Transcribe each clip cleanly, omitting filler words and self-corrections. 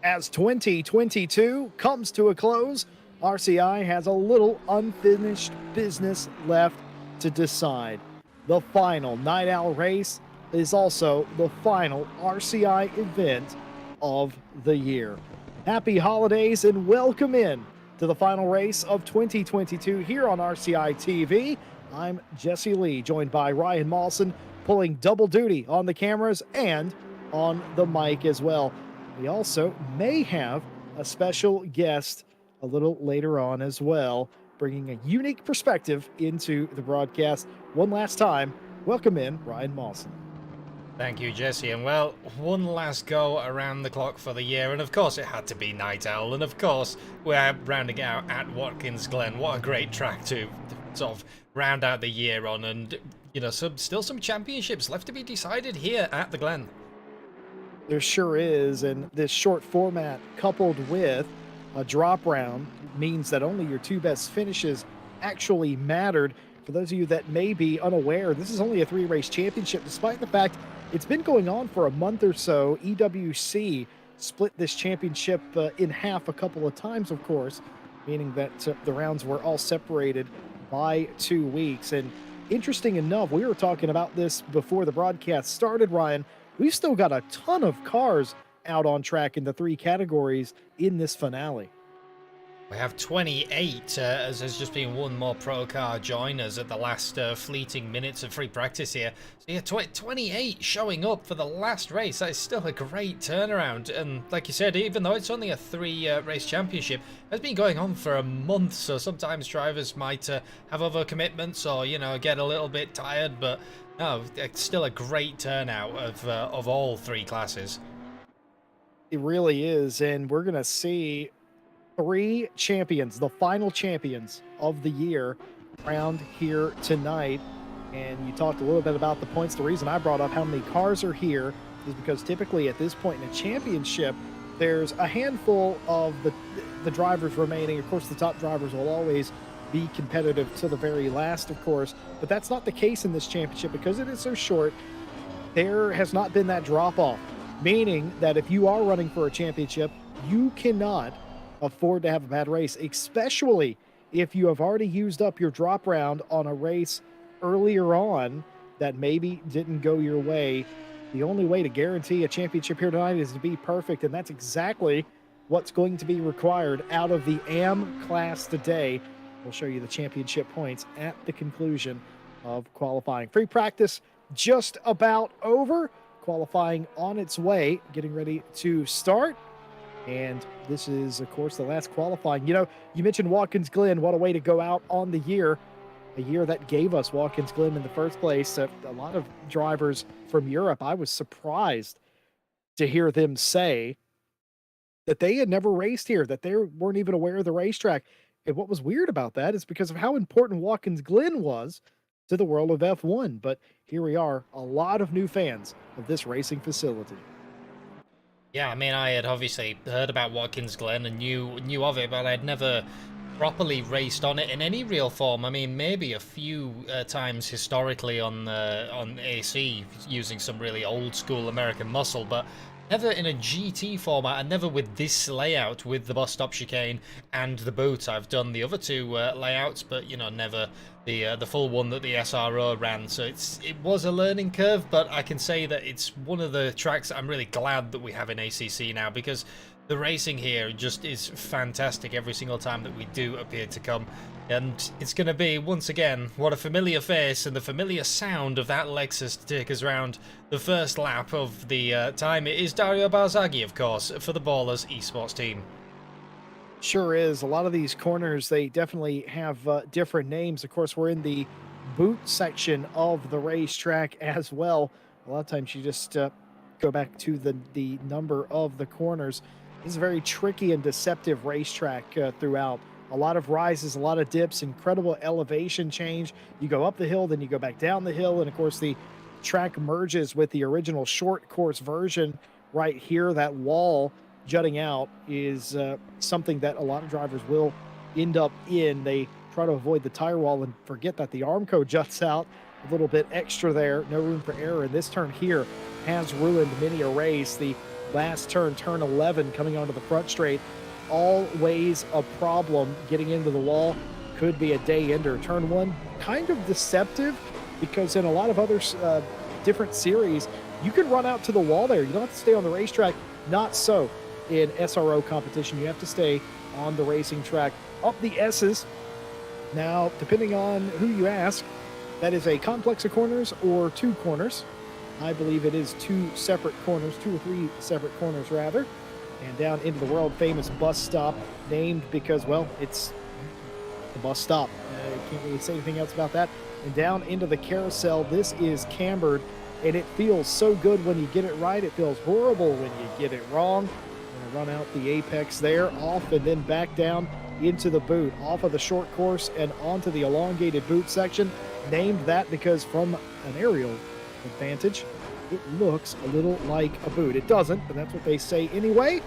As 2022 comes to a close, RCI has a little unfinished business left to decide. The final Night Owl race is also the final RCI event of the year. Happy holidays and welcome in to the final race of 2022 here on RCI TV. I'm Jesse Lee, joined by Ryan Mawson, pulling double duty on the cameras and on the mic as well. We also may have a special guest a little later on as well, bringing a unique perspective into the broadcast. One last time, welcome in Ryan Mawson. Thank you, Jesse. And well, one last go around the clock for the year. And of course, it had to be Night Owl. And of course, we're rounding out at Watkins Glen. What a great track to sort of round out the year on. And, you know, still some championships left to be decided here at the Glen. There sure is, and this short format coupled with a drop round means that only your two best finishes actually mattered. For those of you that may be unaware, this is only a three-race championship, despite the fact it's been going on for a month or so. EWC split this championship in half a couple of times, of course, meaning that the rounds were all separated by 2 weeks. And interesting enough, we were talking about this before the broadcast started, Ryan. We've still got a ton of cars out on track in the three categories in this finale. We have 28, as there's just been one more pro car join us at the last fleeting minutes of free practice here. So yeah, 28 showing up for the last race. That is still a great turnaround. And like you said, even though it's only a three-race championship, it's been going on for a month. So sometimes drivers might have other commitments or, you know, get a little bit tired. But no, it's still a great turnout of all three classes. It really is, and we're going to see three champions, the final champions of the year, crowned here tonight. And you talked a little bit about the points. The reason I brought up how many cars are here is because typically at this point in a championship, there's a handful of the drivers remaining. Of course, the top drivers will always be competitive to the very last, of course, but that's not the case in this championship because it is so short. There has not been that drop off, meaning that if you are running for a championship, you cannot afford to have a bad race, especially if you have already used up your drop round on a race earlier on that maybe didn't go your way. The only way to guarantee a championship here tonight is to be perfect, and that's exactly what's going to be required out of the AM class today. We'll show you the championship points at the conclusion of qualifying. Free practice just about over. Qualifying on its way, getting ready to start. And this is, of course, the last qualifying. You know, you mentioned Watkins Glen. What a way to go out on the year. A year that gave us Watkins Glen in the first place. A lot of drivers from Europe, I was surprised to hear them say that they had never raced here, that they weren't even aware of the racetrack. And what was weird about that is because of how important Watkins Glen was to the world of F1. But here we are, a lot of new fans of this racing facility. Yeah, I mean, I had obviously heard about Watkins Glen and knew of it, but I'd never properly raced on it in any real form. I mean, maybe a few times historically on AC using some really old school American muscle, but never in a GT format, and never with this layout with the bus stop chicane and the boot. I've done the other two layouts, but you know, never the full one that the SRO ran. So it was a learning curve, but I can say that it's one of the tracks I'm really glad that we have in ACC now, because the racing here just is fantastic every single time that we do appear to come. And it's going to be, once again, what a familiar face and the familiar sound of that Lexus to take us round the first lap of the time. It is Dario Barzaghi, of course, for the Ballers esports team. Sure is. A lot of these corners, they definitely have different names. Of course, we're in the boot section of the racetrack as well. A lot of times you just go back to the number of the corners. This is a very tricky and deceptive racetrack throughout. A lot of rises, a lot of dips, incredible elevation change. You go up the hill, then you go back down the hill, and of course the track merges with the original short course version right here. That wall jutting out is something that a lot of drivers will end up in. They try to avoid the tire wall and forget that the Armco juts out a little bit extra there. No room for error. And this turn here has ruined many a race. The Last turn, turn 11, coming onto the front straight. Always a problem getting into the wall. Could be a day ender. Turn 1, kind of deceptive because in a lot of other different series, you can run out to the wall there. You don't have to stay on the racetrack. Not so in SRO competition. You have to stay on the racing track. Up the S's. Now, depending on who you ask, that is a complex of corners or 2 corners. I believe it is 2 separate corners, 2 or 3 separate corners rather. And down into the world famous bus stop, named because, well, it's the bus stop. Can't really say anything else about that. And down into the carousel, this is cambered, and it feels so good when you get it right. It feels horrible when you get it wrong. I'm gonna run out the apex there, off and then back down into the boot, off of the short course and onto the elongated boot section. Named that because from an aerial advantage, it looks a little like a boot. It doesn't, but that's what they say anyway.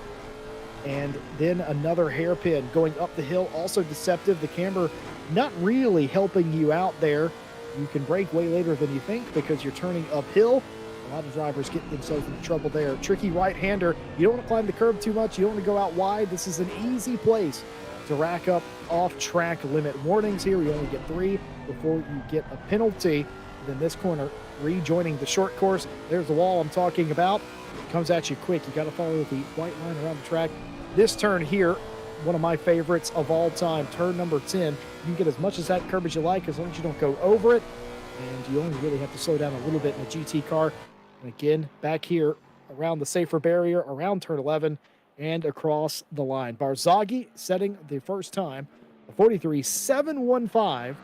And then another hairpin going up the hill, also deceptive. The camber not really helping you out there. You can brake way later than you think because you're turning uphill. A lot of drivers get themselves into trouble there. Tricky right-hander. You don't want to climb the curb too much. You don't want to go out wide. This is an easy place to rack up off-track limit warnings here. You only get 3 before you get a penalty. Then this corner, rejoining the short course. There's the wall I'm talking about. It comes at you quick. You got to follow the white line around the track. This turn here, one of my favorites of all time, turn number 10. You can get as much as that curb as you like as long as you don't go over it. And you only really have to slow down a little bit in a GT car. And again, back here around the safer barrier, around turn 11, and across the line. Barzaghi setting the first time, a 43.715.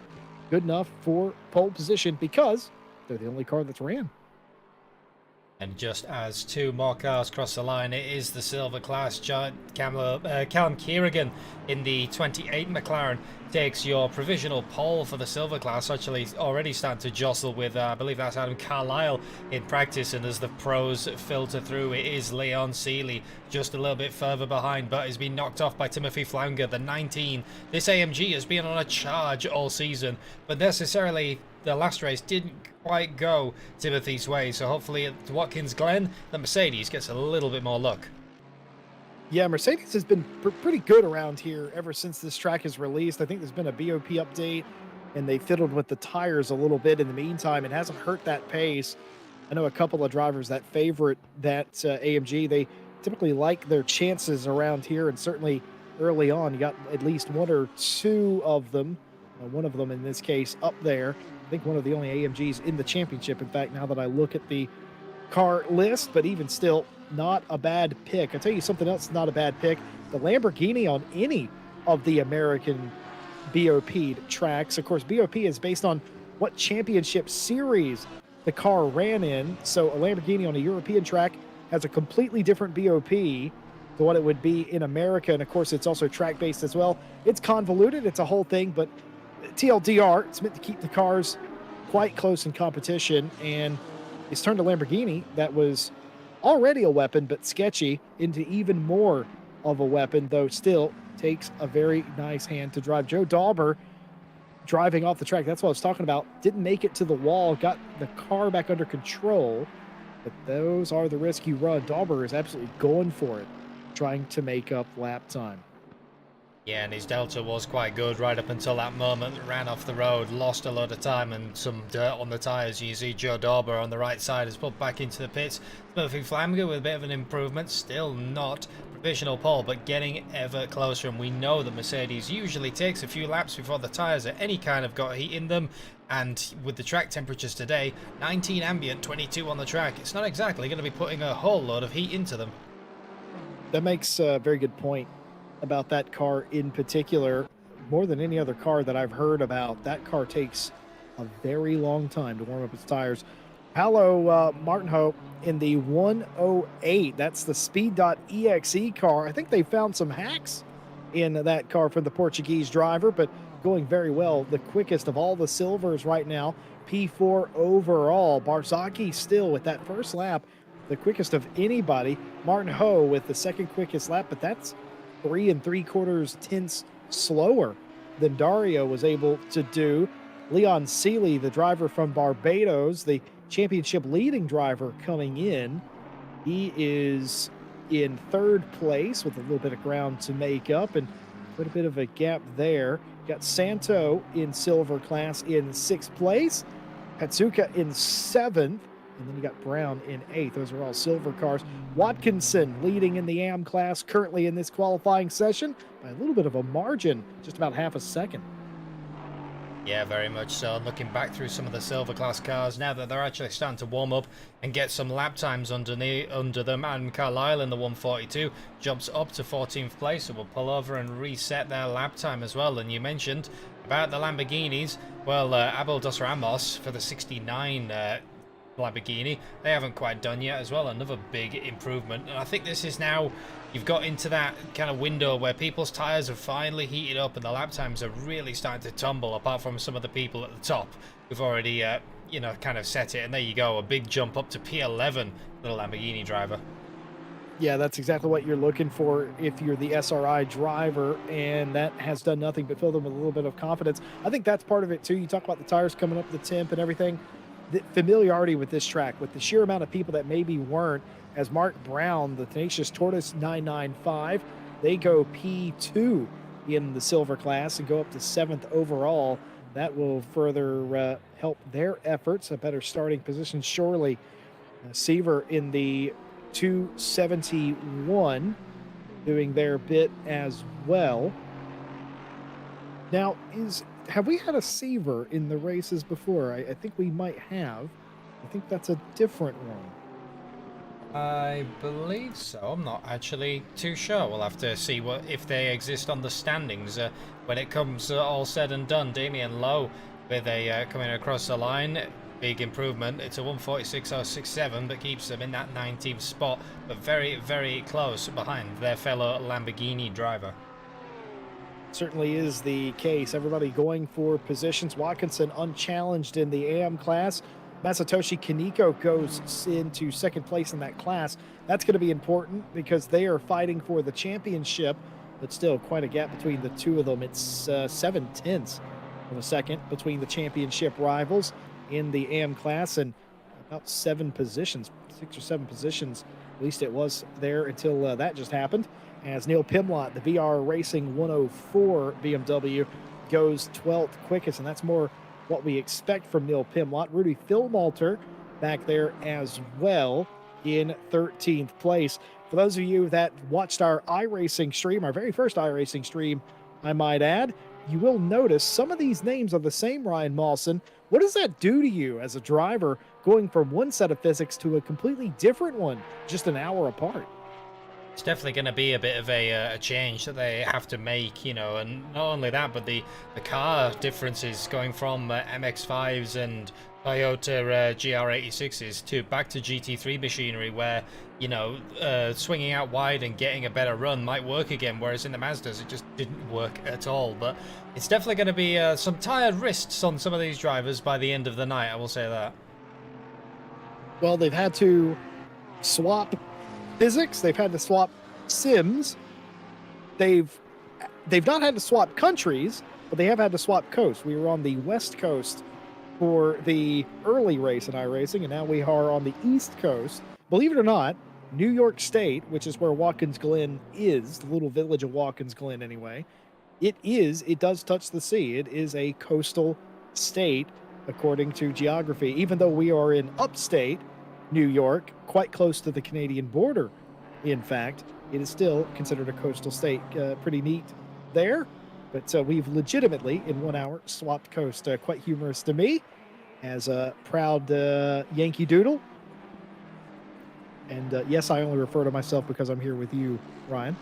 Good enough for pole position because they're the only car that's ran. And just as 2 more cars cross the line, it is the silver class. Callum Kieran in the 28 McLaren takes your provisional pole for the silver class. Actually already starting to jostle with, I believe that's Adam Carlisle in practice, and as the pros filter through, it is Leon Seeley just a little bit further behind, but has been knocked off by Timothy Flounger, the 19. This AMG has been on a charge all season, but necessarily the last race didn't quite go Timothy's way, so hopefully at Watkins Glen, the Mercedes gets a little bit more luck. Yeah, Mercedes has been pretty good around here ever since this track is released. I think there's been a BOP update, and they fiddled with the tires a little bit in the meantime. It hasn't hurt that pace. I know a couple of drivers that favorite that AMG. They typically like their chances around here, and certainly early on, you got at least 1 or 2 of them. One of them, in this case, up there. I think one of the only AMGs in the championship, in fact, now that I look at the car list, but even still, not a bad pick. I'll tell you something else, not a bad pick. The Lamborghini on any of the American BOP tracks. Of course, BOP is based on what championship series the car ran in. So a Lamborghini on a European track has a completely different BOP to what it would be in America. And of course, it's also track-based as well. It's convoluted. It's a whole thing, but TLDR, it's meant to keep the cars quite close in competition, and it's turned a Lamborghini that was already a weapon but sketchy into even more of a weapon, though still takes a very nice hand to drive. Joe Dauber driving off the track, that's what I was talking about, didn't make it to the wall, got the car back under control, but those are the risks you run. Dauber is absolutely going for it, trying to make up lap time. Yeah, and his Delta was quite good right up until that moment. Ran off the road, lost a lot of time and some dirt on the tyres. You see Joe Dauber on the right side is put back into the pits. Timothy Flamger with a bit of an improvement. Still not provisional pole, but getting ever closer. And we know that Mercedes usually takes a few laps before the tyres are any kind of got heat in them. And with the track temperatures today, 19 ambient, 22 on the track, it's not exactly going to be putting a whole load of heat into them. That makes a very good point about that car in particular. More than any other car that I've heard about, that car takes a very long time to warm up its tires. Paolo Martinho in the 108, that's the Speed.exe car. I think they found some hacks in that car from the Portuguese driver, but going very well. The quickest of all the silvers right now, P4 overall. Barzaghi still with that first lap, the quickest of anybody. Martinho with the second quickest lap, but that's 3 3/4 tenths slower than Dario was able to do. Leon Seeley, the driver from Barbados, the championship leading driver coming in, he is in third place with a little bit of ground to make up and put a bit of a gap there. Got Santo in silver class in sixth place, Patsuka in seventh, and then you got Brown in eighth. Those are all silver cars. Watkinson leading in the AM class currently in this qualifying session by a little bit of a margin, just about half a second. Yeah, very much so. Looking back through some of the silver class cars now that they're actually starting to warm up and get some lap times under them, and Carlisle in the 142 jumps up to 14th place, so we'll pull over and reset their lap time as well. And you mentioned about the Lamborghinis. Well, Abel Dos Ramos for the 69 Lamborghini, they haven't quite done yet as well. Another big improvement, and I think this is now you've got into that kind of window where people's tires have finally heated up and the lap times are really starting to tumble, apart from some of the people at the top who've already you know, kind of set it. And there you go, a big jump up to P11 for the Lamborghini driver. Yeah, that's exactly what you're looking for if you're the SRI driver, and that has done nothing but fill them with a little bit of confidence. I think that's part of it too. You talk about the tires coming up the temp and everything. The familiarity with this track, with the sheer amount of people that maybe weren't, as Mark Brown, the Tenacious Tortoise 995, they go P2 in the silver class and go up to 7th overall. That will further help their efforts, a better starting position, surely. Seaver in the 271 doing their bit as well. Now, have we had a Seaver in the races before? I think we might have. I think that's a different one. I believe so. I'm not actually too sure. We'll have to see if they exist on the standings when it comes all said and done. Damien Lowe with a coming across the line. Big improvement. It's a 146.067, but keeps them in that 19th spot, but very, very close behind their fellow Lamborghini driver. Certainly is the case. Everybody going for positions. Watkinson unchallenged in the AM class. Masatoshi Kaneko goes into second place in that class. That's going to be important because they are fighting for the championship, but still quite a gap between the two of them. It's 7/10 of a second between the championship rivals in the AM class, and about 7 positions, 6 or 7 positions, at least it was there until that just happened, as Neil Pimlott, the VR Racing 104 BMW, goes 12th quickest, and that's more what we expect from Neil Pimlott. Rudy Philmalter back there as well in 13th place. For those of you that watched our iRacing stream, our very first iRacing stream, I might add, you will notice some of these names are the same, Ryan Mawson. What does that do to you as a driver going from one set of physics to a completely different one just an hour apart? It's definitely going to be a bit of a change that they have to make, you know, and not only that, but the car differences going from MX-5s and Toyota GR86s to back to GT3 machinery, where, you know, swinging out wide and getting a better run might work again, whereas in the Mazdas it just didn't work at all. But it's definitely going to be some tired wrists on some of these drivers by the end of the night, I will say that. Well, they've had to swap physics, they've had to swap sims, they've not had to swap countries, but they have had to swap coasts. We were on the West Coast for the early race in iRacing, and now we are on the East Coast. Believe it or not, New York State, which is where Watkins Glen is, the little village of Watkins Glen anyway, it does touch the sea. It is a coastal state according to geography, even though we are in upstate New York, quite close to the Canadian border. In fact, it is still considered a coastal state. Pretty neat there. But we've legitimately, in 1 hour, swapped coast. Quite humorous to me, as a proud Yankee Doodle. And yes, I only refer to myself because I'm here with you, Ryan.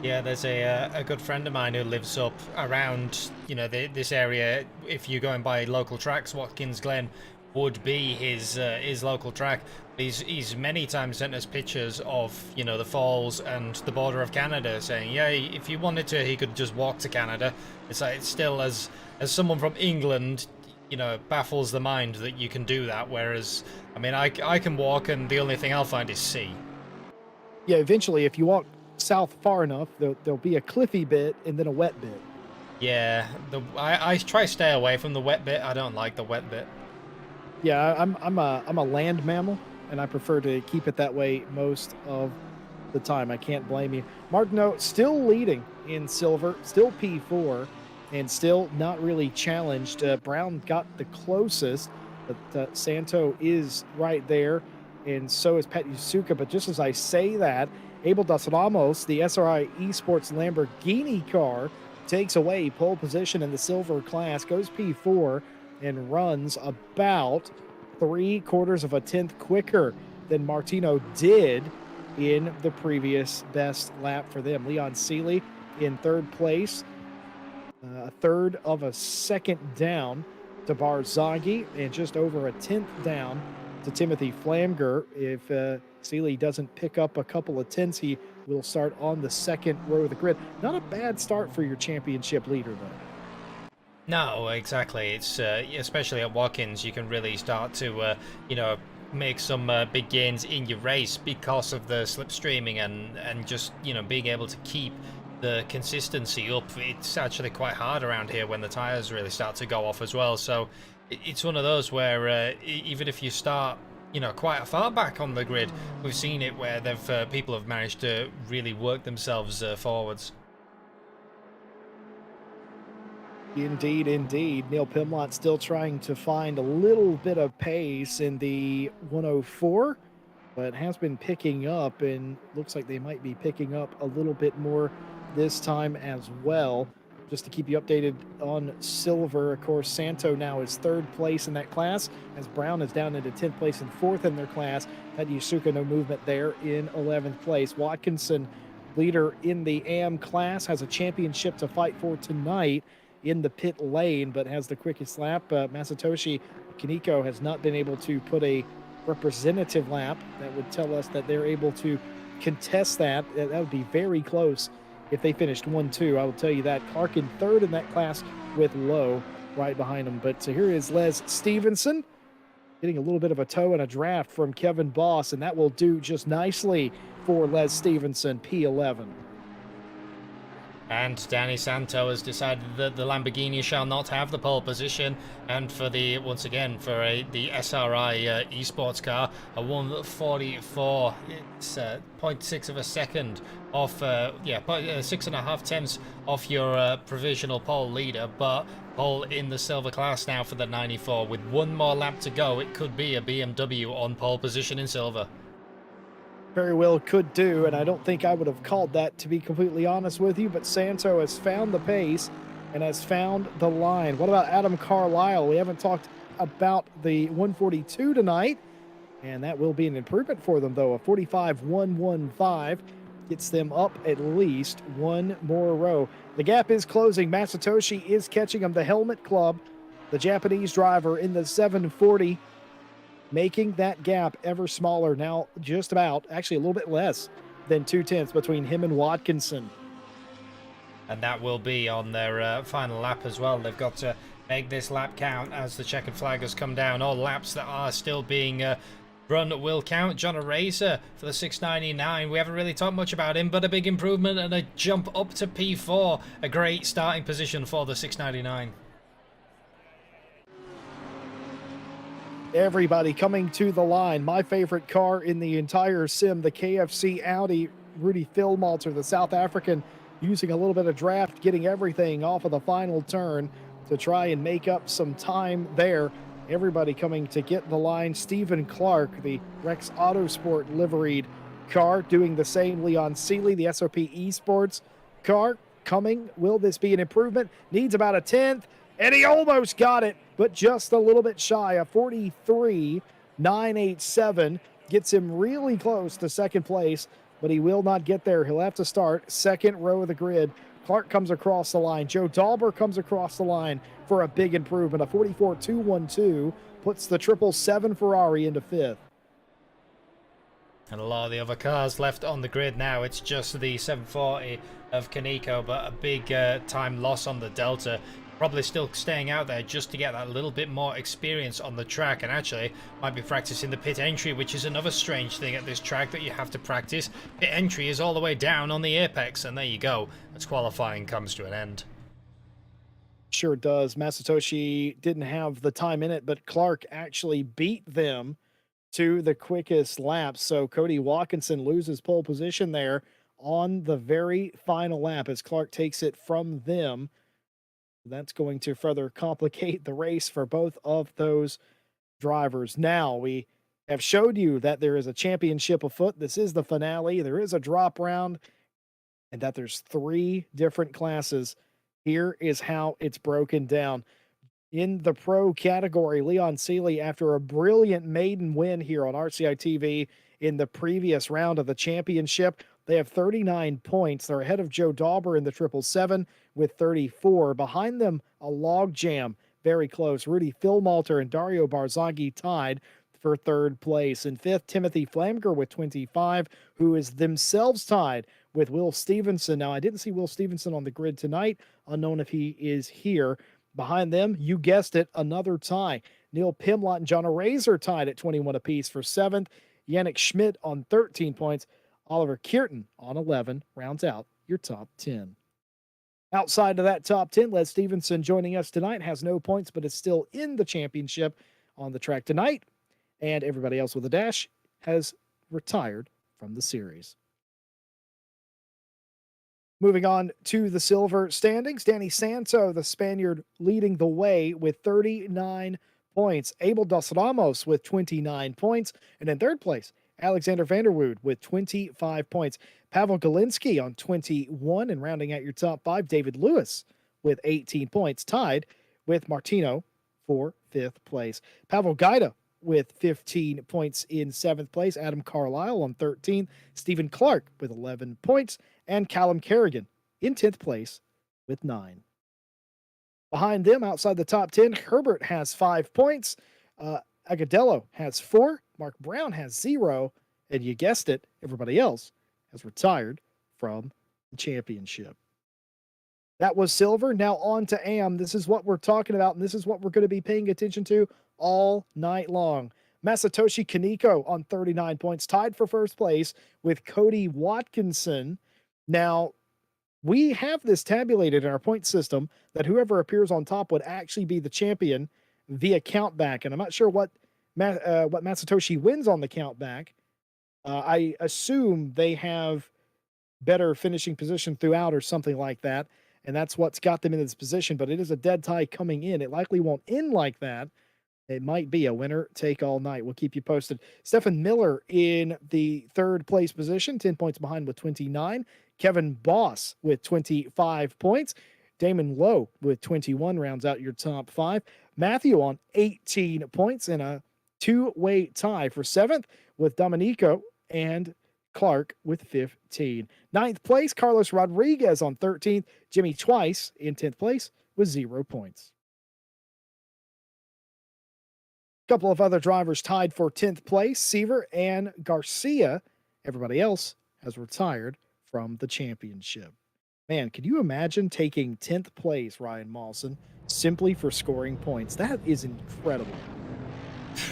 Yeah, there's a good friend of mine who lives up around, you know, this area. If you're going by local tracks, Watkins Glen would be his local track. He's many times sent us pictures of, you know, the falls and the border of Canada, saying, yeah, if he wanted to, he could just walk to Canada. It's like, it's still, as someone from England, you know, it baffles the mind that you can do that, whereas, I mean, I can walk and the only thing I'll find is sea. Yeah, eventually, if you walk south far enough, there'll be a cliffy bit and then a wet bit. Yeah, I try to stay away from the wet bit. I don't like the wet bit. Yeah, I'm a land mammal. and I prefer to keep it that way most of the time. I can't blame you. Martineau still leading in silver, still P4, and still not really challenged. Brown got the closest, but Santo is right there, and so is Pet Yusuka. But just as I say that, Abel Dos Ramos, the SRI Esports Lamborghini car, takes away pole position in the silver class, goes P4, and runs about 3/4 of a tenth quicker than Martino did in the previous best lap for them. Leon Seeley in third place, a third of a second down to Barzaghi, and just over a tenth down to Timothy Flamger. If Seeley doesn't pick up a couple of tenths, he will start on the second row of the grid. Not a bad start for your championship leader, though. No, exactly. It's especially at Watkins, you can really start to, make some big gains in your race because of the slipstreaming and just being able to keep the consistency up. It's actually quite hard around here when the tires really start to go off as well. So it's one of those where even if you start quite far back on the grid, we've seen it where people have managed to really work themselves forwards. Indeed, indeed. Neil Pimlott still trying to find a little bit of pace in the 104, but has been picking up, and looks like they might be picking up a little bit more this time as well. Just to keep you updated on silver, of course, Santo now is third place in that class, as Brown is down into 10th place and fourth in their class. Had Yusuka, no movement there in 11th place. Watkinson, leader in the AM class, has a championship to fight for tonight in the pit lane, but has the quickest lap. Masatoshi Kaneko has not been able to put a representative lap that would tell us that they're able to contest that. That would be very close if they finished 1-2. I will tell you that. Clark in third in that class with Lowe right behind him. But here is Les Stevenson getting a little bit of a tow and a draft from Kevin Boss, and that will do just nicely for Les Stevenson, P11. And Danny Santo has decided that the Lamborghini shall not have the pole position, and for the the SRI esports car, a 1:44. It's 0.6 of a second off, 6.5 tenths off your provisional pole leader, but pole in the silver class now for the 94. With one more lap to go, it could be a BMW on pole position in silver. Very well could do, and I don't think I would have called that, to be completely honest with you, but Santo has found the pace and has found the line. What about Adam Carlisle? We haven't talked about the 142 tonight, and that will be an improvement for them, though. A 45.115 gets them up at least one more row. The gap is closing. Masatoshi is catching him. The Helmet Club, the Japanese driver in the 740, making that gap ever smaller now, just about, actually a little bit less than 2/10 between him and Watkinson. And that will be on their final lap as well. They've got to make this lap count as the checkered flag has come down. All laps that are still being run will count. John Eraser for the 699. We haven't really talked much about him, but a big improvement and a jump up to P4. A great starting position for the 699. Everybody coming to the line. My favorite car in the entire sim, the KFC Audi. Rudy Philmalter, the South African, using a little bit of draft, getting everything off of the final turn to try and make up some time there. Everybody coming to get the line. Stephen Clark, the Rex Autosport liveried car, doing the same. Leon Seeley, the SOP Esports car, coming. Will this be an improvement? Needs about a 10th, and he almost got it, but just a little bit shy. A 43.987 gets him really close to second place, but he will not get there. He'll have to start second row of the grid. Clark comes across the line. Joe Dahlber comes across the line for a big improvement. A 44.212 puts the 777 Ferrari into fifth. And a lot of the other cars left on the grid now. It's just the 740 of Kaneko, but a big time loss on the Delta. Probably still staying out there just to get that little bit more experience on the track, and actually might be practicing the pit entry, which is another strange thing at this track that you have to practice. Pit entry is all the way down on the apex, and there you go, as qualifying comes to an end. Sure does. Masatoshi didn't have the time in it, but Clark actually beat them to the quickest laps. So Cody Watkinson loses pole position there on the very final lap as Clark takes it from them. That's going to further complicate the race for both of those drivers. Now, we have showed you that there is a championship afoot. This is the finale. There is a drop round, and that there's three different classes. Here is how it's broken down. In the pro category, Leon Seeley, after a brilliant maiden win here on RCI TV in the previous round of the championship, they have 39 points. They're ahead of Joe Dauber in the 777 with 34. Behind them, a logjam, very close. Rudy Philmalter and Dario Barzaghi tied for third place. In fifth, Timothy Flamger with 25, who is themselves tied with Will Stevenson. Now, I didn't see Will Stevenson on the grid tonight, unknown if he is here. Behind them, you guessed it, another tie. Neil Pimlott and John Razor tied at 21 apiece for seventh. Yannick Schmidt on 13 points. Oliver Kierton on 11 rounds out your top 10. Outside of that top 10, Les Stevenson joining us tonight has no points, but is still in the championship on the track tonight. And everybody else with a dash has retired from the series. Moving on to the silver standings, Danny Santo, the Spaniard, leading the way with 39 points. Abel Dos Ramos with 29 points. And in third place, Alexander Vanderwood with 25 points. Pavel Galinsky on 21, and rounding out your top five, David Lewis with 18 points, tied with Martino for fifth place. Pavel Gaida with 15 points in seventh place. Adam Carlisle on 13th. Stephen Clark with 11 points. And Callum Kerrigan in 10th place with 9. Behind them, outside the top 10, Herbert has 5 points. Agadello has 4. Mark Brown has 0. And you guessed it, everybody else has retired from the championship. That was silver. Now on to AM. This is what we're talking about, and this is what we're going to be paying attention to all night long. Masatoshi Kaneko on 39 points, tied for first place with Cody Watkinson. Now, we have this tabulated in our point system that whoever appears on top would actually be the champion via countback, and I'm not sure what Masatoshi wins on the countback. I assume they have better finishing position throughout or something like that, and that's what's got them in this position, but it is a dead tie coming in. It likely won't end like that. It might be a winner take all night. We'll keep you posted. Stephen Miller in the third place position, 10 points behind with 29. Kevin Boss with 25 points. Damon Lowe with 21 rounds out your top 5. Matthew on 18 points in a two-way tie for 7th with Domenico and Clark with 15. 9th place, Carlos Rodriguez on 13th. Jimmy Twice in 10th place with 0 points. Couple of other drivers tied for 10th place, Seaver and Garcia. Everybody else has retired from the championship. Man, can you imagine taking 10th place, Ryan Mawson, simply for scoring points? That is incredible.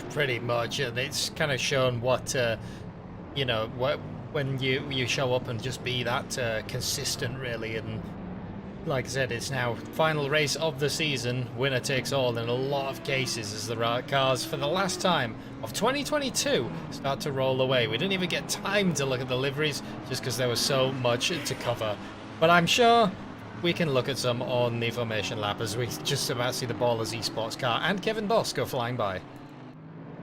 Pretty much, and it's kind of shown what, what when you show up and just be that consistent, really, and like I said, it's now final race of the season, winner takes all in a lot of cases as the cars for the last time of 2022 start to roll away. We didn't even get time to look at the liveries just because there was so much to cover. But I'm sure we can look at some on the formation lap as we just about see the Ballers Esports car and Kevin Boss go flying by.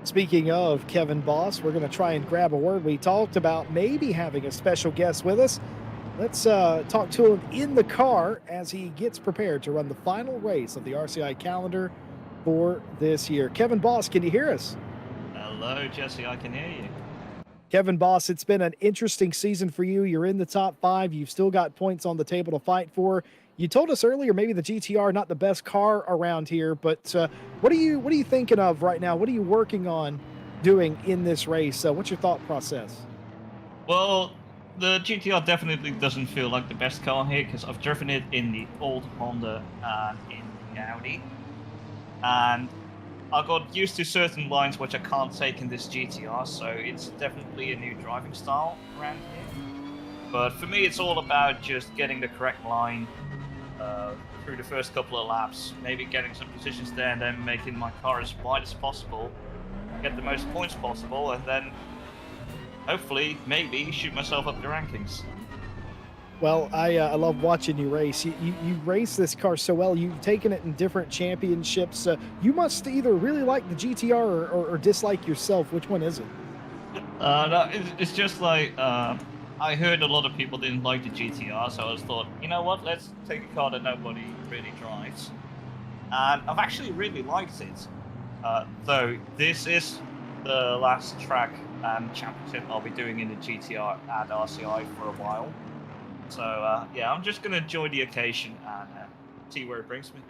Speaking of Kevin Boss, we're going to try and grab a word. We talked about maybe having a special guest with us. Let's talk to him in the car as he gets prepared to run the final race of the RCI calendar for this year. Kevin Boss, can you hear us? Hello, Jesse. I can hear you. Kevin Boss, it's been an interesting season for you. You're in the top 5. You've still got points on the table to fight for. You told us earlier maybe the GTR not the best car around here, but what are you thinking of right now? What are you working on doing in this race? What's your thought process? Well, the GTR definitely doesn't feel like the best car here because I've driven it in the old Honda and in the Audi. And I got used to certain lines which I can't take in this GTR, so it's definitely a new driving style around here. But for me, it's all about just getting the correct line through the first couple of laps, maybe getting some positions there and then making my car as wide as possible get the most points possible, and then hopefully, maybe, shoot myself up the rankings. Well, I love watching you race. You race this car so well. You've taken it in different championships. You must either really like the GTR or dislike yourself. Which one is it? No, it's just like I heard a lot of people didn't like the GTR, so I just thought, you know what, let's take a car that nobody really drives. And I've actually really liked it. Though this is the last track and championship I'll be doing in the GTR at RCI for a while. So yeah, I'm just gonna enjoy the occasion and see where it brings me.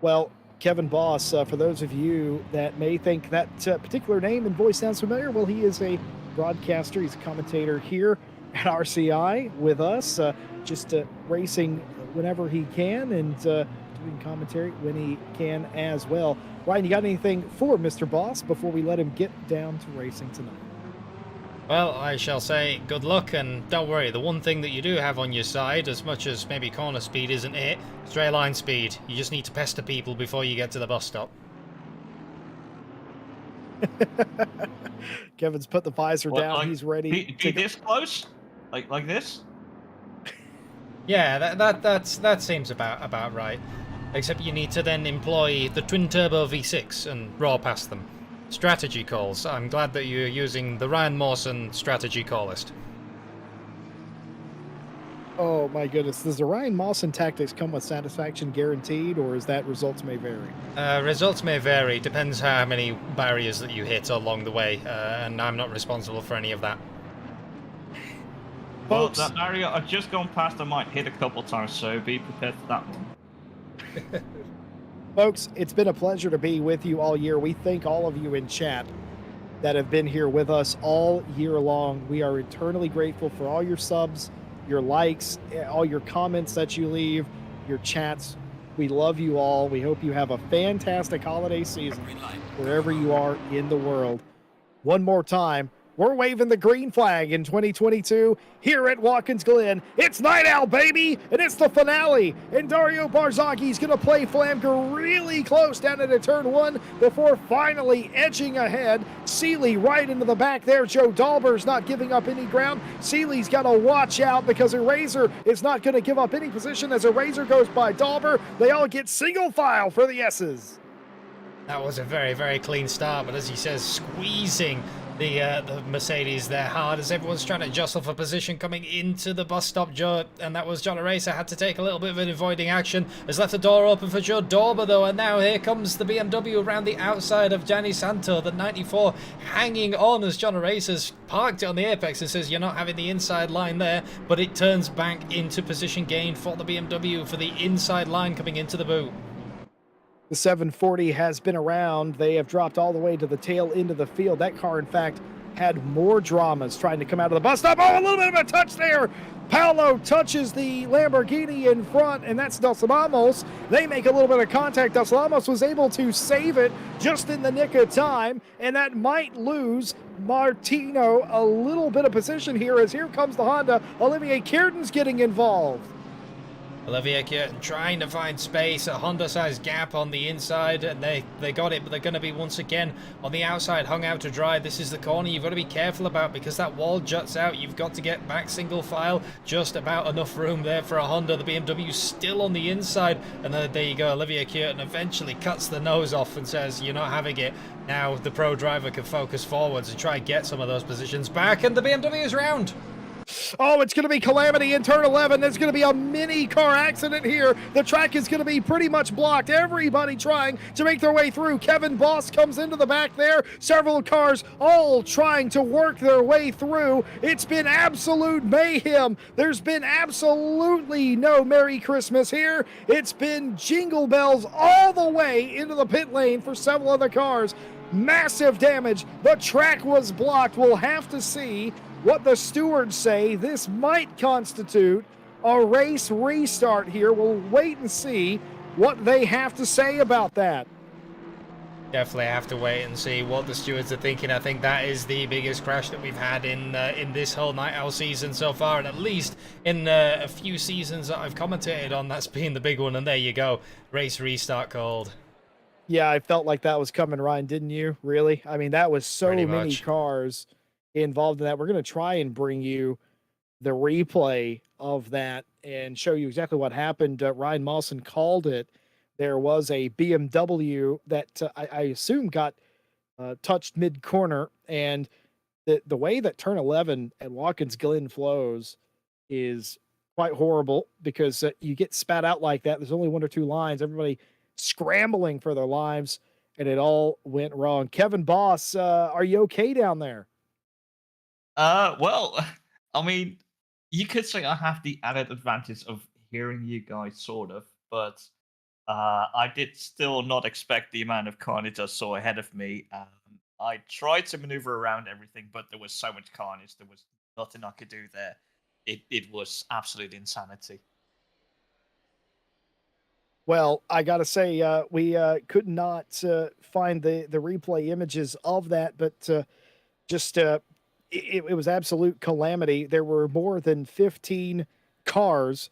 Well, Kevin Boss, for those of you that may think that particular name and voice sounds familiar, well, he is a broadcaster. He's a commentator here at RCI with us, just racing whenever he can and doing commentary when he can as well. Ryan, you got anything for Mr. Boss before we let him get down to racing tonight? Well, I shall say good luck, and don't worry, the one thing that you do have on your side, as much as maybe corner speed isn't it, straight line speed. You just need to pester people before you get to the bus stop. Kevin's put the visor down. Like, He's ready. Be this close? Like this? Yeah, that seems about right. Except you need to then employ the twin-turbo V6 and roar past them. Strategy calls. I'm glad that you're using the Ryan Mawson strategy call list. Oh my goodness. Does the Ryan Mawson tactics come with satisfaction guaranteed, or is that results may vary? Results may vary. Depends how many barriers that you hit along the way, and I'm not responsible for any of that. Well, Folks, that barrier I've just gone past, I might hit a couple times, so be prepared for that one. folks, it's been a pleasure to be with you all year. We thank all of you in chat that have been here with us all year long. We are eternally grateful for all your subs, your likes, all your comments that you leave, your chats. We love you all. We hope you have a fantastic holiday season wherever you are in the world. One more time, we're waving the green flag in 2022 here at Watkins Glen. It's Night Owl, baby, and it's the finale. And Dario Barzaghi's going to play Flamger really close down into turn one before finally edging ahead. Seeley right into the back there. Joe Dahlberg's not giving up any ground. Seeley's got to watch out because Eraser is not going to give up any position as Eraser goes by Dahlberg. They all get single file for the S's. That was a very, very clean start, but as he says, squeezing the Mercedes there hard as everyone's trying to jostle for position coming into the bus stop. Joe, and that was John Eraser, had to take a little bit of an avoiding action, has left the door open for Joe Dorber though, and now here comes the BMW around the outside of Gianni Santo, the 94 hanging on as John Eraser's parked it on the apex and says you're not having the inside line there, but it turns back into position gain for the BMW for the inside line coming into the boot. The 740 has been around. They have dropped all the way to the tail end of the field. That car, in fact, had more dramas trying to come out of the bus stop. Oh, a little bit of a touch there. Paolo touches the Lamborghini in front, and that's Dos Lamos. They make a little bit of contact. Dos Lamos was able to save it just in the nick of time, and that might lose Martino a little bit of position here as here comes the Honda. Olivier Kierden's getting involved. Olivier Kierten trying to find space, a Honda-sized gap on the inside, and they got it, but they're going to be once again on the outside, hung out to dry. This is the corner you've got to be careful about because that wall juts out. You've got to get back single file, just about enough room there for a Honda. The BMW still on the inside, and there you go. Olivier Kierten eventually cuts the nose off and says, you're not having it. Now the pro driver can focus forwards and try and get some of those positions back, and the BMW is round. Oh, it's going to be calamity in turn 11. There's going to be a mini car accident here. The track is going to be pretty much blocked. Everybody trying to make their way through. Kevin Boss comes into the back there. Several cars all trying to work their way through. It's been absolute mayhem. There's been absolutely no Merry Christmas here. It's been jingle bells all the way into the pit lane for several of the cars. Massive damage. The track was blocked. We'll have to see what the stewards say. This might constitute a race restart here. We'll wait and see what they have to say about that. Definitely have to wait and see what the stewards are thinking. I think that is the biggest crash that we've had in this whole Night Owl season so far, and at least in a few seasons that I've commentated on, that's been the big one. And there you go, race restart called. Yeah, I felt like that was coming, Ryan, didn't you? Really? I mean, that was Pretty so many much. cars involved in that. We're gonna try and bring you the replay of that and show you exactly what happened. Ryan Mawson called it. There was a BMW that I assume got touched mid corner, and the way that turn 11 at Watkins Glen flows is quite horrible because you get spat out like that. There's only one or two lines. Everybody scrambling for their lives, and it all went wrong. Kevin Boss, are you okay down there? Well, I mean, you could say I have the added advantage of hearing you guys, sort of, but I did still not expect the amount of carnage I saw ahead of me. I tried to maneuver around everything, but there was so much carnage. There was nothing I could do there. It was absolute insanity. Well, I gotta say, we could not find the replay images of that, but just it was absolute calamity. There were more than 15 cars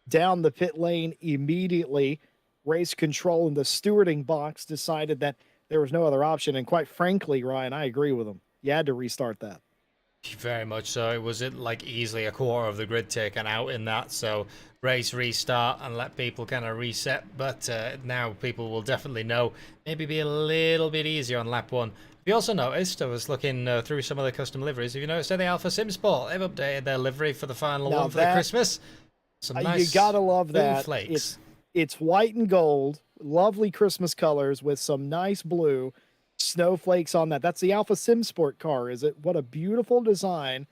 down the pit lane immediately. Race control in the stewarding box decided that there was no other option. And quite frankly, Ryan, I agree with him. You had to restart that. Very much so. It was like easily a quarter of the grid taken out in that. So race restart and let people kind of reset. But now people will definitely know. Maybe be a little bit easier on lap one. We also noticed, I was looking through some of the custom liveries. Have you noticed the Alpha Sim Sport? They've updated their livery for the final Now one for the that Christmas. Some you nice gotta love blue that. flakes. It's white and gold, lovely Christmas colors with some nice blue snowflakes on that. That's the Alpha Sim Sport car, is it? What a beautiful design.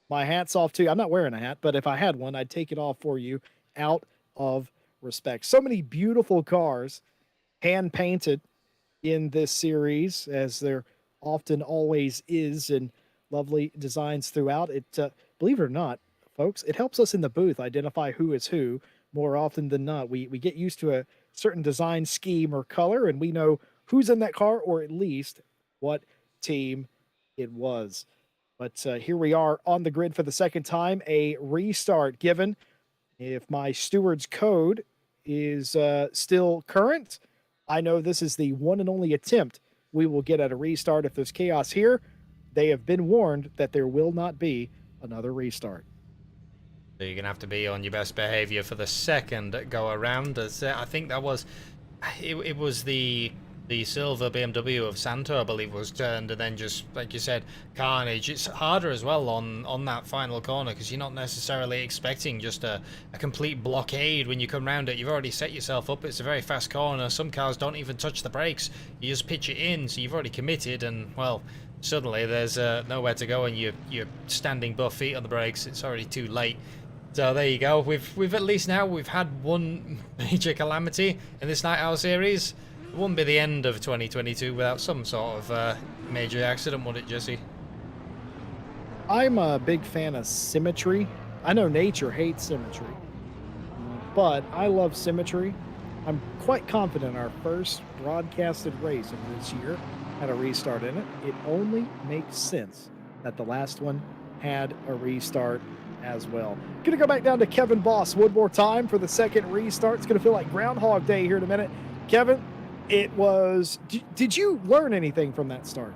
My hat's off to you. I'm not wearing a hat, but if I had one, I'd take it off for you out of respect. So many beautiful cars, hand painted in this series, as there often always is, and lovely designs throughout. It, believe it or not, folks, it helps us in the booth identify who is who more often than not. We get used to a certain design scheme or color, and we know who's in that car, or at least what team it was. But here we are on the grid for the second time. A restart given. If my steward's code is still current, I know this is the one and only attempt we will get at a restart. If there's chaos here, they have been warned that there will not be another restart. So you're going to have to be on your best behavior for the second go around. As I think that was, it was the silver BMW of Santo, I believe, was turned, and then just like you said, carnage. It's harder as well on that final corner because you're not necessarily expecting just a complete blockade when you come round it. You've already set yourself up. It's a very fast corner. Some cars don't even touch the brakes. You just pitch it in, so you've already committed, and well, suddenly there's nowhere to go, and you're standing both feet on the brakes. It's already too late. So there you go. We've at least now we've had one major calamity in this Night Owl series. It wouldn't be the end of 2022 without some sort of major accident, would it, Jesse? I'm a big fan of symmetry. I know nature hates symmetry, but I love symmetry. I'm quite confident our first broadcasted race of this year had a restart in it. It only makes sense that the last one had a restart as well. Gonna go back down to Kevin Boss one more time for the second restart. It's gonna feel like Groundhog Day here in a minute. Kevin, it was. Did you learn anything from that start?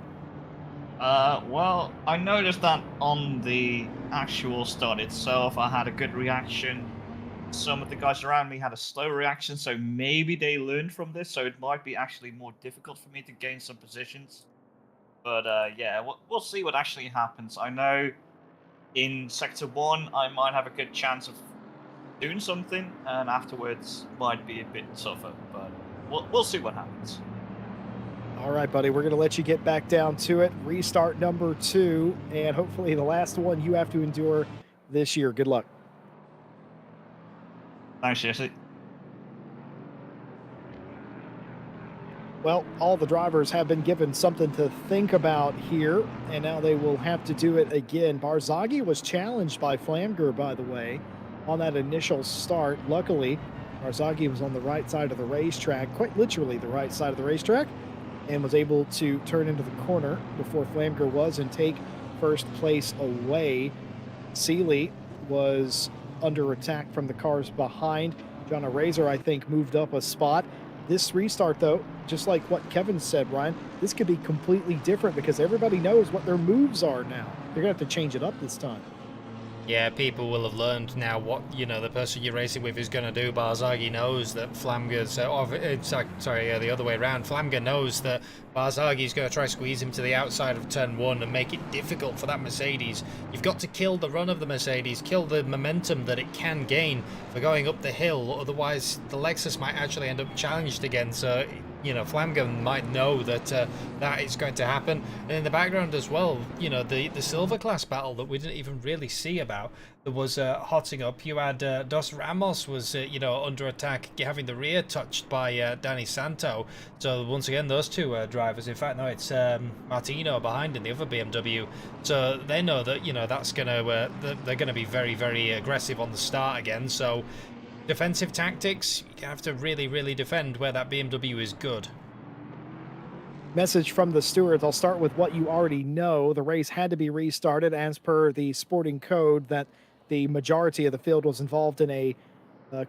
Well, I noticed that on the actual start itself, I had a good reaction. Some of the guys around me had a slow reaction, so maybe they learned from this. So it might be actually more difficult for me to gain some positions. But yeah, we'll see what actually happens. I know in Sector 1, I might have a good chance of doing something, and afterwards might be a bit tougher. But we'll see what happens. All right, buddy, we're going to let you get back down to it. Restart number 2, and hopefully the last one you have to endure this year. Good luck. Thanks, Jesse. Well, all the drivers have been given something to think about here, and now they will have to do it again. Barzaghi was challenged by Flamger, by the way, on that initial start. Luckily, Barzaghi was on the right side of the racetrack, quite literally the right side of the racetrack, and was able to turn into the corner before Flamger was and take first place away. Seeley was under attack from the cars behind. John Razor, I think, moved up a spot. This restart, though, just like what Kevin said, Ryan, this could be completely different because everybody knows what their moves are now. They're going to have to change it up this time. Yeah, people will have learned now what, the person you're racing with is going to do. Barzaghi knows that Flamga's, the other way around. Flamga knows that Barzaghi's going to try to squeeze him to the outside of turn 1 and make it difficult for that Mercedes. You've got to kill the run of the Mercedes, kill the momentum that it can gain for going up the hill, otherwise the Lexus might actually end up challenged again. So, Flamga might know that that is going to happen. And in the background as well, the silver class battle that we didn't even really see about, that was hotting up. You had Dos Ramos was, under attack, having the rear touched by Danny Santo. So once again, those two drivers, in fact, no, it's Martino behind in the other BMW. So they know that, that's going to, they're going to be very, very aggressive on the start again. So defensive tactics, you have to really, really defend where that BMW is good. Message from the stewards. I'll start with what you already know. The race had to be restarted as per the sporting code that the majority of the field was involved in a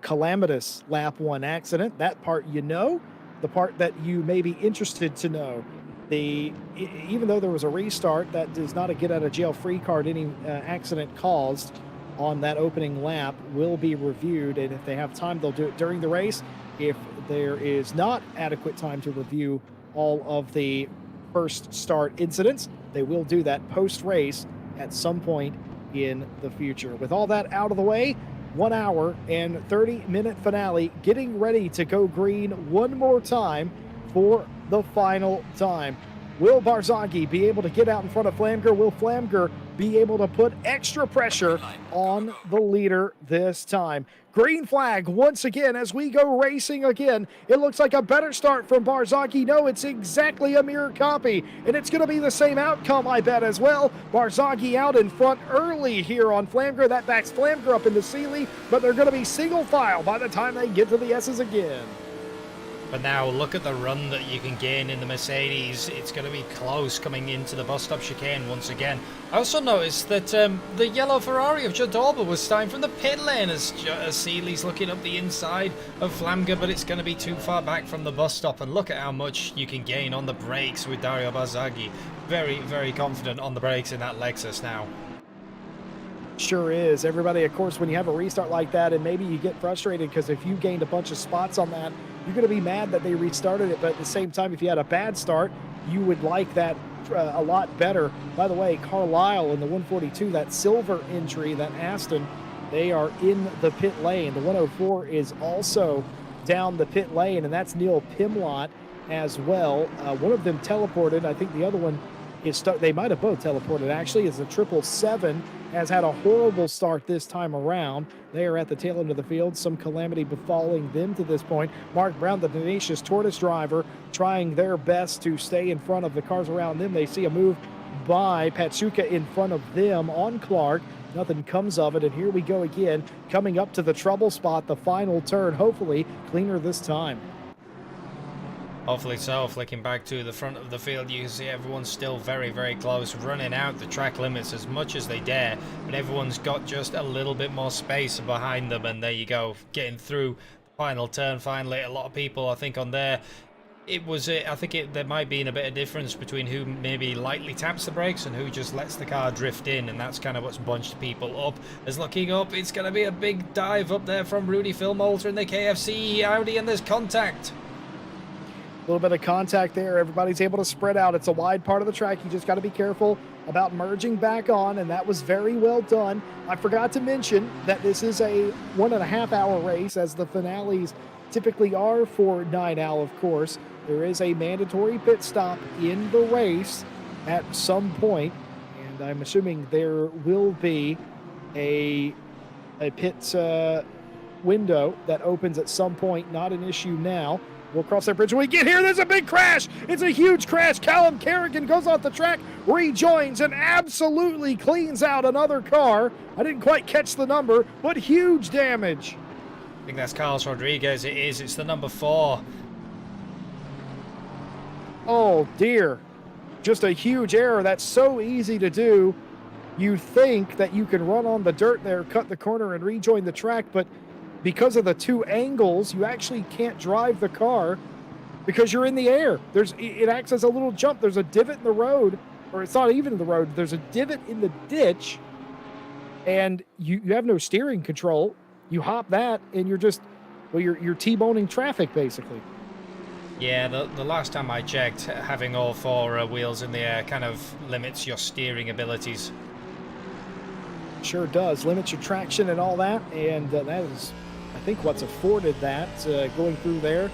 calamitous lap 1 accident. That part you know. The part that you may be interested to know. Even though there was a restart, that does not a get out of jail free card. Any accident caused on that opening lap will be reviewed, and if they have time, they'll do it during the race. If there is not adequate time to review all of the first start incidents, they will do that post-race at some point in the future. With all that out of the way, 1 hour and 30-minute finale, getting ready to go green one more time for the final time. Will Barzaghi be able to get out in front of Flamger? Will Flamger be able to put extra pressure on the leader this time? Green flag once again as we go racing again. It looks like a better start from Barzaghi. No, it's exactly a mirror copy, and it's going to be the same outcome, I bet, as well. Barzaghi out in front early here on Flamger. That backs Flamger up into Sealy, but they're going to be single file by the time they get to the S's again. But now look at the run that you can gain in the Mercedes. It's going to be close coming into the bus stop chicane once again. I also noticed that the yellow Ferrari of Jadorba was starting from the pit lane as Sealy's looking up the inside of Flamga, but it's going to be too far back from the bus stop. And look at how much you can gain on the brakes with Dario Barzaghi. Very, very confident on the brakes in that Lexus now. Sure is. Everybody, of course, when you have a restart like that, and maybe you get frustrated because if you gained a bunch of spots on that, you're going to be mad that they restarted it. But at the same time, if you had a bad start, you would like that a lot better. By the way, Carlisle in the 142, that silver entry, that Aston, they are in the pit lane. The 104 is also down the pit lane, and that's Neil Pimlott as well. One of them teleported. I think the other one is stuck. They might have both teleported, actually. It's a 777. Has had a horrible start this time around. They are at the tail end of the field. Some calamity befalling them to this point. Mark Brown, the tenacious tortoise driver, trying their best to stay in front of the cars around them. They see a move by Patsuka in front of them on Clark. Nothing comes of it, and here we go again, coming up to the trouble spot, the final turn, hopefully cleaner this time. Hopefully so. Flicking back to the front of the field, you can see everyone's still very, very close, running out the track limits as much as they dare, but everyone's got just a little bit more space behind them, and there you go, getting through the final turn finally. A lot of people, I think, on there, there might be a bit of difference between who maybe lightly taps the brakes and who just lets the car drift in, and that's kind of what's bunched people up. As looking up, it's going to be a big dive up there from Rudy Filmolter in the KFC Audi, and there's contact. A little bit of contact there. Everybody's able to spread out. It's a wide part of the track. You just got to be careful about merging back on, and that was very well done. I forgot to mention that this is a 1.5 hour race, as the finales typically are for Night Owl, of course. There is a mandatory pit stop in the race at some point, and I'm assuming there will be a pit window that opens at some point. Not an issue now. We'll cross that bridge when we get here. There's a big crash. It's a huge crash. Callum Kerrigan goes off the track, rejoins, and absolutely cleans out another car. I didn't quite catch the number, but huge damage. I think that's Carlos Rodriguez. It is. It's the number 4. Oh, dear. Just a huge error. That's so easy to do. You think that you can run on the dirt there, cut the corner, and rejoin the track, but because of the two angles, you actually can't drive the car because you're in the air. It acts as a little jump. There's a divot in the road, or it's not even in the road. There's a divot in the ditch, and you have no steering control. You hop that, and you're just, well, you're T-boning traffic, basically. Yeah, the last time I checked, having all four wheels in the air kind of limits your steering abilities. Sure does. Limits your traction and all that, and that is, I think, what's afforded that going through there.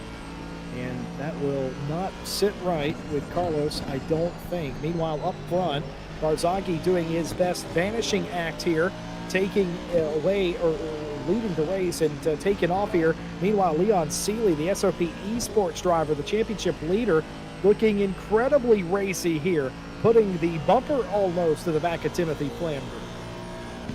And that will not sit right with Carlos, I don't think. Meanwhile, up front, Barzaghi doing his best vanishing act here, taking away or leading the race and taking off here. Meanwhile, Leon Seeley, the SOP esports driver, the championship leader, looking incredibly racy here, putting the bumper almost to the back of Timothy Flanders.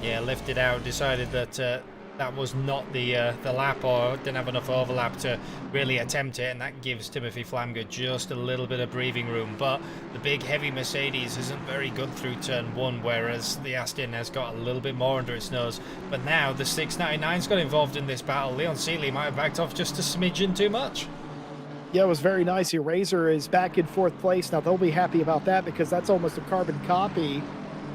Yeah, lifted out, decided that that was not the lap, or didn't have enough overlap to really attempt it, and that gives Timothy Flamger just a little bit of breathing room. But the big heavy Mercedes isn't very good through turn 1, whereas the Aston has got a little bit more under its nose. But now the 699's got involved in this battle. Leon Seeley might have backed off just a smidgen too much. Yeah, it was very nice here. Razor is back in 4th place. Now they'll be happy about that because that's almost a carbon copy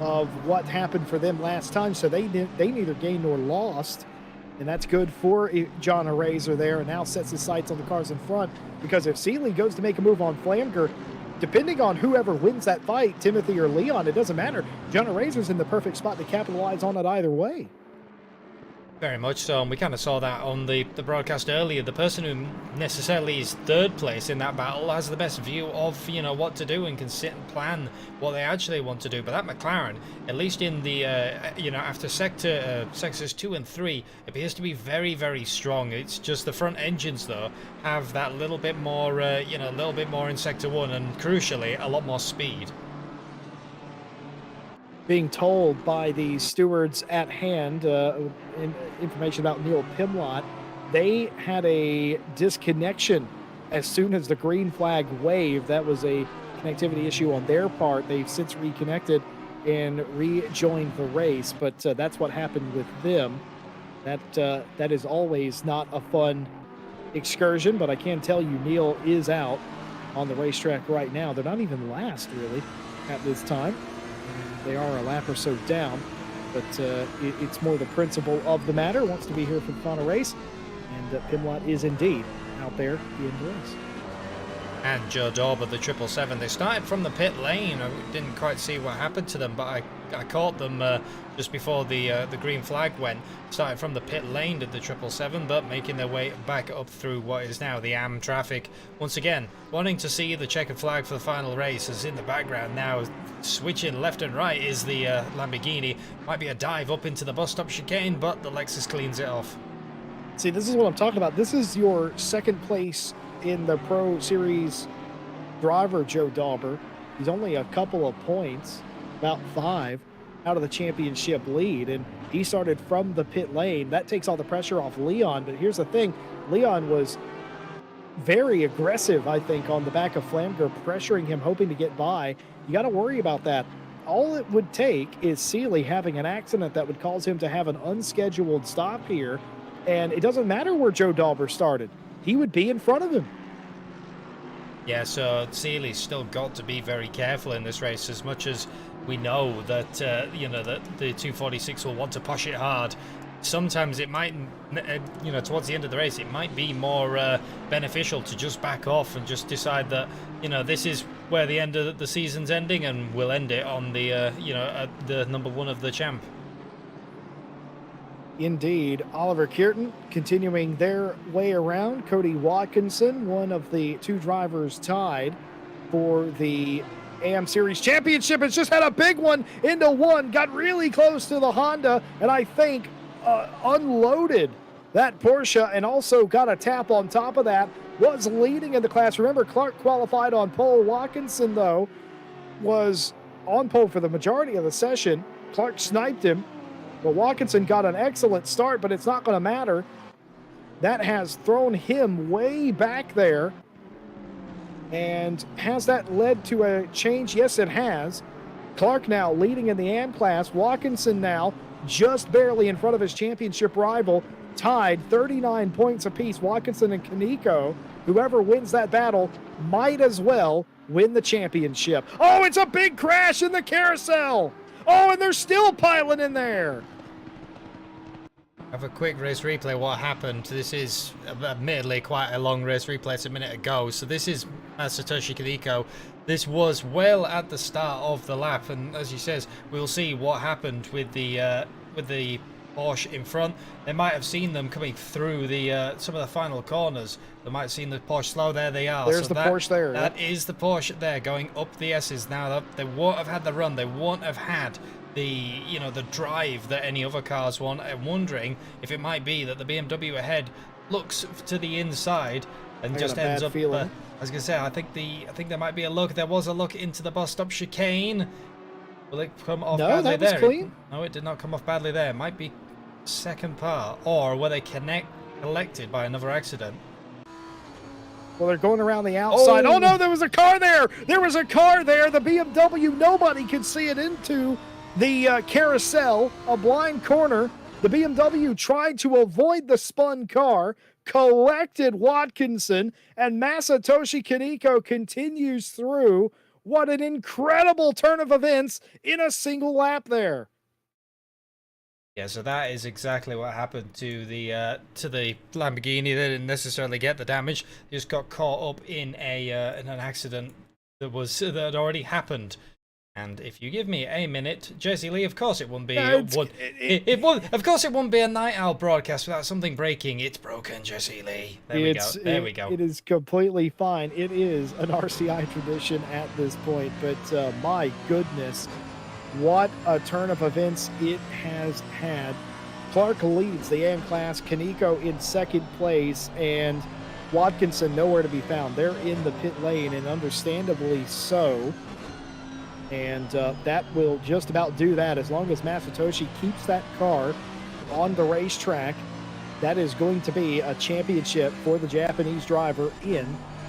of what happened for them last time, so they neither gained nor lost, and that's good for John Razor there, and now sets his sights on the cars in front, because if Seeley goes to make a move on Flamger, depending on whoever wins that fight, Timothy or Leon, it doesn't matter. John Razor's in the perfect spot to capitalize on it either way. Very much so, and we kind of saw that on the broadcast earlier. The person who necessarily is 3rd place in that battle has the best view of, you know, what to do and can sit and plan what they actually want to do. But that McLaren, at least in the, you know, after sectors 2 and 3, appears to be very, very strong. It's just the front engines, though, have that little bit more, you know, a little bit more in sector 1, and crucially, a lot more speed. Being told by the stewards at hand, information about Neil Pimlott, they had a disconnection as soon as the green flag waved. That was a connectivity issue on their part. They've since reconnected and rejoined the race, but that's what happened with them. That is always not a fun excursion, but I can tell you Neil is out on the racetrack right now. They're not even last, really, at this time. They are a lap or so down, but it's more the principle of the matter. Wants to be here for the final race, and Pimlott is indeed out there in the race. And Joe Dauber, the 777, they started from the pit lane. I didn't quite see what happened to them, but I caught them just before the green flag went. Started from the pit lane, did the 777, but making their way back up through what is now the AM traffic. Once again, wanting to see the checkered flag for the final race, as in the background now, switching left and right is the Lamborghini. Might be a dive up into the bus stop chicane, but the Lexus cleans it off. See, this is what I'm talking about. This is your 2nd place in the Pro Series driver, Joe Dauber. He's only a couple of points, about 5, out of the championship lead, and he started from the pit lane. That takes all the pressure off Leon, but here's the thing. Leon was very aggressive, I think, on the back of Flamger, pressuring him, hoping to get by. You got to worry about that. All it would take is Seeley having an accident that would cause him to have an unscheduled stop here, and it doesn't matter where Joe Dauber started. He would be in front of him. Yeah, so Seeley's still got to be very careful in this race, as much as we know that, you know, that the 246 will want to push it hard. Sometimes it might, you know, towards the end of the race, it might be more beneficial to just back off and just decide that, you know, this is where the end of the season's ending, and we'll end it on the, you know, the number 1 of the champ. Indeed. Oliver Kearton continuing their way around. Cody Watkinson, one of the 2 drivers tied for the AM Series Championship, has just had a big one into 1, got really close to the Honda, and I think unloaded that Porsche, and also got a tap on top of that, was leading in the class. Remember, Clark qualified on pole. Watkinson, though, was on pole for the majority of the session. Clark sniped him. Well, Watkinson got an excellent start, but it's not going to matter. That has thrown him way back there. And has that led to a change? Yes, it has. Clark now leading in the AM class. Watkinson now just barely in front of his championship rival, tied 39 points apiece. Watkinson and Kaneko, whoever wins that battle, might as well win the championship. Oh, it's a big crash in the carousel. Oh, and they're still piling in there. Have a quick race replay. What happened? This is admittedly quite a long race replay. It's a minute ago. So this is Satoshi Kaneko. This was well at the start of the lap, and as he says, we'll see what happened with the Porsche in front. They might have seen them coming through the some of the final corners. They might have seen the Porsche slow. There they are. There's the Porsche there. That is the Porsche there going up the S's. Now they won't have had the run. They won't have had the the drive that any other cars want. I'm wondering if it might be that the BMW ahead looks to the inside and just ends up. I was gonna say, I think there might be a look. There was a look into the bus stop chicane. Will it come off badly there? No, that was clean. No, it did not come off badly there. It might be second part, or were they collected by another accident? Well, they're going around the outside. Oh no, there was a car there. There was a car there. The BMW, nobody could see it into the carousel, a blind corner. The BMW tried to avoid the spun car, collected Watkinson, and Masatoshi Kaneko continues through. What an incredible turn of events in a single lap there. Yeah, so that is exactly what happened to the Lamborghini. They didn't necessarily get the damage; they just got caught up in an accident that had already happened. And if you give me a minute, Jesse Lee, of course it wouldn't be. Of course it wouldn't be a Night Owl broadcast without something breaking. It's broken, Jesse Lee. There we go. It is completely fine. It is an RCI tradition at this point, but my goodness, what a turn of events it has had. Clark leads the AM class. Kaneko in second place, and Watkinson nowhere to be found. They're in the pit lane, and understandably so. And that will just about do that. As long as Masatoshi keeps that car on the racetrack, that is going to be a championship for the Japanese driver in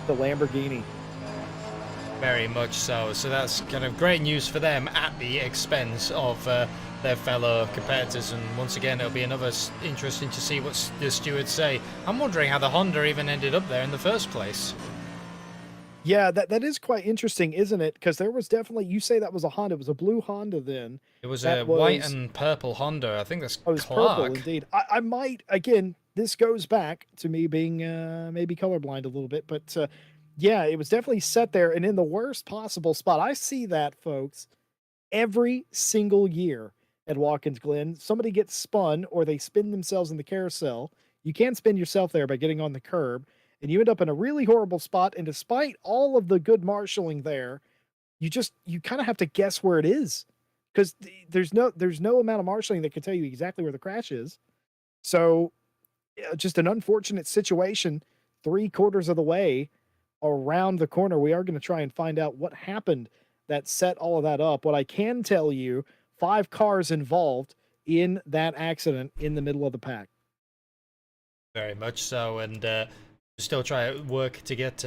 the Lamborghini. Very much so. So that's kind of great news for them at the expense of their fellow competitors. And once again, it'll be another interesting to see what the stewards say. I'm wondering how the Honda even ended up there in the first place. Yeah, that is quite interesting, isn't it? Because there was definitely, you say that was a Honda. It was a blue Honda then. It was a white and purple Honda. I think that's Clark. Oh, it was purple, indeed. I might, again, this goes back to me being maybe colorblind a little bit. But yeah, it was definitely set there and in the worst possible spot. I see that, folks, every single year at Watkins Glen. Somebody gets spun or they spin themselves in the carousel. You can't spin yourself there by getting on the curb. And you end up in a really horrible spot. And despite all of the good marshaling there, you kind of have to guess where it is, because there's no amount of marshaling that can tell you exactly where the crash is. So just an unfortunate situation 3/4 of the way around the corner. We are going to try and find out what happened that set all of that up. What I can tell you, 5 cars involved in that accident in the middle of the pack. Very much so. And still try to work to get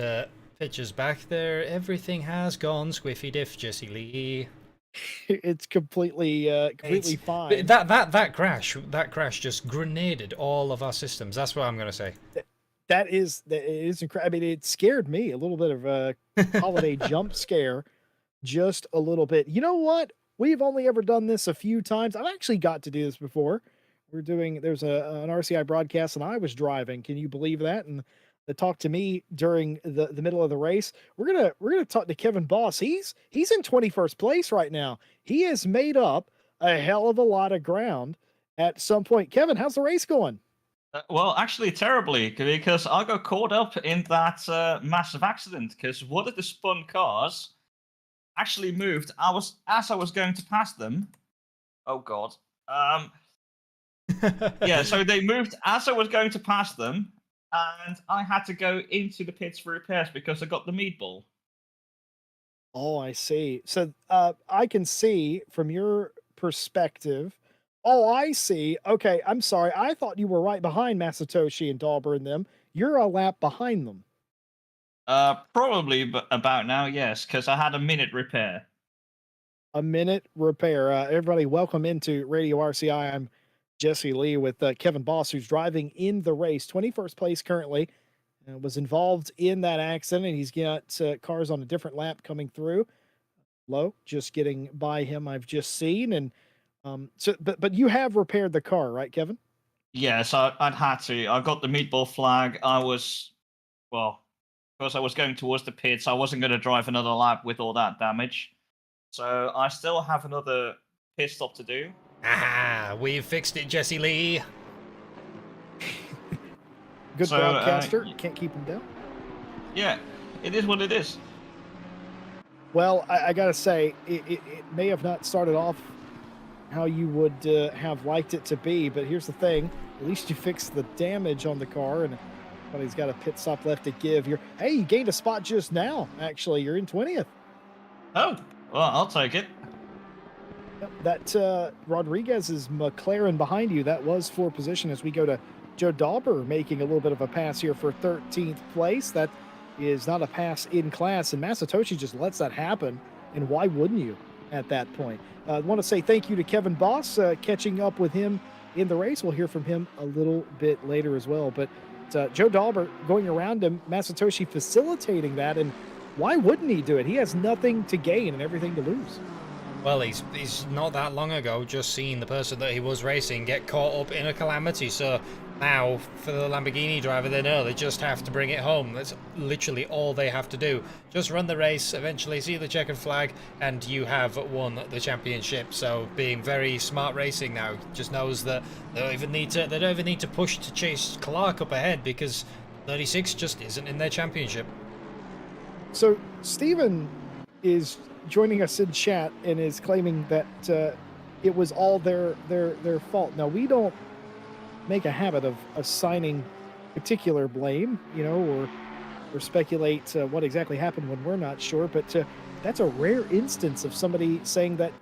pictures back there. Everything has gone squiffy diff, Jesse Lee. It's completely fine. That crash just grenaded all of our systems. That's what I'm gonna say. It is incredible. I mean, it scared me a little bit of a holiday jump scare, just a little bit. You know what? We've only ever done this a few times. I've actually got to do this before. There's an RCI broadcast and I was driving. Can you believe that? And they talked to me during the middle of the race. We're gonna talk to Kevin Boss. He's in 21st place right now. He has made up a hell of a lot of ground at some point. Kevin, how's the race going? Well, actually, terribly, because I got caught up in that massive accident. Because one of the spun cars actually moved. As I was going to pass them. Oh God. Yeah. So they moved as I was going to pass them. And I had to go into the pits for repairs because I got the meatball. Oh, I see. So I can see from your perspective. Oh, I see. Okay, I'm sorry. I thought you were right behind Masatoshi and Dauber and them. You're a lap behind them. Probably about now, yes, because I had a minute repair. A minute repair. Everybody, welcome into Radio RCI. I'm Jesse Lee with Kevin Boss, who's driving in the race, 21st place currently. Was involved in that accident, and he's got cars on a different lap coming through. Low, just getting by him. I've just seen, and but you have repaired the car, right, Kevin? Yes, I'd had to. I got the meatball flag. Well, because I was going towards the pits, I wasn't going to drive another lap with all that damage. So I still have another pit stop to do. Ah, we've fixed it, Jesse Lee. Good broadcaster. Can't keep him down. Yeah, it is what it is. Well, I got to say, it may have not started off how you would have liked it to be, but here's the thing. At least you fixed the damage on the car, and he's got a pit stop left to give. Hey, you gained a spot just now, actually. You're in 20th. Oh, well, I'll take it. That Rodriguez's McLaren behind you, that was for position as we go to Joe Dauber making a little bit of a pass here for 13th place. That is not a pass in class, and Masatoshi just lets that happen, and why wouldn't you at that point? I want to say thank you to Kevin Boss, catching up with him in the race. We'll hear from him a little bit later as well, but Joe Dauber going around him, Masatoshi facilitating that, and why wouldn't he do it? He has nothing to gain and everything to lose. Well, he's not that long ago just seen the person that he was racing get caught up in a calamity, so now for the Lamborghini driver, they know they just have to bring it home. That's literally all they have to do. Just run the race, eventually see the checkered flag, and you have won the championship. So being very smart racing now, just knows that they don't even need to push to chase Clark up ahead, because 36 just isn't in their championship. So Steven is joining us in chat and is claiming that it was all their fault. Now, we don't make a habit of assigning particular blame, or speculate what exactly happened when we're not sure, but that's a rare instance of somebody saying that,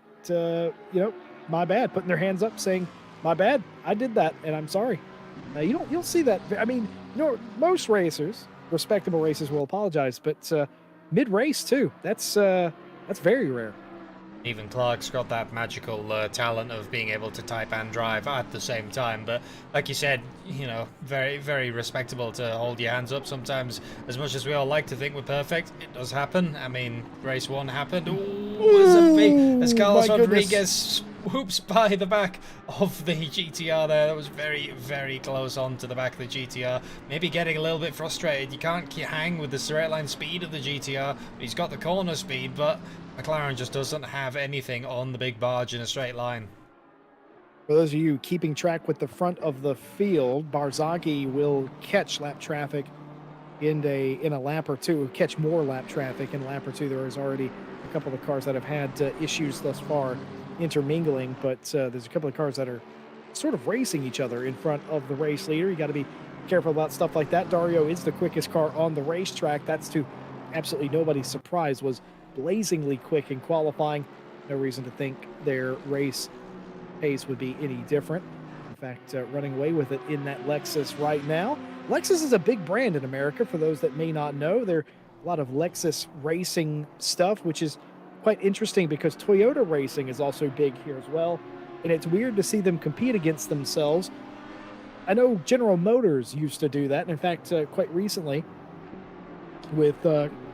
my bad, putting their hands up saying, my bad, I did that and I'm sorry. You'll see that. I mean, most racers, respectable racers, will apologize, but mid-race too, that's very rare. Even Clark's got that magical talent of being able to type and drive at the same time. But like you said, very, very respectable to hold your hands up. Sometimes, as much as we all like to think we're perfect, it does happen. I mean, race 1 happened. Ooh, as Carlos Rodriguez swoops by the back of the GTR there. That was very, very close on to the back of the GTR. Maybe getting a little bit frustrated. You can't hang with the straight line speed of the GTR. He's got the corner speed, but McLaren just doesn't have anything on the big barge in a straight line. For those of you keeping track with the front of the field, Barzaghi will catch lap traffic in a lap or two, catch more lap traffic in a lap or two. There is already a couple of cars that have had issues thus far intermingling, but there's a couple of cars that are sort of racing each other in front of the race leader. You got to be careful about stuff like that. Dario is the quickest car on the racetrack. That's to absolutely nobody's surprise. Was blazingly quick in qualifying. No reason to think their race pace would be any different. In fact, running away with it in that Lexus right now. Lexus is a big brand in America, for those that may not know. There are a lot of Lexus racing stuff, which is quite interesting because Toyota racing is also big here as well. And it's weird to see them compete against themselves. I know General Motors used to do that. And in fact, quite recently with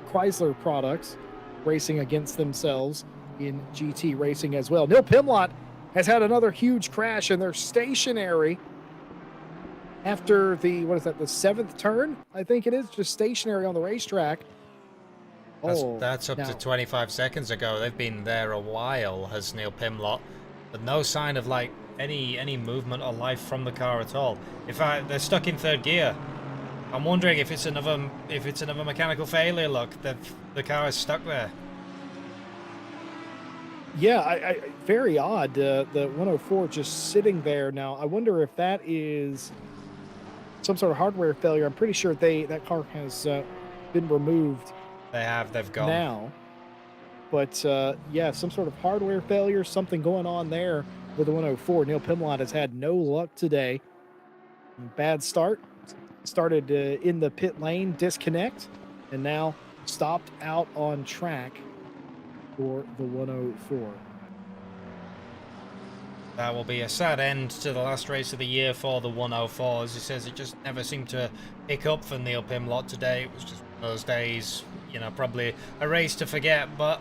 Chrysler products racing against themselves in GT racing as well. Neil Pimlott has had another huge crash, and they're stationary after the 7th turn, I think it is, just stationary on the racetrack. That's up to 25 seconds ago. They've been there a while, has Neil Pimlott, but no sign of like any movement or life from the car at all. They're stuck in 3rd gear. I'm wondering if it's another mechanical failure. Look, the car is stuck there. Yeah, I very odd. The 104 just sitting there now. I wonder if that is some sort of hardware failure. I'm pretty sure that car has been removed. They've gone now. But yeah, some sort of hardware failure, something going on there with the 104. Neil Pimlott has had no luck today. Bad start. Started in the pit lane, disconnect, and now stopped out on track for the 104. That will be a sad end to the last race of the year for the 104. As he says, it just never seemed to pick up for Neil Pimlott today. It was just one of those days, you know, probably a race to forget. But,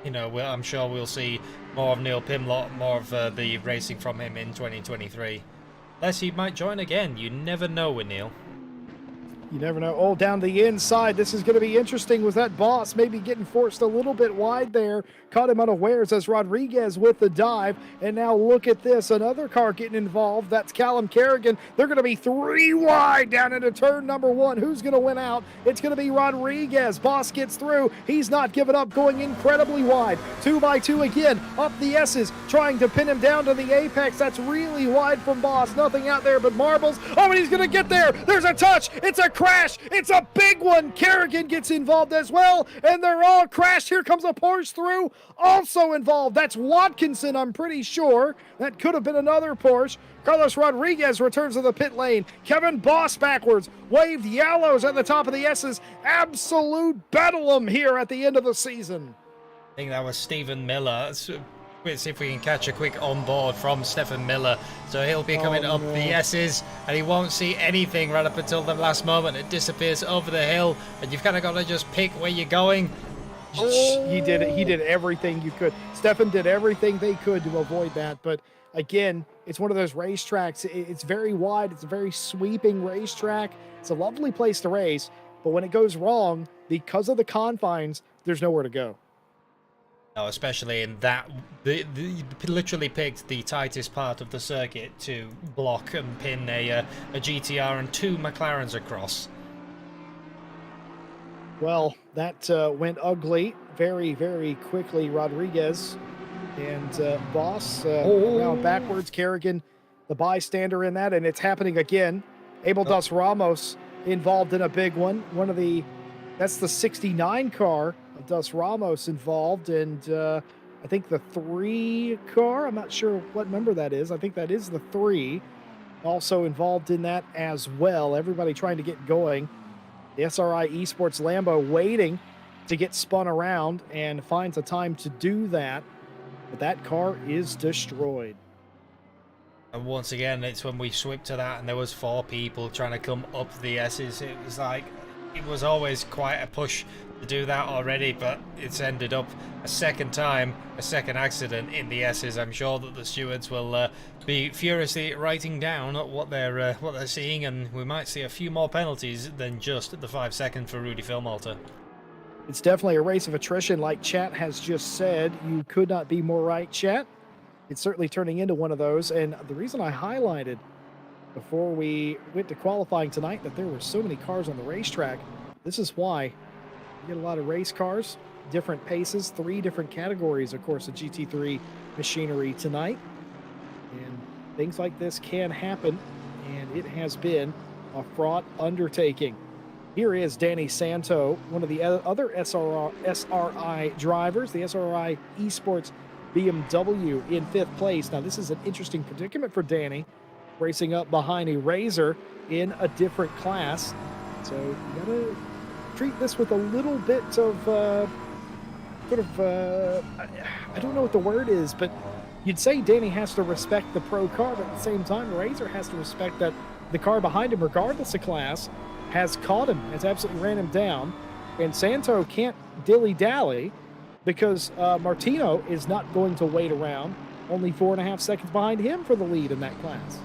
you know, I'm sure we'll see more of Neil Pimlott, more of the racing from him in 2023. Unless he might join again. You never know with Neil. You never know. Oh, down the inside. This is going to be interesting with that boss maybe getting forced a little bit wide there. Caught him unawares as Rodriguez with the dive. And now look at this. Another car getting involved. That's Callum Kerrigan. They're going to be 3 wide down into turn number 1. Who's going to win out? It's going to be Rodriguez. Boss gets through. He's not giving up, going incredibly wide. 2 by 2 again. Up the S's, trying to pin him down to the apex. That's really wide from Boss. Nothing out there but marbles. Oh, and he's going to get there. There's a touch. It's a crash. It's a big one. Kerrigan gets involved as well, and they're all crashed. Here comes a Porsche through, also involved. That's Watkinson, I'm pretty sure. That could have been another Porsche. Carlos Rodriguez returns to the pit lane. Kevin Boss backwards. Waved yellows at the top of the S's. Absolute bedlam here at the end of the season. I think that was Stephen Miller. Let's see if we can catch a quick on board from Stephen Miller. So he'll be coming up the S's, and he won't see anything right up until the last moment. It disappears over the hill, and you've kind of got to just pick where you're going. He did it. He did everything you could. Stefan did everything they could to avoid that. But again, it's one of those racetracks. It's very wide. It's a very sweeping racetrack. It's a lovely place to race. But when it goes wrong, because of the confines, there's nowhere to go. No, especially in that, they literally picked the tightest part of the circuit to block and pin a GTR and 2 McLarens across. Well, that went ugly very, very quickly. Rodriguez and Boss around backwards. Kerrigan, the bystander in that, and it's happening again. Abel Dos Ramos involved in a big one. That's the 69 car of Dos Ramos involved, and I think the 3 car, I'm not sure what number that is. I think that is the 3, also involved in that as well. Everybody trying to get going. The SRI Esports Lambo waiting to get spun around and finds a time to do that, but that car is destroyed. And once again, it's when we swept to that and there was 4 people trying to come up the S's. It was like, it was always quite a push to do that already, but it's ended up a second time, a second accident in the S's. I'm sure that the stewards will be furiously writing down what they're seeing, and we might see a few more penalties than just the 5 second for Rudy Philmalter. It's definitely a race of attrition, like Chat has just said. You could not be more right, Chat. It's certainly turning into one of those, and the reason I highlighted before we went to qualifying tonight that there were so many cars on the racetrack, this is why. You get a lot of race cars, different paces, 3 different categories, of course, of GT3 machinery tonight. And things like this can happen, and it has been a fraught undertaking. Here is Danny Santo, one of the other SRI drivers, the SRI Esports BMW in 5th place. Now, this is an interesting predicament for Danny, racing up behind a Razor in a different class. So you gotta treat this with a little bit of I don't know what the word is, but you'd say Danny has to respect the pro car, but at the same time, Razor has to respect that the car behind him, regardless of class, has caught him, has absolutely ran him down, and Santo can't dilly-dally because Martino is not going to wait around, only 4.5 seconds behind him for the lead in that class.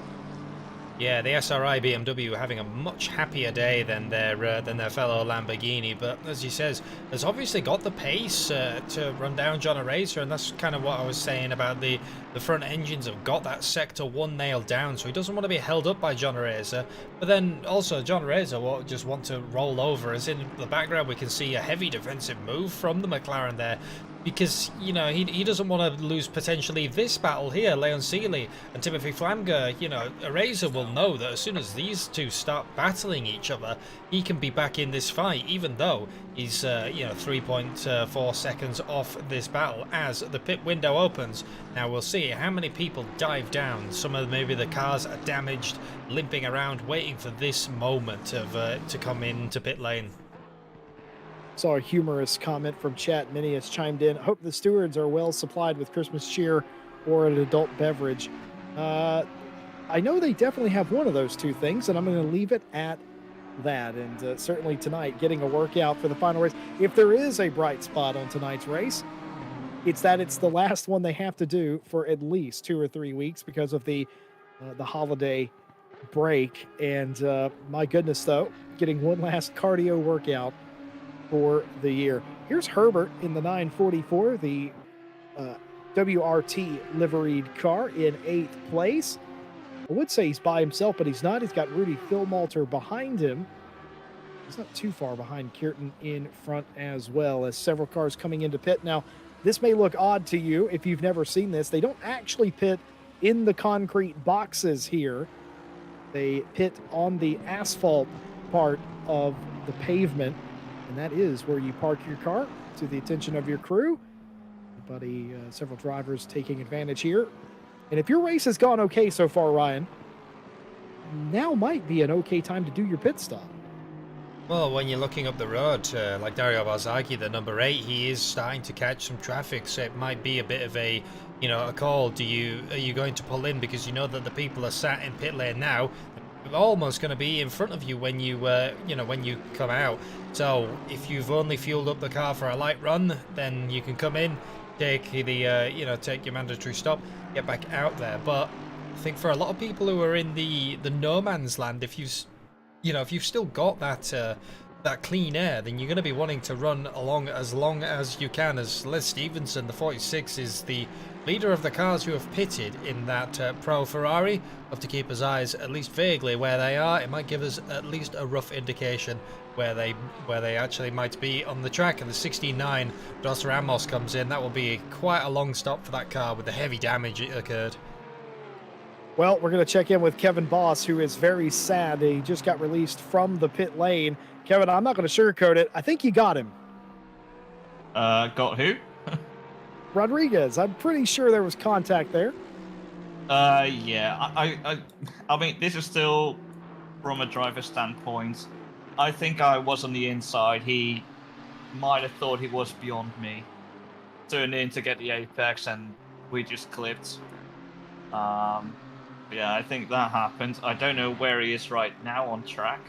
Yeah, the SRI BMW having a much happier day than their fellow Lamborghini, but as he says, has obviously got the pace to run down John Araser, and that's kind of what I was saying about the front engines have got that Sector 1 nailed down, so he doesn't want to be held up by John Araser, but then also John Araser will just want to roll over, as in the background we can see a heavy defensive move from the McLaren there, because, you know, he doesn't want to lose potentially this battle here. Leon Seeley and Timothy Flamger, you know, Eraser will know that as soon as these two start battling each other, he can be back in this fight, even though he's, you know, 3.4 seconds off this battle as the pit window opens. Now we'll see how many people dive down. Some of maybe the cars are damaged, limping around, waiting for this moment of to come into pit lane. Saw a humorous comment from chat. Many has chimed in. Hope the stewards are well supplied with Christmas cheer or an adult beverage. I know they definitely have one of those two things, and I'm going to leave it at that. And certainly tonight, getting a workout for the final race. If there is a bright spot on tonight's race, it's that it's the last one they have to do for at least 2 or 3 weeks because of the holiday break. And my goodness, though, getting one last cardio workout for the year. Here's Herbert in the 944, the WRT liveried car in 8th place. I would say he's by himself, but he's not. He's got Rudy Philmalter behind him. He's not too far behind Kierton in front as well, as several cars coming into pit. Now, this may look odd to you if you've never seen this. They don't actually pit in the concrete boxes here. They pit on the asphalt part of the pavement, and that is where you park your car to the attention of your crew. Several drivers taking advantage here. And if your race has gone okay so far, Ryan, now might be an okay time to do your pit stop. Well, when you're looking up the road, like Dario Balzaghi, the number 8, he is starting to catch some traffic, so it might be a bit of a call. Are you going to pull in because you know that the people are sat in pit lane now? They're almost going to be in front of you when you when you come out. So if you've only fueled up the car for a light run, then you can come in, take the take your mandatory stop, get back out there. But I think for a lot of people who are in the no man's land, if you've still got that clean air, then you're going to be wanting to run along as long as you can. As Les Stevenson, the 46, is the leader of the cars who have pitted in that Pro Ferrari. Have to keep his eyes at least vaguely where they are. It might give us at least a rough indication where they actually might be on the track. And the 69 Dos Ramos comes in. That will be quite a long stop for that car with the heavy damage it occurred. Well, we're going to check in with Kevin Boss, who is very sad that he just got released from the pit lane. Kevin, I'm not going to sugarcoat it. I think you got him. Got who? Rodriguez. I'm pretty sure there was contact there. Yeah. I mean, this is still from a driver's standpoint. I think I was on the inside. He might have thought he was beyond me. Turned in to get the apex, and we just clipped. Yeah, I think that happened. I don't know where he is right now on track.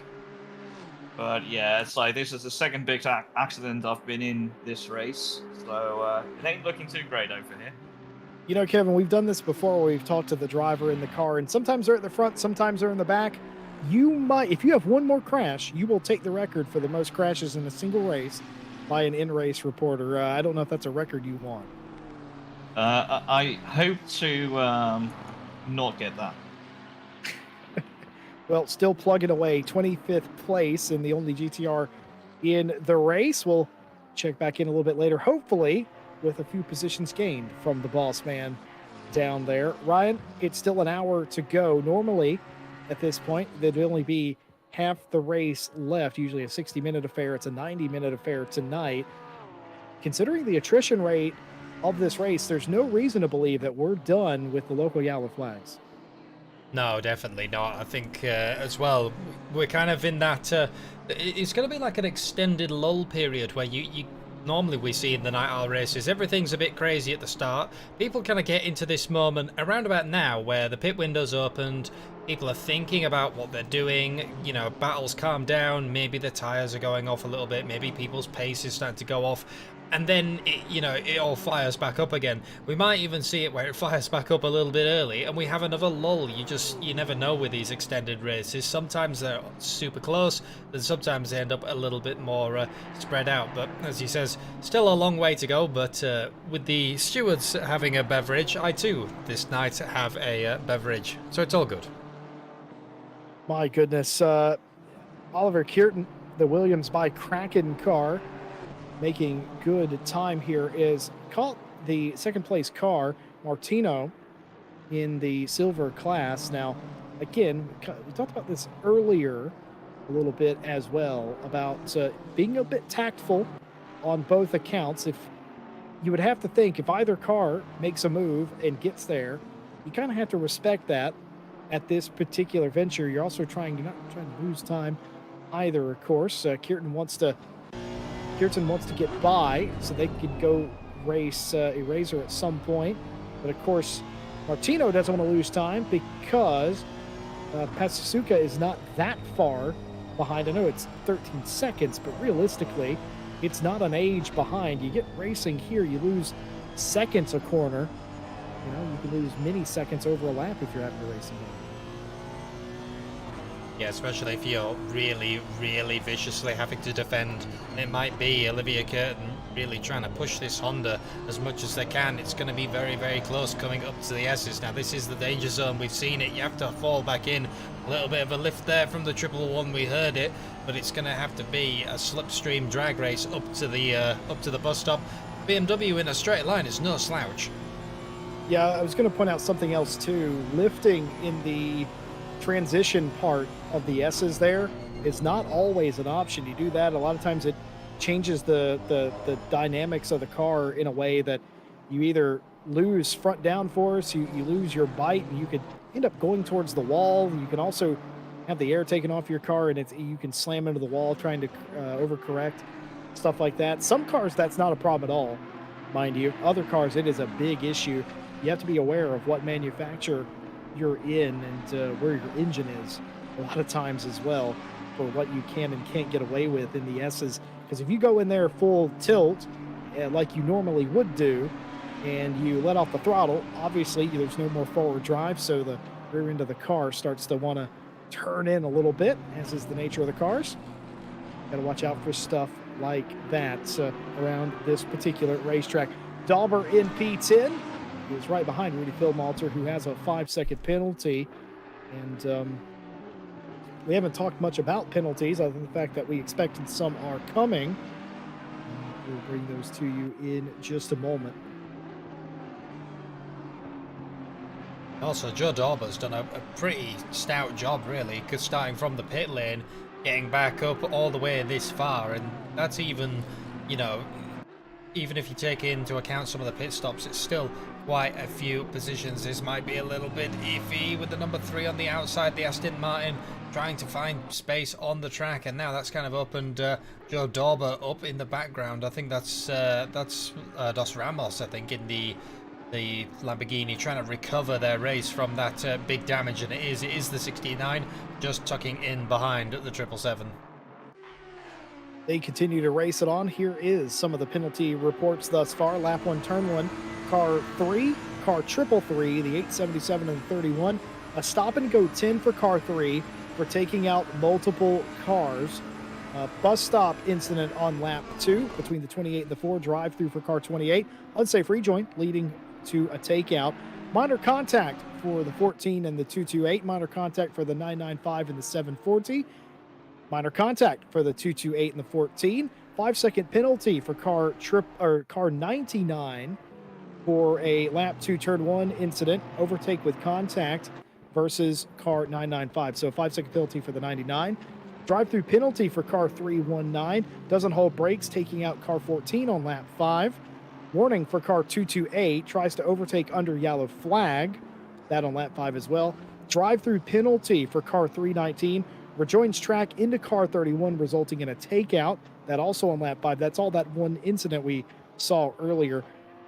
But yeah, it's like this is the second big accident I've been in this race. So it ain't looking too great over here. You know, Kevin, we've done this before where we've talked to the driver in the car, and sometimes they're at the front, sometimes they're in the back. You might, if you have one more crash, you will take the record for the most crashes in a single race by an in-race reporter. I don't know if that's a record you want. I hope to not get that. Well, still plugging away, 25th place in the only GTR in the race. We'll check back in a little bit later, hopefully with a few positions gained from the boss man down there. Ryan, it's still an hour to go. Normally, at this point, there'd only be half the race left, usually a 60-minute affair. It's a 90-minute affair tonight. Considering the attrition rate of this race, there's no reason to believe that we're done with the local yellow flags. No, definitely not. I think as well, we're kind of in that, it's going to be like an extended lull period where you normally we see in the night owl races, everything's a bit crazy at the start. People kind of get into this moment around about now where the pit window's opened, people are thinking about what they're doing, battles calm down, maybe the tyres are going off a little bit, maybe people's pace is starting to go off. And then, it all fires back up again. We might even see it where it fires back up a little bit early and we have another lull. You never know with these extended races. Sometimes they're super close, and sometimes they end up a little bit more spread out. But as he says, still a long way to go. But with the stewards having a beverage, I too, this night, have a beverage. So it's all good. My goodness. Oliver Kierton, the Williams by Kraken car, making good time here, is caught the second place car, Martino, in the silver class. Now, again, we talked about this earlier a little bit as well, about being a bit tactful on both accounts. If you would have to think, if either car makes a move and gets there, you kind of have to respect that at this particular venture. You're also you're not trying to lose time either, of course. Kierton wants to get by so they could go race Eraser at some point. But of course, Martino doesn't want to lose time because Patsusuka is not that far behind. I know it's 13 seconds, but realistically, it's not an age behind. You get racing here, you lose seconds a corner. You know, you can lose many seconds over a lap if you're having a racing game. Yeah, especially if you're really, really viciously having to defend. It might be Olivia Curtin really trying to push this Honda as much as they can. It's going to be very, very close coming up to the S's. Now, this is the danger zone. We've seen it. You have to fall back in. A little bit of a lift there from the 111. We heard it, but it's going to have to be a slipstream drag race up to the bus stop. BMW in a straight line is no slouch. Yeah, I was going to point out something else too. Lifting in the transition part of the S's there is not always an option. You do that, a lot of times it changes the dynamics of the car in a way that you either lose front downforce, you lose your bite, and you could end up going towards the wall. You can also have the air taken off your car, and you can slam into the wall trying to overcorrect, stuff like that. Some cars, that's not a problem at all, mind you. Other cars, it is a big issue. You have to be aware of what manufacturer you're in and where your engine is a lot of times as well for what you can and can't get away with in the S's. Because if you go in there full tilt like you normally would do and you let off the throttle, obviously there's no more forward drive, so the rear end of the car starts to want to turn in a little bit, as is the nature of the cars. Got to watch out for stuff like that around this particular racetrack. Dauber in P10. He was right behind Rudy Philmalter, who has a 5-second penalty. And we haven't talked much about penalties, other than the fact that we expected some are coming. We'll bring those to you in just a moment. Also, Joe Dauber's done a pretty stout job, really, because starting from the pit lane, getting back up all the way this far, and that's even, you know, even if you take into account some of the pit stops, it's still quite a few positions. This might be a little bit iffy with the number 3 on the outside, the Aston Martin, trying to find space on the track, and now that's kind of opened Joe Dauber up in the background. I think that's Dos Ramos, I think, in the Lamborghini, trying to recover their race from that big damage, and it is the 69 just tucking in behind the 777. They continue to race it on. Here is some of the penalty reports thus far. Lap 1, turn 1, car 3, car 333, the 877 and 31. A stop and go 10 for car 3 for taking out multiple cars. Bus stop incident on lap 2 between the 28 and the 4. Drive through for car 28. Unsafe rejoin leading to a takeout. Minor contact for the 14 and the 228. Minor contact for the 995 and the 740. Minor contact for the 228 and the 14. 5-second penalty for car 99 for a lap 2 turn 1 incident, overtake with contact versus car 995. So 5-second penalty for the 99. Drive-through penalty for car 319. Doesn't hold brakes, taking out car 14 on lap 5. Warning for car 228. Tries to overtake under yellow flag. That on lap 5 as well. Drive-through penalty for car 319. Rejoins track into car 31, resulting in a takeout. That also on lap 5. That's all that one incident we saw earlier.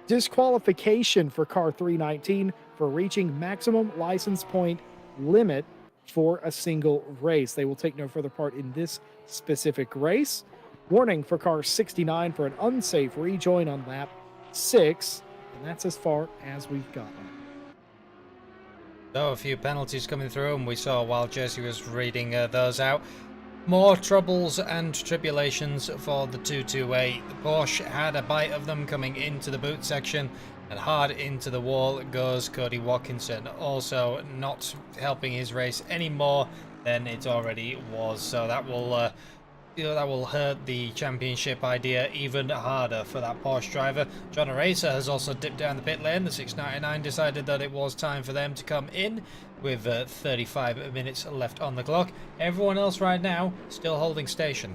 Disqualification for car 319 for reaching maximum license point limit for a single race. They will take no further part in this specific race. Warning for car 69 for an unsafe rejoin on lap 6. And that's as far as we've gotten. So a few penalties coming through, and we saw while Jesse was reading those out. More troubles and tribulations for the 228. The Porsche had a bite of them coming into the boot section, and hard into the wall goes Cody Watkinson, also not helping his race any more than it already was. So that will that will hurt the championship idea even harder for that Porsche driver. John Aracer has also dipped down the pit lane. The 699 decided that it was time for them to come in with 35 minutes left on the clock. Everyone else right now still holding station.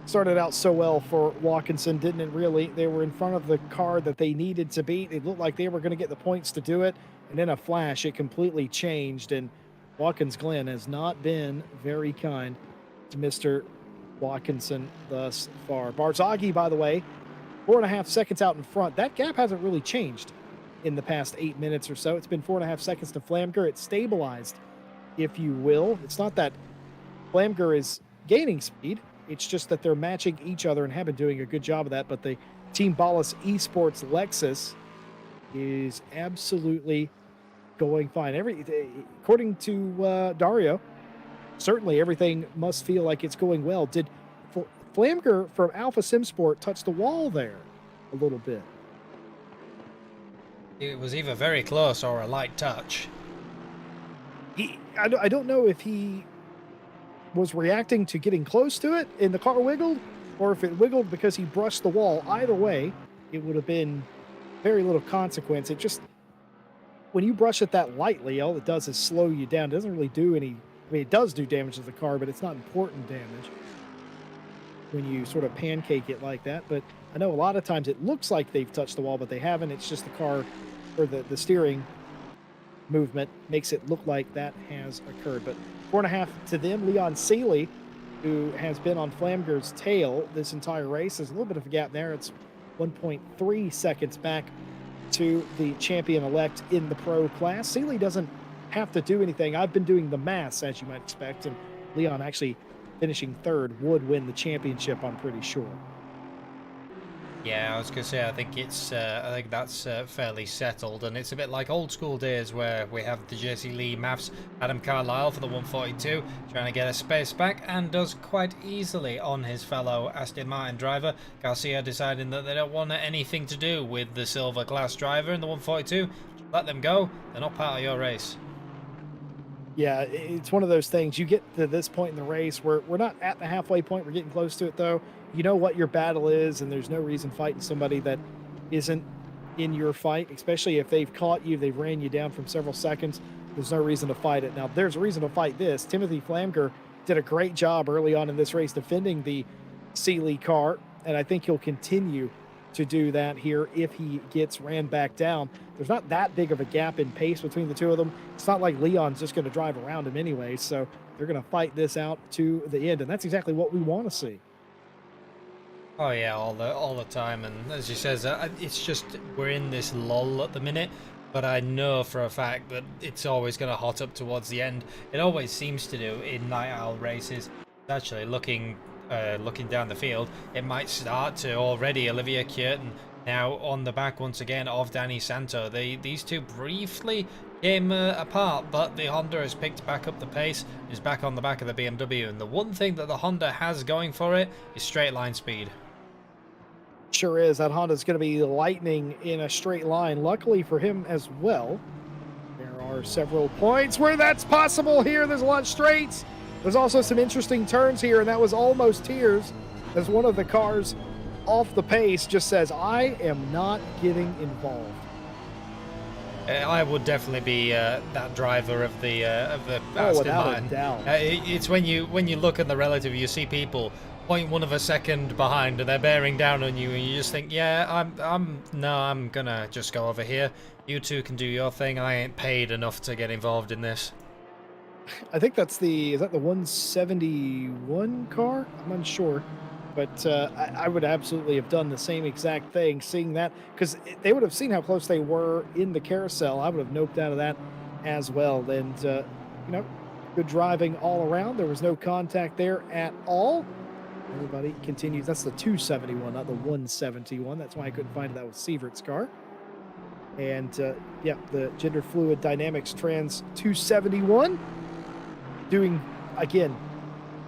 Started out so well for Watkinson, didn't it really? They were in front of the car that they needed to beat. It looked like they were going to get the points to do it, and in a flash it completely changed, and Watkins Glen has not been very kind to Mr. Watkinson thus far. Barzaghi, by the way, 4.5 seconds out in front. That gap hasn't really changed in the past 8 minutes or so. It's been 4.5 seconds to Flamger. It's stabilized, if you will. It's not that Flamger is gaining speed. It's just that they're matching each other and have been doing a good job of that. But the Team Ballas Esports Lexus is absolutely going fine. According to Dario, certainly everything must feel like it's going well. Did Flamger from Alpha Sim Sport touch the wall there a little bit? It was either very close or a light touch. I don't know if he was reacting to getting close to it and the car wiggled, or if it wiggled because he brushed the wall. Either way, it would have been very little consequence. It just, when you brush it that lightly, all it does is slow you down. It doesn't really do any, I mean, it does do damage to the car, but it's not important damage when you sort of pancake it like that. But I know a lot of times it looks like they've touched the wall, but they haven't. It's just the car, or the steering movement makes it look like that has occurred. But 4.5 to them. Leon Seeley, who has been on Flamger's tail this entire race, there's a little bit of a gap there. It's 1.3 seconds back to the champion-elect in the pro class. Seeley doesn't have to do anything. I've been doing the maths, as you might expect, and Leon actually finishing third would win the championship, I'm pretty sure. Yeah, I was gonna say, I think that's fairly settled, and it's a bit like old school days where we have the JC Lee maths, Adam Carlisle for the 142, trying to get a space back, and does quite easily on his fellow Aston Martin driver. Garcia deciding that they don't want anything to do with the silver class driver in the 142. Let them go, they're not part of your race. Yeah, it's one of those things. You get to this point in the race where we're not at the halfway point. We're getting close to it, though. You know what your battle is, and there's no reason fighting somebody that isn't in your fight, especially if they've caught you, they've ran you down from several seconds. There's no reason to fight it. Now, there's a reason to fight this. Timothy Flamger did a great job early on in this race defending the Seeley car, and I think he'll continue to do that here if he gets ran back down. There's not that big of a gap in pace between the two of them. It's not like Leon's just going to drive around him anyway, so they're going to fight this out to the end, and that's exactly what we want to see. Oh yeah, all the time, and as you says, it's just we're in this lull at the minute, but I know for a fact that it's always going to hot up towards the end. It always seems to do in night owl races. Actually, looking down the field, it might start to already. Olivia Kierton now on the back once again of Danny Santo. These two briefly came apart, but the Honda has picked back up the pace, is back on the back of the BMW, and the one thing that the Honda has going for it is straight line speed. Sure is. That Honda's going to be lightning in a straight line. Luckily for him as well, there are several points where that's possible here. There's a lot of straights. There's also some interesting turns here, and that was almost tears as one of the cars off the pace just says, I am not getting involved. I would definitely be that driver of the Aston without Martin. a doubt. It's when you look at the relative, you see people 0.1 of a second behind, and they're bearing down on you, and you just think, yeah, I'm gonna just go over here. You two can do your thing. I ain't paid enough to get involved in this. I think is that the 171 car? I'm unsure. But I would absolutely have done the same exact thing, seeing that, because they would have seen how close they were in the carousel. I would have noped out of that as well. And, good driving all around. There was no contact there at all. Everybody continues. That's the 271, not the 171. That's why I couldn't find it. That was Sievert's car. And, the Gender Fluid Dynamics Trans 271 doing, again,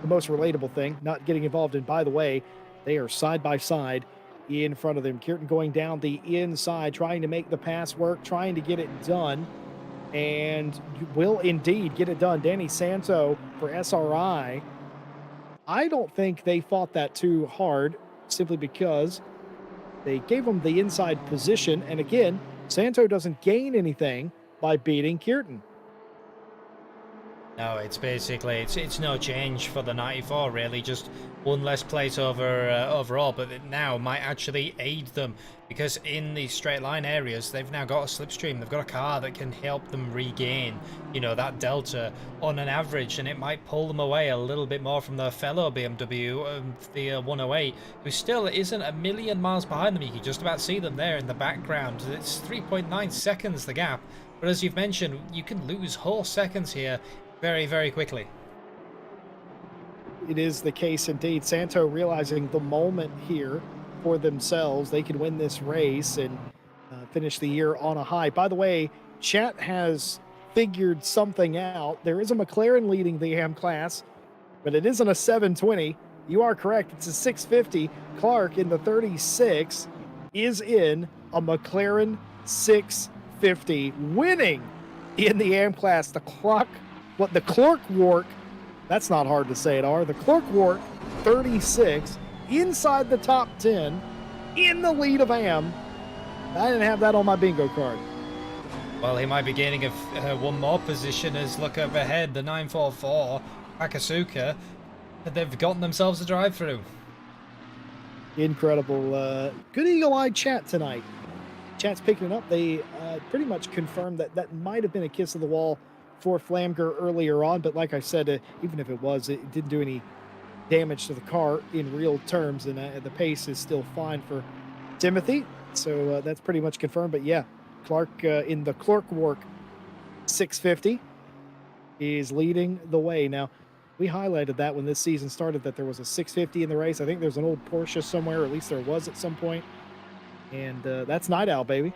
the most relatable thing, not getting involved in. By the way, they are side by side in front of them. Kierton going down the inside, trying to make the pass work, trying to get it done, and will indeed get it done. Danny Santo for SRI. I don't think they fought that too hard, simply because they gave him the inside position, and again, Santo doesn't gain anything by beating Kierton. No, it's basically it's no change for the 94 really, just one less place overall, but it now might actually aid them because in the straight line areas they've now got a slipstream, they've got a car that can help them regain, you know, that delta on an average, and it might pull them away a little bit more from their fellow BMW, the 108, who still isn't a million miles behind them. You can just about see them there in the background. It's 3.9 seconds the gap, but as you've mentioned, you can lose whole seconds here very, very quickly. It is the case indeed. Santo realizing the moment here for themselves, they can win this race and finish the year on a high. By the way, chat has figured something out. There is a McLaren leading the AM class, but it isn't a 720. You are correct. It's a 650. Clark in the 36 is in a McLaren 650, winning in the AM class. The Clerkwork, that's not hard to say it are. The Clerkwork 36 inside the top 10 in the lead of AM. I didn't have that on my bingo card. Well, he might be gaining one more position as look up ahead, the 944 Akasuka. They've gotten themselves a drive through. Incredible. Good eagle-eyed chat tonight. Chat's picking it up. They pretty much confirmed that that might have been a kiss of the wall for Flamger earlier on, but like I said, even if it was, it didn't do any damage to the car in real terms, and the pace is still fine for Timothy, so that's pretty much confirmed. But yeah, Clark in the Clerkwork 650 is leading the way. Now, we highlighted that when this season started, that there was a 650 in the race. I think there's an old Porsche somewhere, or at least there was at some point, and that's Night Owl, baby.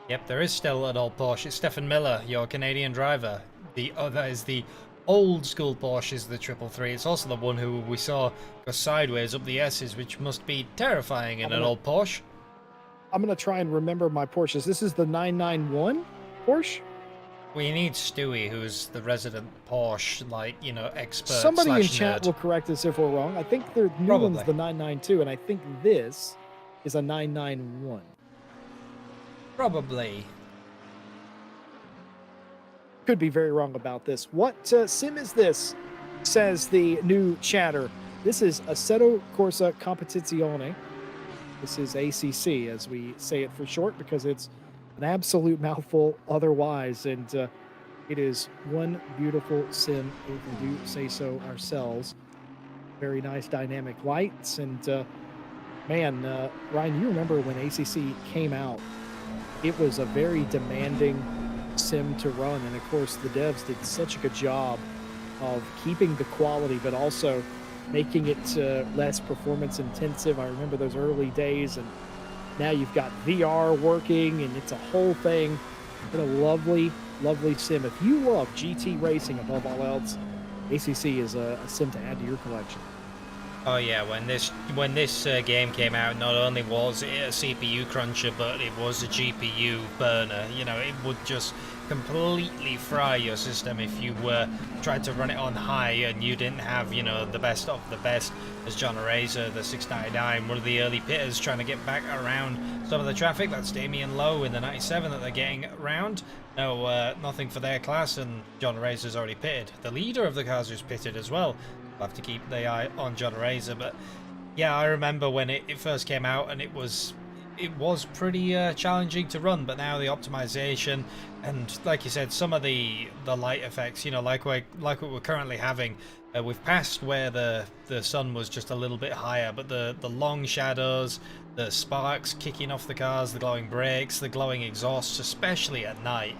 Yep, there is still an old Porsche. It's Stefan Miller, your Canadian driver. The other is the old school Porsches, the 333. It's also the one who we saw go sideways up the S's, which must be terrifying in an old Porsche. I'm going to try and remember my Porsches. This is the 991 Porsche? We need Stewie, who's the resident Porsche, like, you know, expert. Somebody in / chat nerd. will correct us if we're wrong. I think the new Probably. one's the 992, and I think this is a 991. Probably. Could be very wrong about this. What sim is this? Says the new chatter. This is Assetto Corsa Competizione. This is ACC, as we say it for short, because it's an absolute mouthful otherwise. And it is one beautiful sim, if we do say so ourselves. Very nice dynamic lights. And man, Ryan, you remember when ACC came out, it was a very demanding sim to run, and of course the devs did such a good job of keeping the quality but also making it less performance intensive. I remember those early days, and now you've got VR working, and it's a whole thing. What a lovely sim. If you love GT racing above all else, ACC is a sim to add to your collection. Oh yeah, when this game came out, not only was it a CPU cruncher, but it was a GPU burner. You know, it would just completely fry your system if you tried to run it on high and you didn't have, you know, the best of the best. As John Arazer, the 699, one of the early pitters trying to get back around some of the traffic. That's Damien Lowe in the 97 that they're getting around. No, nothing for their class, and John Arazer's already pitted. The leader of the cars who's pitted as well. We'll have to keep the eye on John Arazer, but yeah, I remember when it first came out, and it was pretty challenging to run, but now the optimization and, like you said, some of the light effects, you know, like what we're currently having, we've passed where the sun was just a little bit higher, but the long shadows, the sparks kicking off the cars, the glowing brakes, the glowing exhausts, especially at night,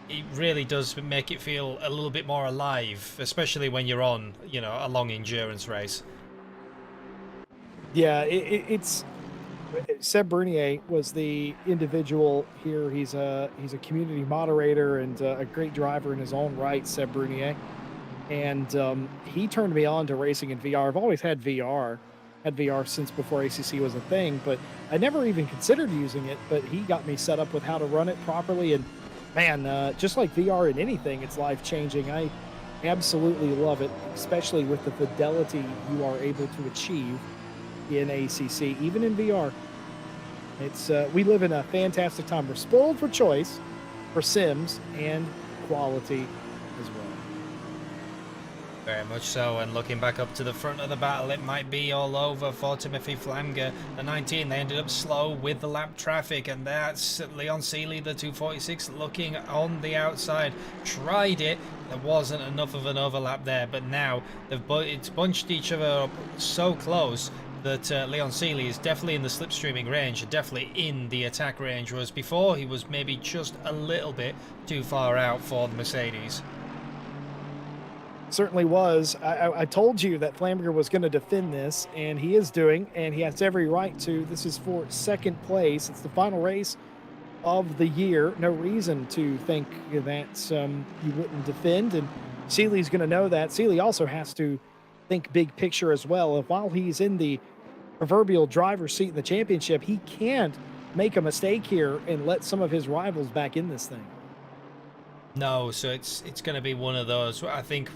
it really does make it feel a little bit more alive, especially when you're on, you know, a long endurance race. Yeah, it's Seb Bernier was the individual here. He's a community moderator and a great driver in his own right, Seb Bernier. And he turned me on to racing in VR. I've always had VR since before ACC was a thing, but I never even considered using it. But he got me set up with how to run it properly. And man, just like VR in anything, it's life-changing. I absolutely love it, especially with the fidelity you are able to achieve in ACC, even in VR. It's we live in a fantastic time. We're spoiled for choice, for sims, and quality as well. Very much so, and looking back up to the front of the battle, it might be all over for Timothy Flamger. The 19, they ended up slow with the lap traffic, and that's Leon Seeley, the 246, looking on the outside. Tried it, there wasn't enough of an overlap there, but now it's bunched each other up so close that Leon Seeley is definitely in the slipstreaming range, definitely in the attack range, whereas before he was maybe just a little bit too far out for the Mercedes. Certainly was. I told you that Flamger was going to defend this, and he is doing, and he has every right to. This is for second place. It's the final race of the year. No reason to think that you wouldn't defend, and Seeley's going to know that. Seeley also has to think big picture as well. And while he's in the proverbial driver's seat in the championship, he can't make a mistake here and let some of his rivals back in this thing. No, so it's going to be one of those. I think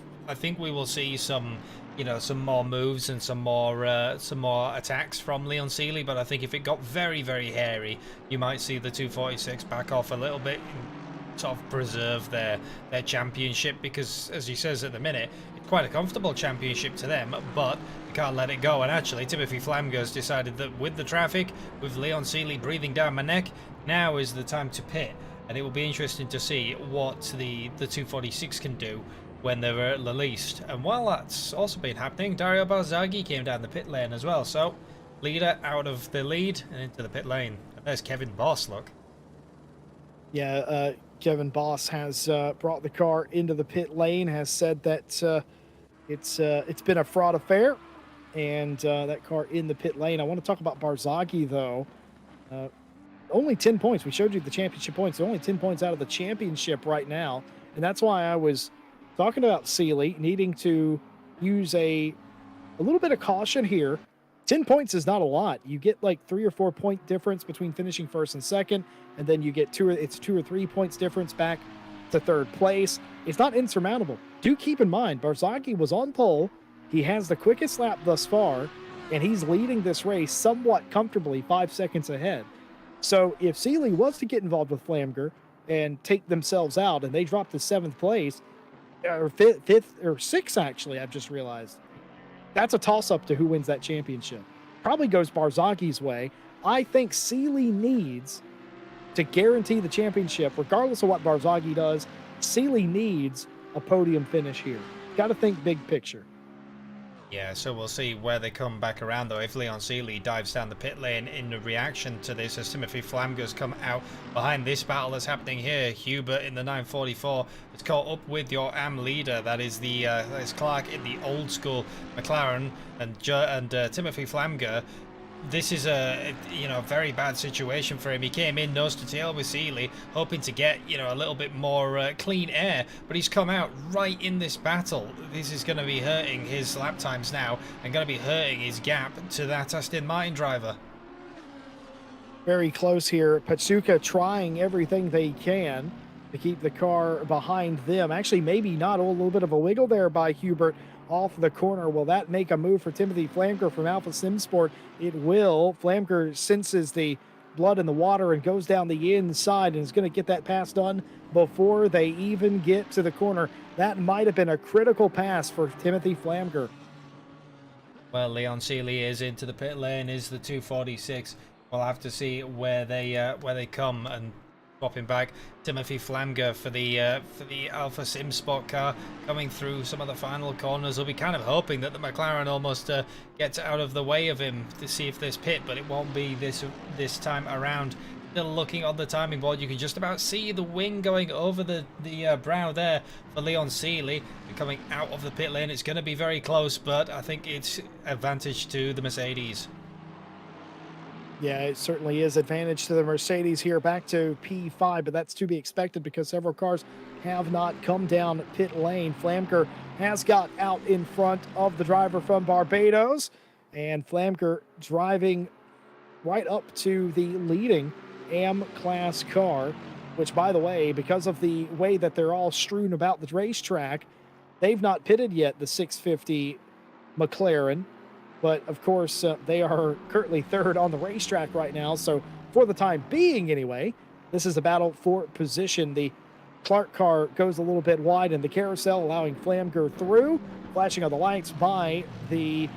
we will see some, some more moves and some more attacks from Leon Seeley. But I think if it got very, very hairy, you might see the 246 back off a little bit, and sort of preserve their championship, because as he says at the minute, it's quite a comfortable championship to them, but you can't let it go. And actually, Timothy Flamger's decided that with the traffic, with Leon Seeley breathing down my neck, now is the time to pit. And it will be interesting to see what the 246 can do when they're released. And while that's also been happening, Dario Barzaghi came down the pit lane as well. So, leader out of the lead and into the pit lane. And there's Kevin Boss, look. Yeah, Kevin Boss has brought the car into the pit lane, has said that it's been a fraud affair, and that car in the pit lane. I want to talk about Barzaghi, though. Only 10 points. We showed you the championship points. They're only 10 points out of the championship right now. And that's why I was talking about Seeley needing to use a little bit of caution here. 10 points is not a lot. You get like 3 or 4 point difference between finishing first and second, and then you get 2 or 3 points difference back to third place. It's not insurmountable. Do keep in mind, Barzaghi was on pole. He has the quickest lap thus far, and he's leading this race somewhat comfortably 5 seconds ahead. So if Seeley was to get involved with Flamger and take themselves out, and they drop to 7th place, or fifth or sixth, actually, I've just realized, that's a toss-up to who wins that championship. Probably goes Barzaghi's way. I think Seeley needs to guarantee the championship, regardless of what Barzaghi does. Seeley needs a podium finish here. Got to think big picture. Yeah, so we'll see where they come back around, though. If Leon Seeley dives down the pit lane in reaction to this, as Timothy Flamger's come out behind this battle that's happening here. Hubert in the 944 has caught up with your AM leader. That is that's Clark in the old school McLaren, and Timothy Flamger. This is a very bad situation for him. He came in nose to tail with Seeley, hoping to get a little bit more clean air, but he's come out right in this battle. This is going to be hurting his lap times now, and going to be hurting his gap to that Aston Martin driver. Very close here. Patsuka trying everything they can to keep the car behind them. Actually, maybe not. A little bit of a wiggle there by Hubert off the corner. Will that make a move for Timothy Flamger from Alpha Sim Sport? It will. Flamger senses the blood in the water and goes down the inside and is going to get that pass done before they even get to the corner. That might have been a critical pass for Timothy Flamger. Well, Leon Seeley is into the pit lane, is the 246. We'll have to see where they come, and swapping back Timothy Flamger for the Alpha Sim Sport car coming through some of the final corners. We'll be kind of hoping that the McLaren almost gets out of the way of him to see if there's pit, but it won't be this time around. Still looking on the timing board, you can just about see the wing going over the brow there for Leon Seeley. Coming out of the pit lane, it's going to be very close, but I think it's advantage to the Mercedes. Yeah, it certainly is advantage to the Mercedes here, back to P5, but that's to be expected because several cars have not come down pit lane. Flamger has got out in front of the driver from Barbados, and Flamger driving right up to the leading AM class car, which, by the way, because of the way that they're all strewn about the racetrack, they've not pitted yet, the 650 McLaren. But, of course, they are currently third on the racetrack right now. So, for the time being, anyway, this is a battle for position. The Clark car goes a little bit wide in the carousel, allowing Flamger through. Flashing on the lights by the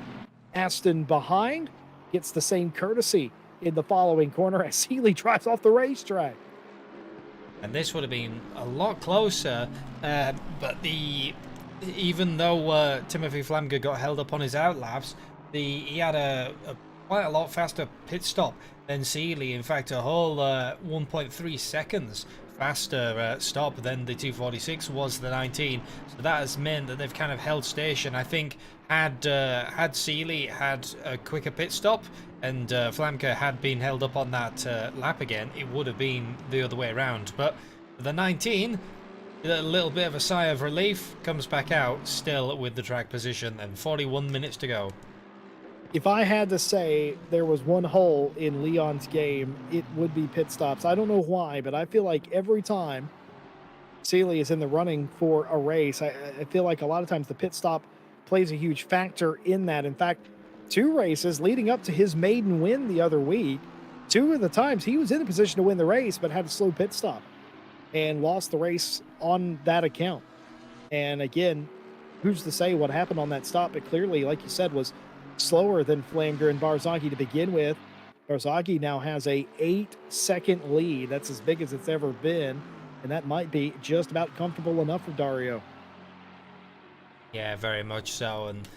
Aston behind. Gets the same courtesy in the following corner as Seeley drives off the racetrack. And this would have been a lot closer, but even though Timothy Flamger got held up on his outlaps, he had a quite a lot faster pit stop than Seeley. In fact, a whole 1.3 seconds faster stop than the 246 was the 19. So that has meant that they've kind of held station. I think had Seeley had a quicker pit stop and Flamker had been held up on that lap again, it would have been the other way around. But the 19, a little bit of a sigh of relief, comes back out still with the track position, and 41 minutes to go. If I had to say there was one hole in Leon's game, it would be pit stops. I don't know why, but I feel like every time Seeley is in the running for a race, I feel like a lot of times the pit stop plays a huge factor in that. In fact, 2 races leading up to his maiden win the other week, 2 of the times he was in a position to win the race, but had a slow pit stop and lost the race on that account. And again, who's to say what happened on that stop? But clearly, like you said, was slower than Flamger and Barzaghi to begin with. Barzaghi now has a 8-second lead. That's as big as it's ever been. And that might be just about comfortable enough for Dario. Yeah, very much so. And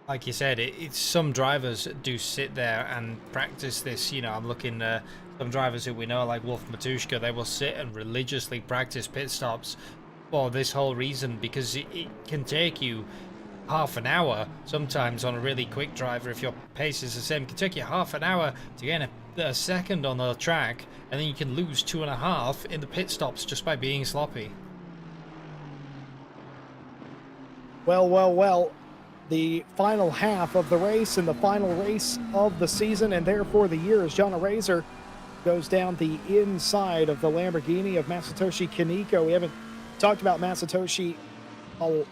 like you said, it's some drivers do sit there and practice this. You know, I'm looking some drivers who we know, like Wolf Matushka, they will sit and religiously practice pit stops for this whole reason, because it can take you half an hour sometimes on a really quick driver. If your pace is the same, it can take you half an hour to gain a second on the track, and then you can lose 2.5 in the pit stops just by being sloppy. Well, the final half of the race and the final race of the season, and therefore the year, as Jana Razor goes down the inside of the Lamborghini of Masatoshi Kaneko. We haven't talked about Masatoshi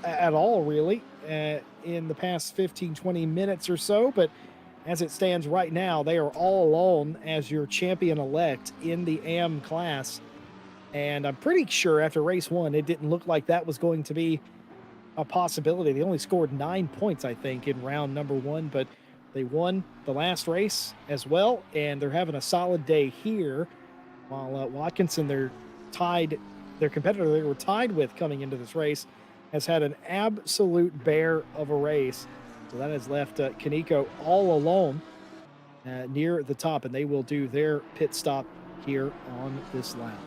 at all, really, in the past 15-20 minutes or so, but as it stands right now, they are all alone as your champion-elect in the AM class. And I'm pretty sure after race 1, it didn't look like that was going to be a possibility. They only scored 9 points, I think, in round number 1, but they won the last race as well, and they're having a solid day here, while Watkins and their competitor they were tied with coming into this race has had an absolute bear of a race. So that has left Kaneko all alone near the top, and they will do their pit stop here on this lap.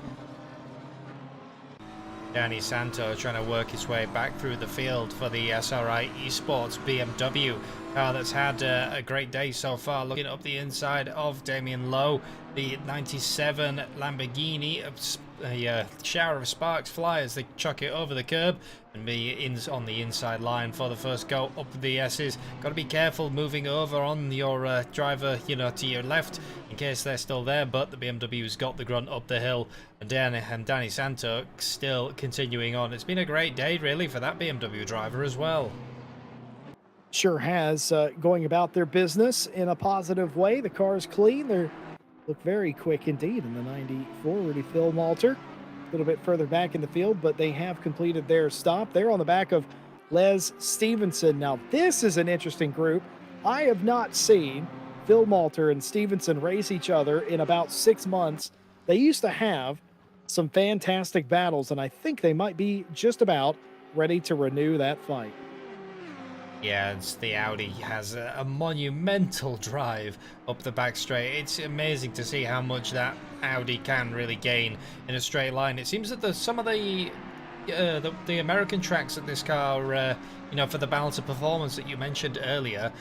Danny Santo trying to work his way back through the field for the SRI Esports BMW car that's had a great day so far. Looking up the inside of Damien Lowe, the 97 Lamborghini, a shower of sparks fly as they chuck it over the curb and be on the inside line for the first go up the S's. Got to be careful moving over on your driver, to your left in case they're still there, but the BMW's got the grunt up the hill, and Danny Santo still continuing on. It's been a great day really for that BMW driver as well. Sure has, going about their business in a positive way. The car's clean. They look very quick indeed in the 94 Rudy Philmalter. A little bit further back in the field, but they have completed their stop. They're on the back of Les Stevenson. Now, this is an interesting group. I have not seen Philmalter and Stevenson race each other in about 6 months. They used to have some fantastic battles, and I think they might be just about ready to renew that fight. Yeah, the Audi has a monumental drive up the back straight. It's amazing to see how much that Audi can really gain in a straight line. It seems that some of the American tracks that this car, for the balance of performance that you mentioned earlier,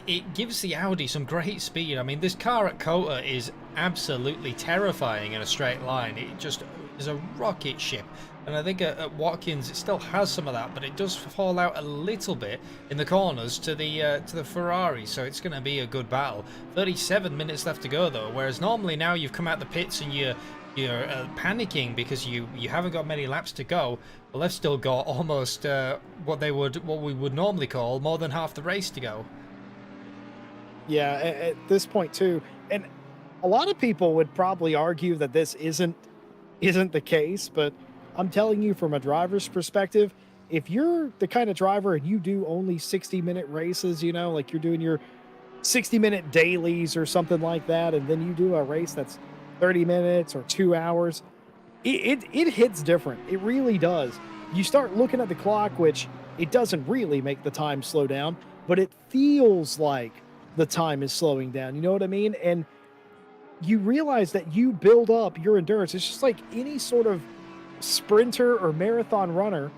it gives the Audi some great speed. I mean, this car at COTA is absolutely terrifying in a straight line. It just is a rocket ship. And I think at Watkins it still has some of that, but it does fall out a little bit in the corners to the Ferrari, so it's going to be a good battle. 37 minutes left to go though, whereas normally now you've come out the pits and you're panicking because you haven't got many laps to go. Well, they've still got almost what we would normally call more than half the race to go. Yeah, at this point too, and a lot of people would probably argue that this isn't the case, but I'm telling you from a driver's perspective, if you're the kind of driver and you do only 60-minute races, you know, like you're doing your 60-minute dailies or something like that, and then you do a race that's 30 minutes or 2 hours, it hits different. It really does. You start looking at the clock, which it doesn't really make the time slow down, but it feels like the time is slowing down. You know what I mean? And you realize that you build up your endurance. It's just like any sort of sprinter or marathon runner,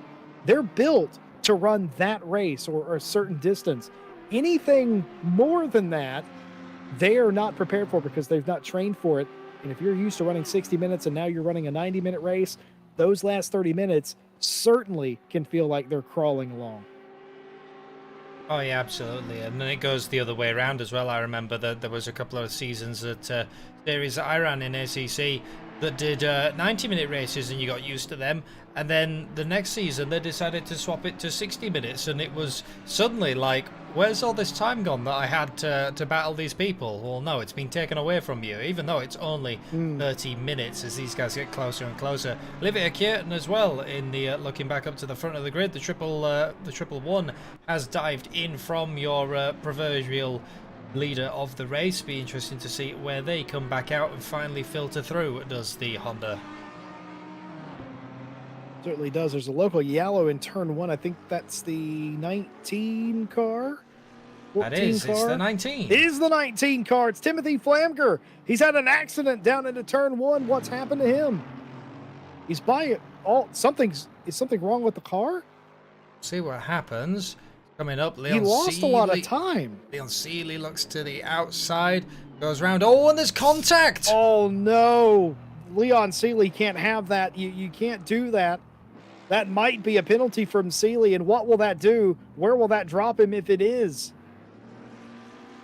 they're built to run that race or a certain distance. Anything more than that, they are not prepared for because they've not trained for it. And if you're used to running 60 minutes and now you're running a 90-minute race, those last 30 minutes certainly can feel like they're crawling along. Oh yeah, absolutely, and then it goes the other way around as well. I remember that there was a couple of seasons at series that I ran in ACC that did 90-minute races, and you got used to them. And then the next season they decided to swap it to 60 minutes, and it was suddenly like, where's all this time gone that I had to battle these people? Well, no, it's been taken away from you, even though it's only 30 minutes as these guys get closer and closer. Olivia Kierton as well in the looking back up to the front of the grid. The triple one has dived in from your proverbial leader of the race. Be interesting to see where they come back out and finally filter through, does the Honda. Certainly does. There's a local yellow in turn one. I think that's the 19 car. That is. It's the 19. It is the 19 car. It's Timothy Flamger. He's had an accident down into turn one. What's happened to him? He's by it. Is something wrong with the car? See what happens. Coming up, Leon He lost Seeley. a lot of time. Leon Seeley looks to the outside, goes round. Oh, and there's contact. Oh no, Leon Seeley can't have that. You can't do that. That might be a penalty from Seeley, and what will that do? Where will that drop him if it is?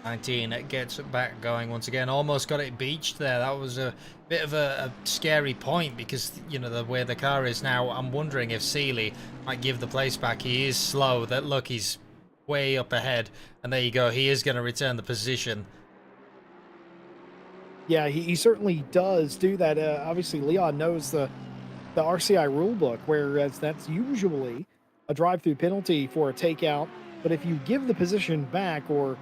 19 gets back going once again. Almost got it beached there. That was a bit of a scary point because, you know, the way the car is now, I'm wondering if Seeley might give the place back. He is slow. That look, he's way up ahead. And there you go. He is going to return the position. Yeah, he certainly does do that. Obviously, Leon knows the RCI rulebook, whereas that's usually a drive-through penalty for a takeout. But if you give the position back or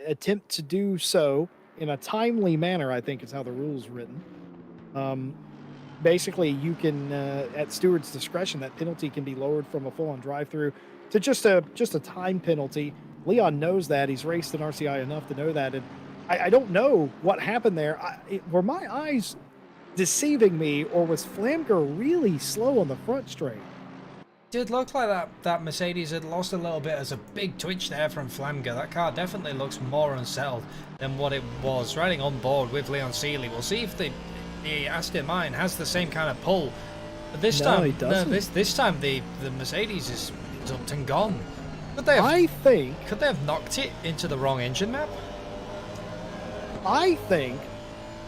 attempt to do so in a timely manner, I think is how the rule's written. Basically, you can, at steward's discretion, that penalty can be lowered from a full-on drive-through to just a time penalty. Leon knows that. He's raced in RCI enough to know that. And I don't know what happened there. Were my eyes deceiving me, or was Flamger really slow on the front straight? Did look like that Mercedes had lost a little bit. As a big twitch there from Flamger. That car definitely looks more unsettled than what it was. Riding on board with Leon Seeley. We'll see if the Aston Martin has the same kind of pull. But this time, it doesn't. This time the Mercedes is up and gone. Could they have knocked it into the wrong engine map? I think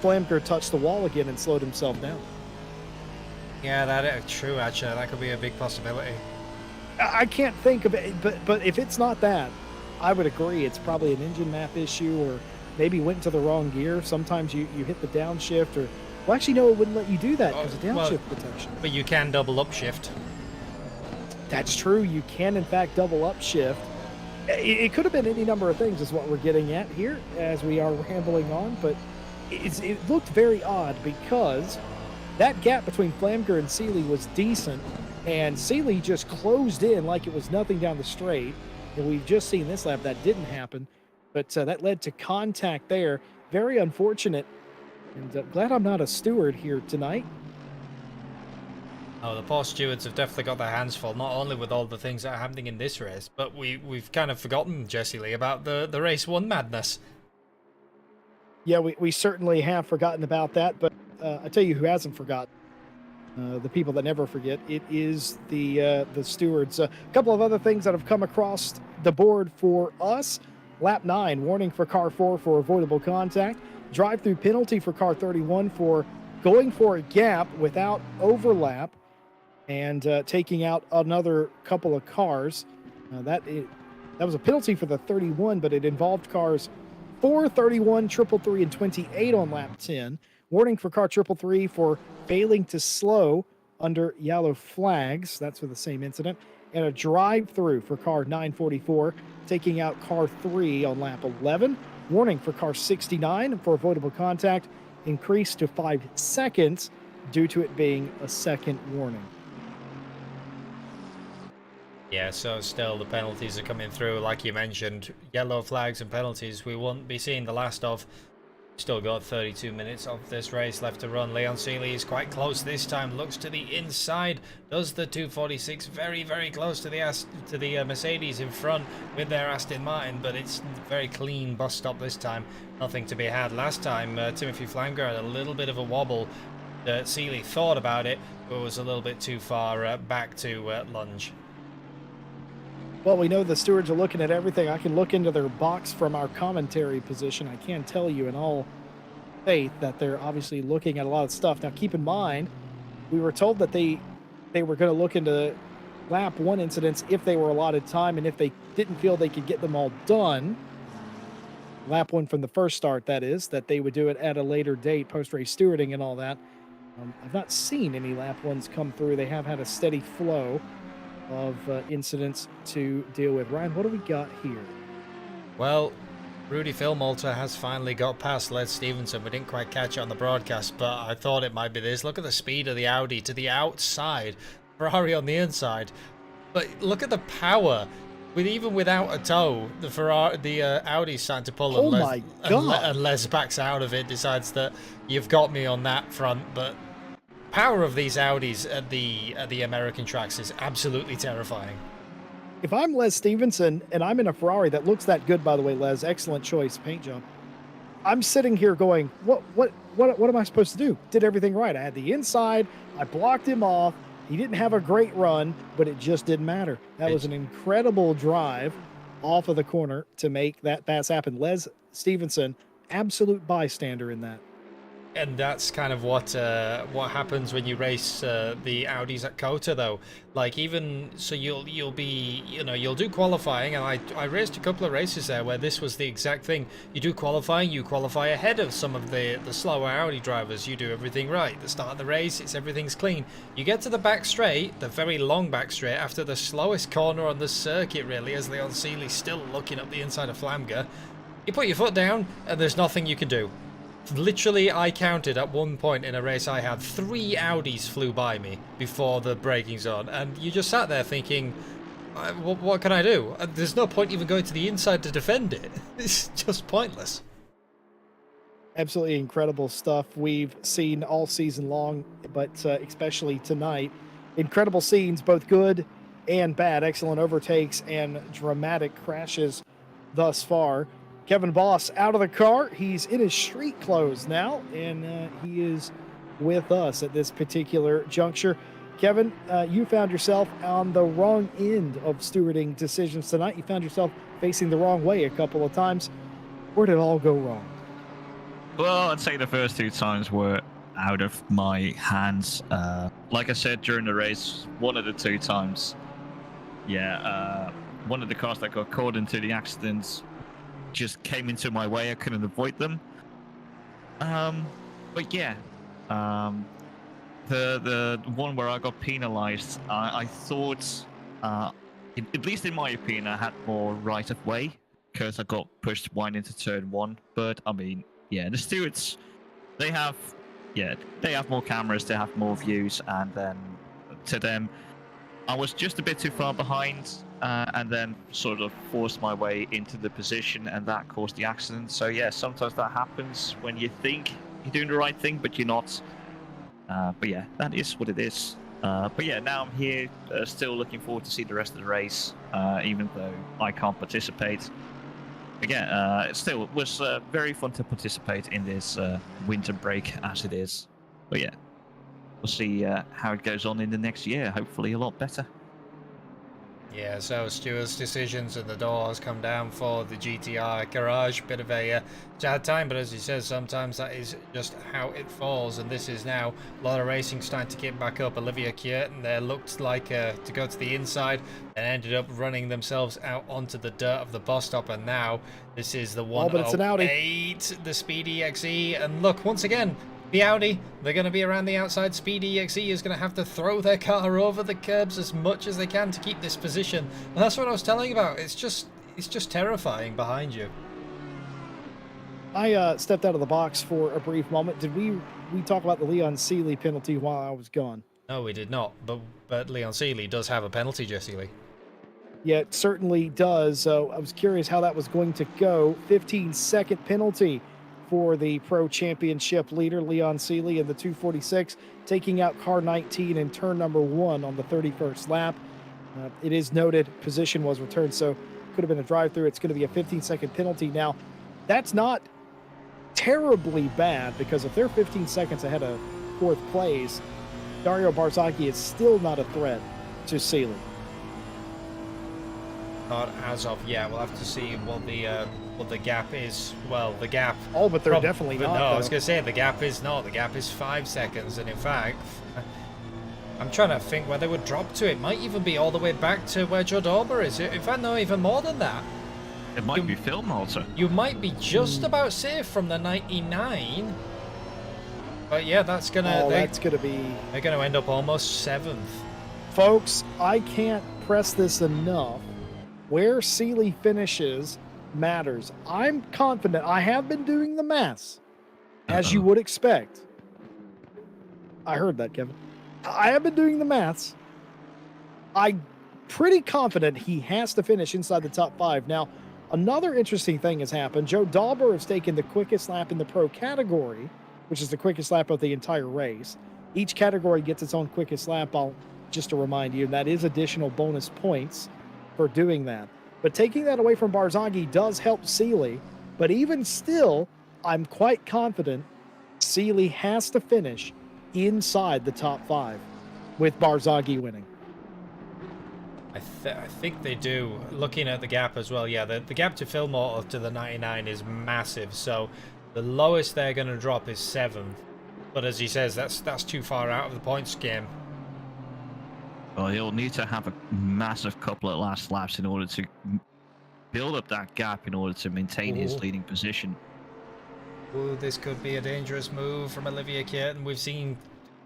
Flamger touched the wall again and slowed himself down. Yeah, that's true, actually. That could be a big possibility. I can't think of it, but if it's not that, I would agree. It's probably an engine map issue, or maybe went to the wrong gear. Sometimes you hit the downshift, or... Well, actually, no, it wouldn't let you do that because of downshift protection. But you can double upshift. That's true. You can, in fact, double upshift. It could have been any number of things is what we're getting at here as we are rambling on, but it looked very odd because that gap between Flamger and Seeley was decent, and Seeley just closed in like it was nothing down the straight, and we've just seen this lap that didn't happen, but that led to contact there. Very unfortunate, and glad I'm not a steward here tonight. Oh, the poor stewards have definitely got their hands full, not only with all the things that are happening in this race, but we've kind of forgotten, Jesse Lee, about the race one madness. Yeah, we certainly have forgotten about that, but I tell you who hasn't forgotten. The people that never forget. It is the stewards. A couple of other things that have come across the board for us. Lap 9, warning for car 4 for avoidable contact. Drive-through penalty for car 31 for going for a gap without overlap and taking out another couple of cars. That was a penalty for the 31, but it involved cars 4, 31, 333, and 28 on lap 10. Warning for car 333 for failing to slow under yellow flags. That's for the same incident. And a drive-through for car 944, taking out car 3 on lap 11. Warning for car 69 for avoidable contact, increased to 5 seconds due to it being a second warning. Yeah, so still the penalties are coming through, like you mentioned. Yellow flags and penalties we won't be seeing the last of. Still got 32 minutes of this race left to run. Leon Seeley is quite close this time. Looks to the inside. Does the 246 very, very close to the Mercedes in front with their Aston Martin, but it's very clean bus stop this time. Nothing to be had. Last time, Timothy Flamger had a little bit of a wobble. Seeley thought about it, but was a little bit too far back to lunge. Well, we know the stewards are looking at everything. I can look into their box from our commentary position. I can tell you in all faith that they're obviously looking at a lot of stuff. Now, keep in mind, we were told that they were going to look into lap 1 incidents if they were allotted time, and if they didn't feel they could get them all done, lap 1 from the first start, that is, that they would do it at a later date, post-race stewarding and all that. I've not seen any lap 1s come through. They have had a steady flow of incidents to deal with. Ryan, what do we got here? Well, Rudy Philmalter has finally got past Les Stevenson. We didn't quite catch it on the broadcast, but I thought it might be this. Look at the speed of the Audi to the outside, Ferrari on the inside. But look at the power. Even without a toe, the Audi's starting to pull. Oh my God. And Les backs out of it, decides that you've got me on that front, but power of these Audis at the American tracks is absolutely terrifying. If I'm Les Stevenson and I'm in a Ferrari that looks that good, by the way, Les, excellent choice, paint job. I'm sitting here going, what am I supposed to do? Did everything right. I had the inside, I blocked him off. He didn't have a great run, but it just didn't matter. That was an incredible drive off of the corner to make that pass happen. Les Stevenson, absolute bystander in that. And that's kind of what happens when you race the Audis at COTA, though. Like, even so, you'll do qualifying, and I raced a couple of races there where this was the exact thing. You do qualifying, you qualify ahead of some of the slower Audi drivers. You do everything right. At the start of the race, everything's clean. You get to the back straight, the very long back straight, after the slowest corner on the circuit, really, as Leon Seeley's still looking up the inside of Flamger. You put your foot down, and there's nothing you can do. Literally, I counted at one point in a race I had 3 Audis flew by me before the braking zone, and you just sat there thinking, what can I do? There's no point even going to the inside to defend it. It's just pointless. Absolutely incredible stuff we've seen all season long, but especially tonight. Incredible scenes, both good and bad. Excellent overtakes and dramatic crashes thus far. Kevin Boss out of the car. He's in his street clothes now, and he is with us at this particular juncture. Kevin, you found yourself on the wrong end of stewarding decisions tonight. You found yourself facing the wrong way a couple of times. Where did it all go wrong? Well, I'd say the first 2 times were out of my hands. Like I said during the race, one of the 2 times, one of the cars that got caught into the accidents just came into my way. I couldn't avoid them. But yeah, the one where I got penalized, I thought, at least in my opinion, I had more right of way because I got pushed wide into turn 1. But I mean, yeah, the stewards, they have more cameras, they have more views, and then to them, I was just a bit too far behind. And then sort of forced my way into the position, and that caused the accident. So yeah, sometimes that happens when you think you're doing the right thing, but you're not. But yeah, that is what it is. But yeah, now I'm here, still looking forward to see the rest of the race, even though I can't participate. Again, it was very fun to participate in this winter break as it is. But yeah, we'll see how it goes on in the next year. Hopefully a lot better. Yeah, so Stewart's decisions and the doors come down for the GTR garage. Bit of a sad time, but as he says, sometimes that is just how it falls. And this is now a lot of racing starting to get back up. Olivia Kierton there looked like to go to the inside and ended up running themselves out onto the dirt of the bus stop. And now this is the 108, but it's an Audi. The Speedy XE. And look, once again, The Audi, they're going to be around the outside. Speed EXE is going to have to throw their car over the curbs as much as they can to keep this position. And that's what I was telling you about. It's just terrifying behind you. I stepped out of the box for a brief moment. Did we talk about the Leon Seeley penalty while I was gone? No, we did not. But Leon Seeley does have a penalty, Jesse Lee. Yeah, it certainly does. So I was curious how that was going to go. 15-second penalty for the Pro Championship leader, Leon Seeley, in the 246, taking out car 19 in turn number 1 on the 31st lap. It is noted position was returned, so could have been a drive-through. It's going to be a 15-second penalty. Now, that's not terribly bad, because if they're 15 seconds ahead of 4th place, Dario Barzaghi is still not a threat to Seeley. Not as of yet. We'll have to see what the gap is. Well, the gap. Oh, but they're definitely not. No, I was going to say the gap is not. The gap is 5 seconds, and in fact, I'm trying to think where they would drop to. It might even be all the way back to where Joe Dauber is. In fact, no, even more than that. It might be Phil Malta. You might be just about safe from the 99. But yeah, that's gonna. That's gonna be. They're gonna end up almost 7th. Folks, I can't press this enough. Where Seeley finishes matters. I'm confident. I have been doing the maths, as you would expect. I heard that, Kevin. I have been doing the maths. I'm pretty confident he has to finish inside the top 5. Now, another interesting thing has happened. Joe Dauber has taken the quickest lap in the pro category, which is the quickest lap of the entire race. Each category gets its own quickest lap. Just to remind you, that is additional bonus points for doing that. But taking that away from Barzaghi does help Seeley. But even still, I'm quite confident Seeley has to finish inside the top 5 with Barzaghi winning. I think they do. Looking at the gap as well, yeah, the gap to Phil Malta to the 99 is massive. So the lowest they're going to drop is 7th. But as he says, that's too far out of the points game. Well, he'll need to have a massive couple of last laps in order to build up that gap in order to maintain his leading position. Ooh, this could be a dangerous move from Olivier Keaton. We've seen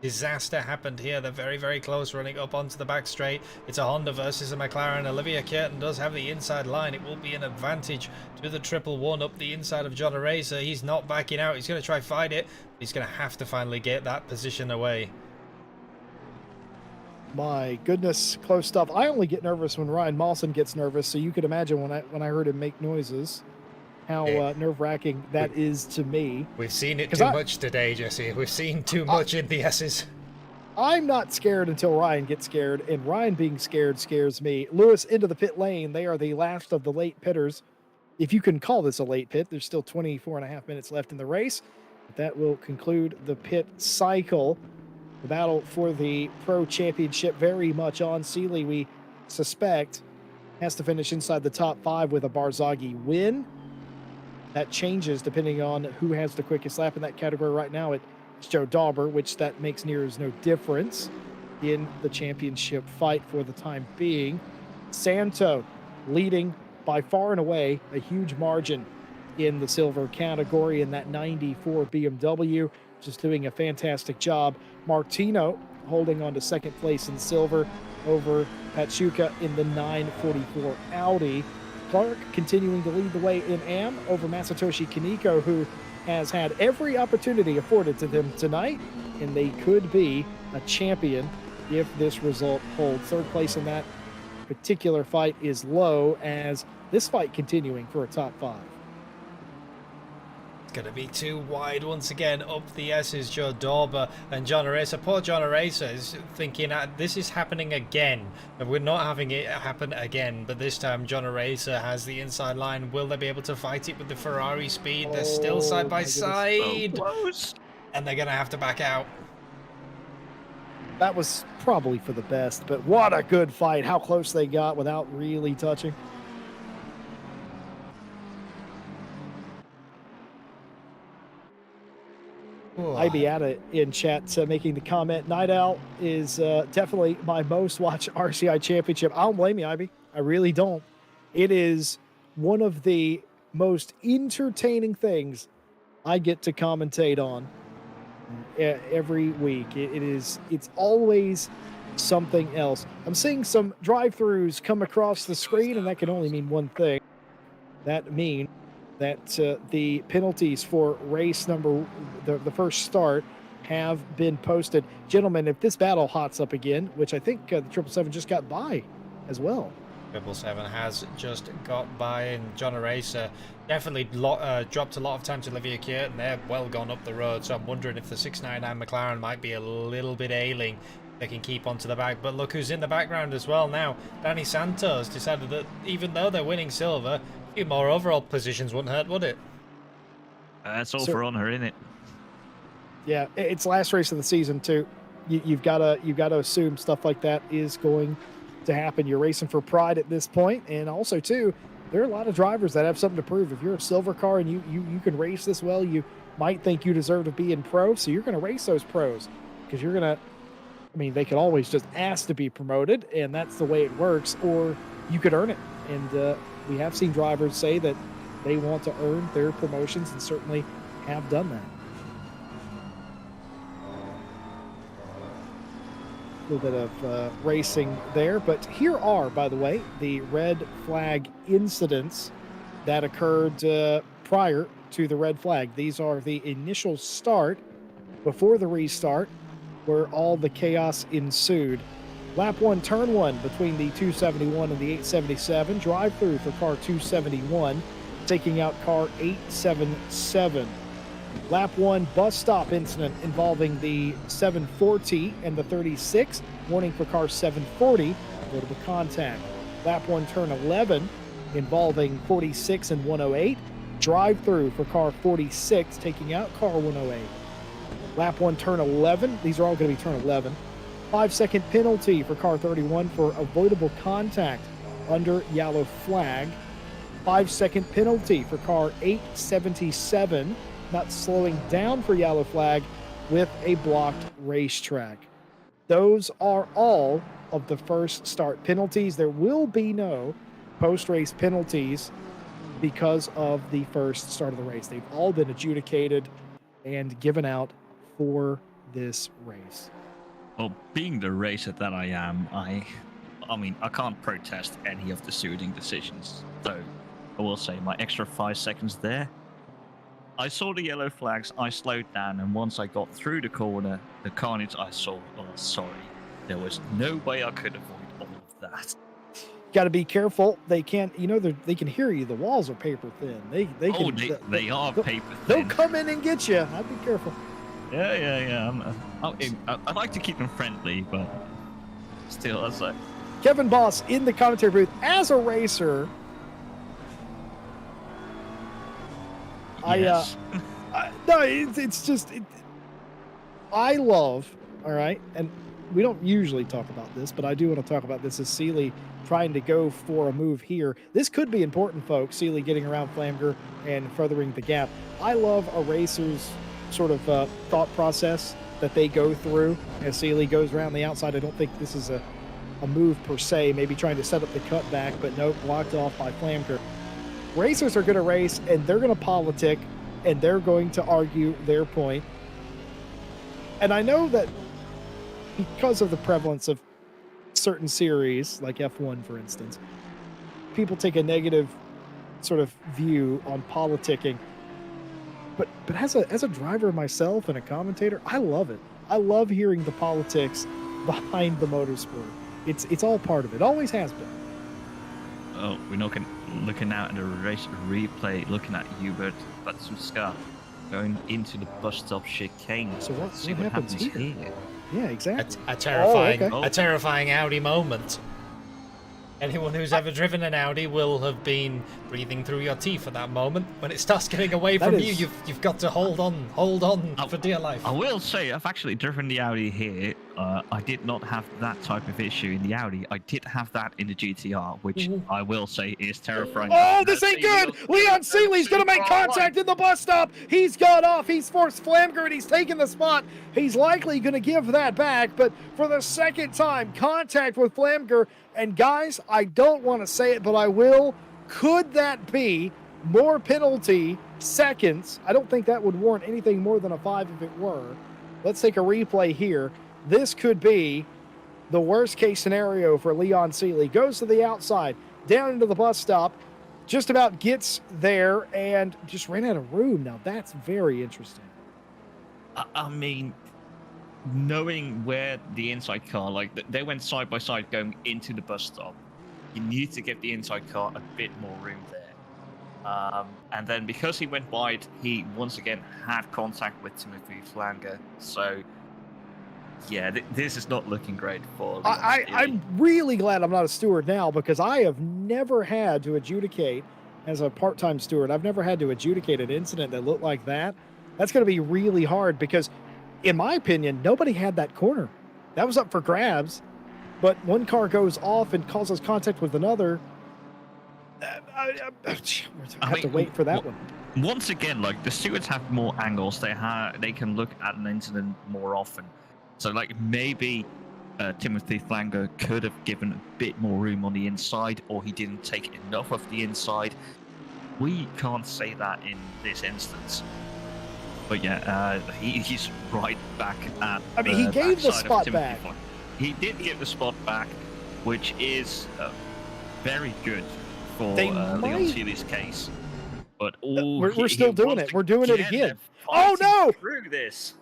disaster happened here. They're very, very close, running up onto the back straight. It's a Honda versus a McLaren. Olivier Keaton does have the inside line. It will be an advantage to the 111 up the inside of John Araser. He's not backing out. He's going to try fight it. He's going to have to finally get that position away. My goodness, close stuff. I only get nervous when Ryan Mawson gets nervous, so you could imagine when I heard him make noises, how nerve-wracking that is to me. We've seen it too much today, Jesse. We've seen too much in the S's. I'm not scared until Ryan gets scared, and Ryan being scared scares me. Lewis into the pit lane. They are the last of the late pitters. If you can call this a late pit, there's still 24 and a half minutes left in the race. But that will conclude the pit cycle. The battle for the Pro Championship very much on. Seeley, we suspect, has to finish inside the top 5 with a Barzaghi win. That changes depending on who has the quickest lap in that category. Right now, it's Joe Dauber, which that makes near as no difference in the championship fight for the time being. Santo leading by far and away, a huge margin in the silver category in that 94 BMW. Just doing a fantastic job. Martino holding on to 2nd place in silver over Pachuca in the 944 Audi. Clark continuing to lead the way in AM over Masatoshi Kaneko, who has had every opportunity afforded to them tonight, and they could be a champion if this result holds. 3rd place in that particular fight is low, as this fight continuing for a top 5. Going to be too wide once again up the S's. Joe Dauber and John Araser. Poor John Araser is thinking this is happening again, and we're not having it happen again, but this time John Araser has the inside line. Will they be able to fight it with the Ferrari speed? They're still side by side, So close. and they're going to have to back out. That was probably for the best, but what a good fight. How close they got without really touching. Ibiata in chat making the comment, Night Owl is definitely my most watched RCI championship. I don't blame you, Ivy. I really don't. It is one of the most entertaining things I get to commentate on. every week. It's always something else. I'm seeing some drive-throughs come across the screen, and that can only mean one thing. That means that the penalties for race number the first start have been posted. Gentlemen, if this battle hots up again, which I think the 777 just got by as well. 777 has just got by, and John Eraser definitely dropped a lot of time to Olivia Kiert, and they're well gone up the road. So I'm wondering if the 699 McLaren might be a little bit ailing. They can keep onto the back, but look who's in the background as well now. Danny Santos decided that even though they're winning silver, a few more overall positions wouldn't hurt, would it? That's all for honor, isn't it? Yeah, it's last race of the season too. You've got to assume stuff like that is going to happen. You're racing for pride at this point, and also too, there are a lot of drivers that have something to prove. If you're a silver car and you can race this well, you might think you deserve to be in pro, so you're going to race those pros because you're going to. I mean, they could always just ask to be promoted, and that's the way it works, or you could earn it. And we have seen drivers say that they want to earn their promotions, and certainly have done that. A little bit of racing there, but here are, by the way, the red flag incidents that occurred prior to the red flag. These are the initial start before the restart, where all the chaos ensued. Lap 1, turn 1 between the 271 and the 877. Drive through for car 271, taking out car 877. Lap 1, bus stop incident involving the 740 and the 36. Warning for car 740, avoidable contact. Lap 1, turn 11 involving 46 and 108. Drive through for car 46, taking out car 108. Lap 1, turn 11. These are all going to be turn 11. 5-second penalty for car 31 for avoidable contact under yellow flag. 5-second penalty for car 877, not slowing down for yellow flag with a blocked racetrack. Those are all of the first start penalties. There will be no post-race penalties because of the first start of the race. They've all been adjudicated and given out for this race. Well, being the racer that I am, I mean, I can't protest any of the suiting decisions. So I will say my extra 5 seconds there. I saw the yellow flags, I slowed down, and once I got through the corner, the carnage I saw, oh, sorry. There was no way I could avoid all of that. Got to be careful. They can't, they can hear you. The walls are paper thin. They they are paper thin. They'll come in and get you. I'd be careful. Yeah. I like to keep them friendly, but still, that's like. Kevin Boss in the commentary booth as a racer. Yes. No, it's just, I love, all right, and we don't usually talk about this, but I do want to talk about this as Seeley trying to go for a move here. This could be important, folks, Seeley getting around Flamger and furthering the gap. I love a racer's sort of thought process that they go through as Seeley goes around the outside. I don't think this is a move per se, maybe trying to set up the cutback, but nope, blocked off by Flamger. Racers are going to race, and they're going to politic, and they're going to argue their point. And I know that because of the prevalence of certain series, like F1, for instance, people take a negative sort of view on politicking. But as a driver myself and a commentator, I love it. I love hearing the politics behind the motorsport. It's all part of it. Always has been. Oh, we're looking out at the race replay, looking at Hubert Batsuska going into the bus stop chicane. So what happens here? Yeah, exactly. A terrifying, okay. a terrifying Audi moment. Anyone who's ever driven an Audi will have been breathing through your teeth at that moment. When it starts getting away from you, you've got to hold on for dear life. I will say, I've actually driven the Audi here. I did not have that type of issue in the Audi. I did have that in the GTR, which I will say is terrifying. Oh, this ain't good! Leon Seeley's gonna make contact in the bus stop. He's got off. He's forced Flamger, and he's taken the spot. He's likely gonna give that back, but for the second time, contact with Flamger. And guys, I don't want to say it, but I will. Could that be more penalty seconds? I don't think that would warrant anything more than a 5 if it were. let's take a replay here. This could be the worst case scenario for Leon Seeley. Goes to the outside, down into the bus stop, just about gets there and just ran out of room. Now that's very interesting. I mean, knowing where the inside car, like they went side by side going into the bus stop, you need to give the inside car a bit more room there. And then because he went wide, he once again had contact with Timothy Flanger. So, yeah, this is not looking great for Leon Seeley. I'm really glad I'm not a steward now, because I have never had to adjudicate, as a part-time steward, I've never had to adjudicate an incident that looked like that. That's going to be really hard because, in my opinion, nobody had that corner. That was up for grabs, but one car goes off and causes contact with another. I have to wait for that one. Once again, like, the stewards have more angles. They can look at an incident more often. So, like, maybe Timothy Flanger could have given a bit more room on the inside, or he didn't take enough of the inside. We can't say that in this instance. But yeah, he's right back at. I mean, he gave the spot back. He did give the spot back, which is very good for Leon Seeley's case. But we're still doing it. We're doing it again. Oh no! Through this.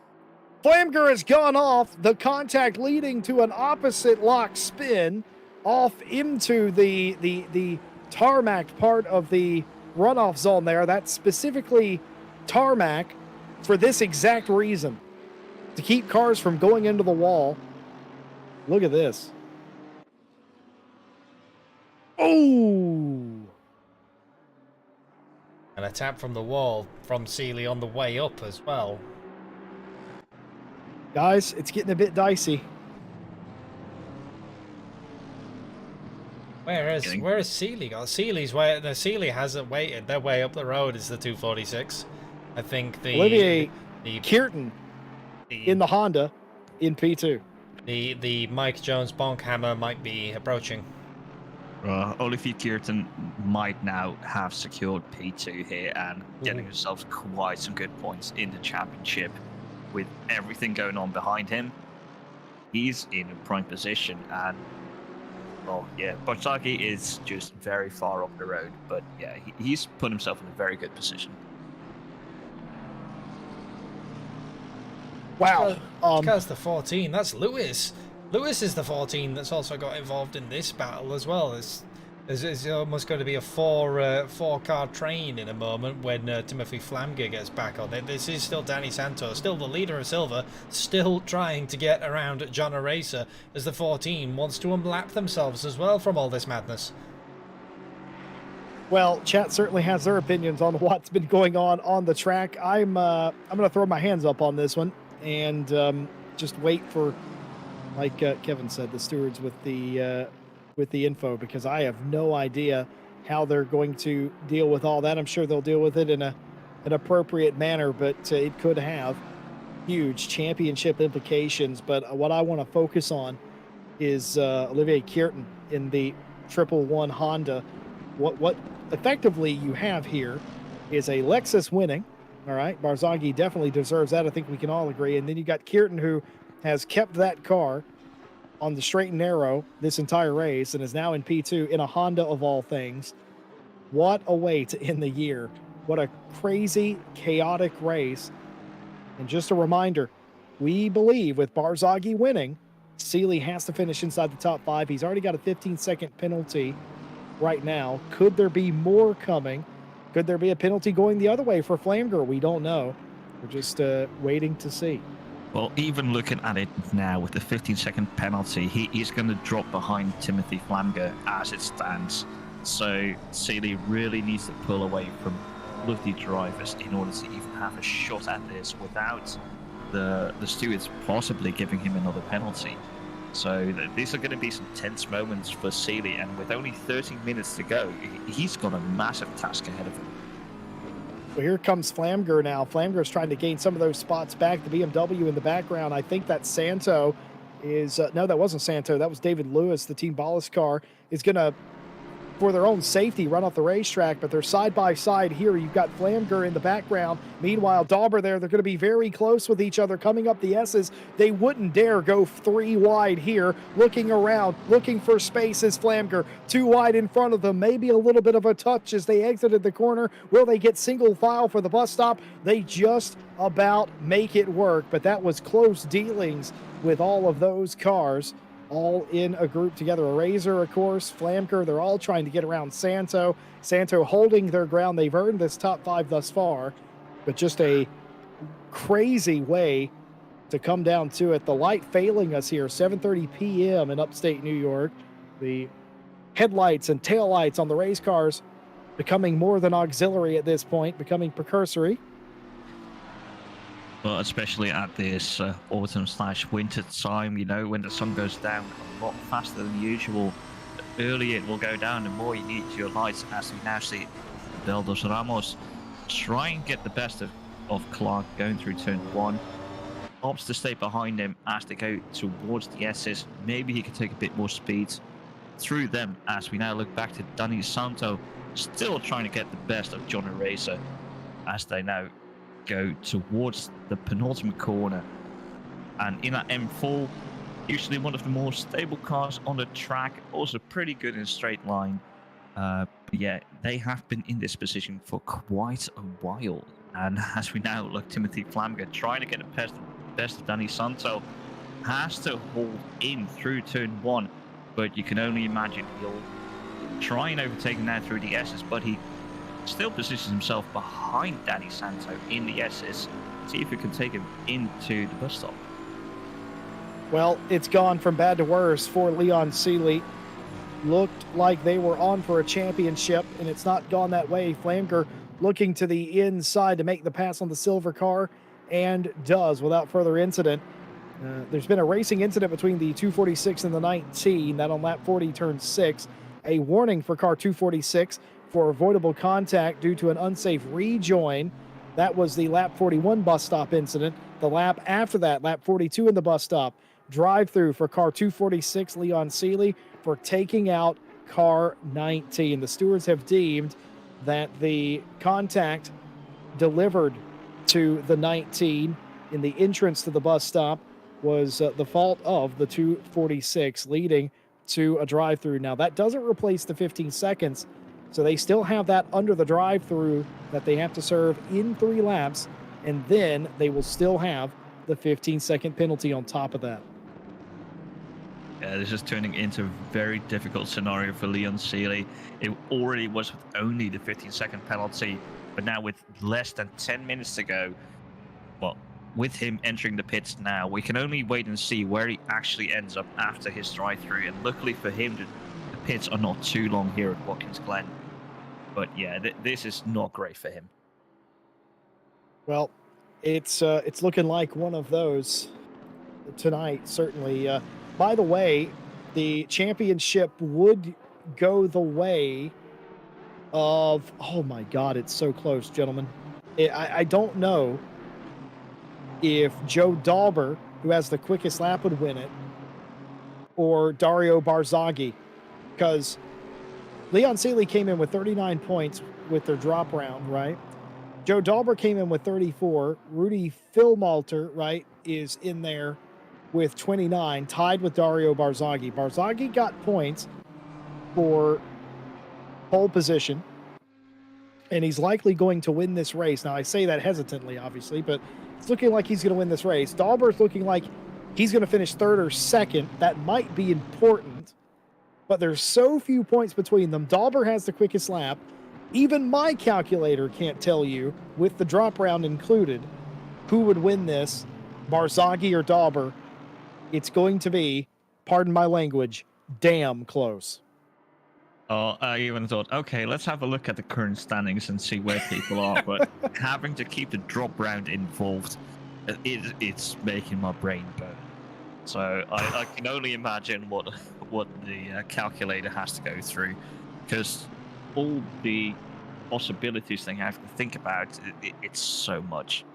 Flamger has gone off, the contact leading to an opposite lock spin off into the tarmac part of the runoff zone there. That's specifically tarmac for this exact reason, to keep cars from going into the wall. Look at this. Oh! And a tap from the wall from Seeley on the way up as well. Guys, it's getting a bit dicey. Where is Seeley got? Seeley hasn't waited. Their way up the road is the 246. I think Olivier Kierton in the Honda in P2. The Mike Jones bonk hammer might be approaching. Olivier Kierton might now have secured P2 here and getting himself quite some good points in the championship. With everything going on behind him, he's in a prime position, and well, yeah, Barzaghi is just very far up the road, but yeah, he's put himself in a very good position. Wow. Because the 14, that's Lewis. Lewis is the 14 that's also got involved in this battle as well. It's almost going to be a four-car train in a moment when Timothy Flanger gets back on it. This is still Danny Santos, still the leader of Silver, still trying to get around John Aracer as the 14 wants to unlap themselves as well from all this madness. Well, chat certainly has their opinions on what's been going on the track. I'm going to throw my hands up on this one and just wait for, like Kevin said, the stewards with the info, because I have no idea how they're going to deal with all that. I'm sure they'll deal with it in an appropriate manner, but it could have huge championship implications. But what I want to focus on is Olivier Kierton in the 111 Honda. What effectively you have here is a Lexus winning. All right, Barzaghi definitely deserves that. I think we can all agree. And then you got Kierton, who has kept that car on the straight and narrow this entire race and is now in P2 in a Honda of all things. What a way to end the year. What a crazy, chaotic race. And just a reminder, we believe with Barzaghi winning, Seeley has to finish inside the top 5. He's already got a 15-second penalty right now. Could there be more coming? Could there be a penalty going the other way for Flanger? We don't know. We're just waiting to see. Well, even looking at it now with the 15-second penalty, he's going to drop behind Timothy Flanger as it stands. So Seeley really needs to pull away from all of the drivers in order to even have a shot at this without the stewards possibly giving him another penalty. So these are going to be some tense moments for Seeley, and with only 13 minutes to go, he's got a massive task ahead of him. Well, here comes Flanger now. Flanger is trying to gain some of those spots back. The BMW in the background, I think that Santo is... no, that wasn't Santo. That was David Lewis, the Team Ballas car, is going to for their own safety, run off the racetrack, but they're side by side here. You've got Flamger in the background. Meanwhile, Dauber there, they're going to be very close with each other coming up the S's. They wouldn't dare go 3 wide here, looking around, looking for space as Flamger 2 wide in front of them. Maybe a little bit of a touch as they exited the corner. Will they get single file for the bus stop? They just about make it work, but that was close dealings with all of those cars, all in a group together. A Razor, of course, Flamker, they're all trying to get around Santo. Santo holding their ground. They've earned this top 5 thus far, but just a crazy way to come down to it. The light failing us here, 7:30 p.m. in upstate New York. The headlights and taillights on the race cars becoming more than auxiliary at this point, becoming precursory. Well, especially at this autumn/winter time, you know, when the sun goes down a lot faster than usual. The earlier it will go down, the more you need your lights, as we now see Beldos Ramos try and get the best of Clark going through turn 1. Opts to stay behind him as they go towards the S's. Maybe he could take a bit more speed through them as we now look back to Danny Santo, still trying to get the best of John Eraser as they now go towards the penultimate corner. And in that M4, usually one of the more stable cars on the track, also pretty good in a straight line. But yeah, they have been in this position for quite a while. And as we now look, Timothy Flamger trying to get the best of Danny Santo, has to hold in through turn 1, but you can only imagine he'll try and overtake him now through the S's, but he still positions himself behind Danny Santo in the S's. See if we can take him into the bus stop. Well, it's gone from bad to worse for Leon Seeley. Looked like they were on for a championship, and it's not gone that way. Flamger looking to the inside to make the pass on the silver car, and does without further incident. There's been a racing incident between the 246 and the 19, that on lap 40, turn 6. A warning for car 246 for avoidable contact due to an unsafe rejoin. That was the lap 41 bus stop incident. The lap after that, lap 42 in the bus stop, drive-through for car 246, Leon Seeley, for taking out car 19. The stewards have deemed that the contact delivered to the 19 in the entrance to the bus stop was the fault of the 246, leading to a drive-through. Now, that doesn't replace the 15 seconds, so they still have that under the drive-through that they have to serve in 3 laps, and then they will still have the 15-second penalty on top of that. Yeah, this is turning into a very difficult scenario for Leon Seeley. It already was with only the 15-second penalty, but now with less than 10 minutes to go, well, with him entering the pits now, we can only wait and see where he actually ends up after his drive-through. And luckily for him, the pits are not too long here at Watkins Glen. But yeah, this is not great for him. Well, it's looking like one of those tonight, certainly. By the way, the championship would go the way of, oh my God, it's so close, gentlemen. I don't know if Joe Dauber, who has the quickest lap, would win it, or Dario Barzaghi, because Leon Seeley came in with 39 points with their drop round, right? Joe Dauber came in with 34. Rudy Philmalter, right, is in there with 29, tied with Dario Barzaghi. Barzaghi got points for pole position, and he's likely going to win this race. Now, I say that hesitantly, obviously, but it's looking like he's going to win this race. Dauber's looking like he's going to finish 3rd or 2nd. That might be important, but there's so few points between them. Dauber has the quickest lap. Even my calculator can't tell you, with the drop round included, who would win this, Barzaghi or Dauber. It's going to be, pardon my language, damn close. Oh, I even thought, okay, let's have a look at the current standings and see where people are. But having to keep the drop round involved, it's making my brain burn. So I can only imagine what the calculator has to go through, because all the possibilities they have to think about, it's so much.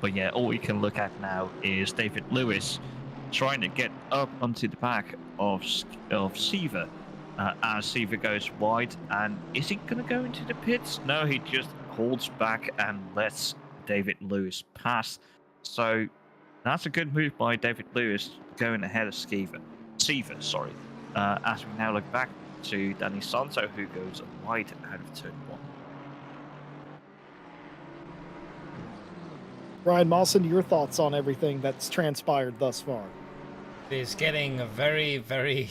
But yeah, all we can look at now is David Lewis trying to get up onto the back of Seaver, as Seaver goes wide. And is he going to go into the pits? No, he just holds back and lets David Lewis pass. So that's a good move by David Lewis going ahead of Seaver, sorry. As we now look back to Danny Santo, who goes wide out of turn 1. Ryan Mawson, your thoughts on everything that's transpired thus far? It's getting very, very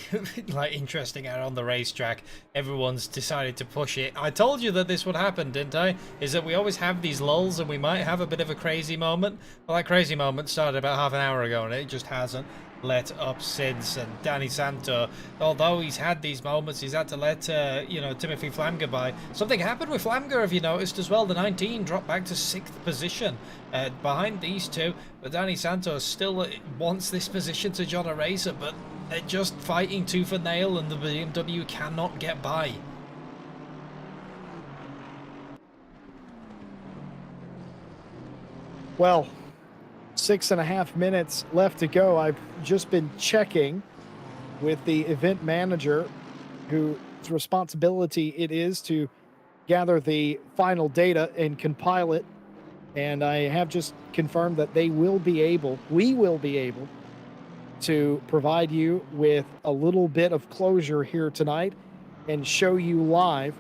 like interesting out on the racetrack. Everyone's decided to push it. I told you that this would happen, didn't I? Is that we always have these lulls and we might have a bit of a crazy moment. Well, that crazy moment started about half an hour ago and it just hasn't let up since. And Danny Santo, although he's had these moments, he's had to let Timothy Flamger by. Something happened with Flamger, have you noticed as well? The 19 dropped back to 6th position behind these two, but Danny Santo still wants this position to John Araser, but they're just fighting tooth and nail and the BMW cannot get by. Well, 6.5 minutes left to go. I've just been checking with the event manager, whose responsibility it is to gather the final data and compile it. And I have just confirmed that we will be able to provide you with a little bit of closure here tonight and show you live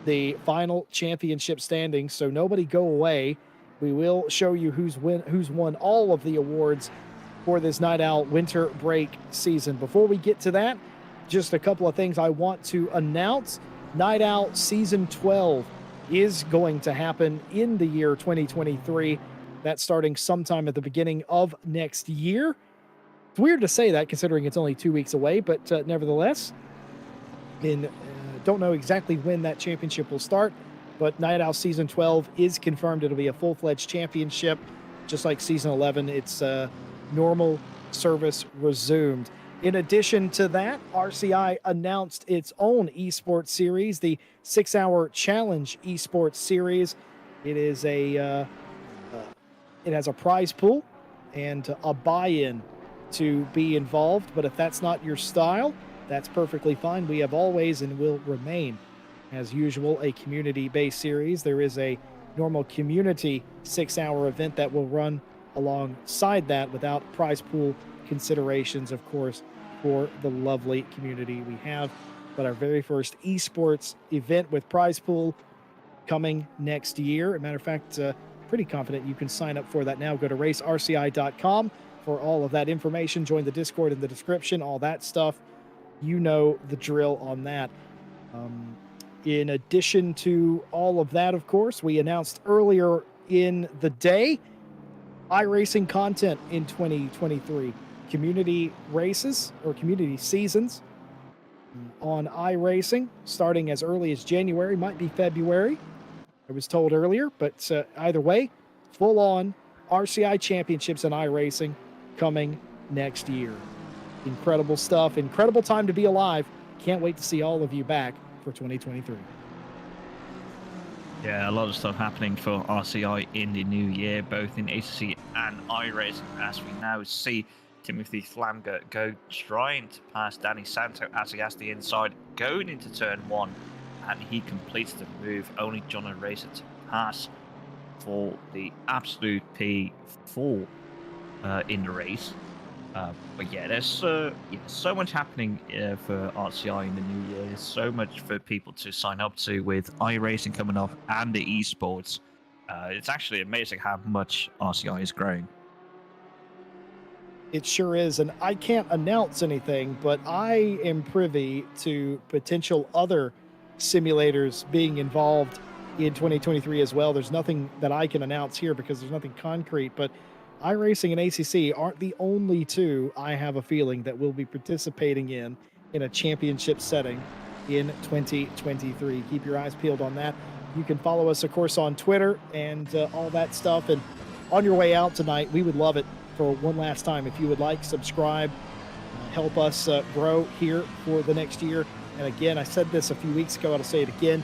the final championship standings. So nobody go away. We will show you who's won all of the awards for this Night Owl winter break season. Before we get to that, just a couple of things I want to announce. Night Owl Season 12 is going to happen in the year 2023. That's starting sometime at the beginning of next year. It's weird to say that considering it's only 2 weeks away, but nevertheless, don't know exactly when that championship will start. But Night Owl Season 12 is confirmed. It'll be a full-fledged championship. Just like Season 11, it's normal service resumed. In addition to that, RCI announced its own esports series, the 6-Hour Challenge esports series. It is it has a prize pool and a buy-in to be involved. But if that's not your style, that's perfectly fine. We have always and will remain, as usual, a community-based series. There is a normal community 6-hour event that will run alongside that without prize pool considerations, of course, for the lovely community we have. But our very first esports event with prize pool coming next year. As a matter of fact, pretty confident you can sign up for that now. Go to racerci.com for all of that information. Join the Discord in the description, all that stuff. You know the drill on that. In addition to all of that, of course, we announced earlier in the day iRacing content in 2023. Community races or community seasons on iRacing starting as early as January, might be February, I was told earlier, but either way, full on RCI championships in iRacing coming next year. Incredible stuff, incredible time to be alive. Can't wait to see all of you back for 2023. Yeah, a lot of stuff happening for RCI in the new year, both in ACC and iRacing, as we now see Timothy Flamger go trying to pass Danny Santo as he has the inside going into turn 1, and he completes the move. Only John Araser to pass for the absolute P4 in the race. But yeah, there's so much happening for RCI in the new year. There's so much for people to sign up to with iRacing coming up and the esports. It's actually amazing how much RCI is growing. It sure is, and I can't announce anything, but I am privy to potential other simulators being involved in 2023 as well. There's nothing that I can announce here because there's nothing concrete, but iRacing and ACC aren't the only two, I have a feeling, that will be participating in a championship setting in 2023. Keep your eyes peeled on that. You can follow us, of course, on Twitter and all that stuff. And on your way out tonight, we would love it for one last time if you would like, subscribe, help us grow here for the next year. And again, I said this a few weeks ago, I'll say it again.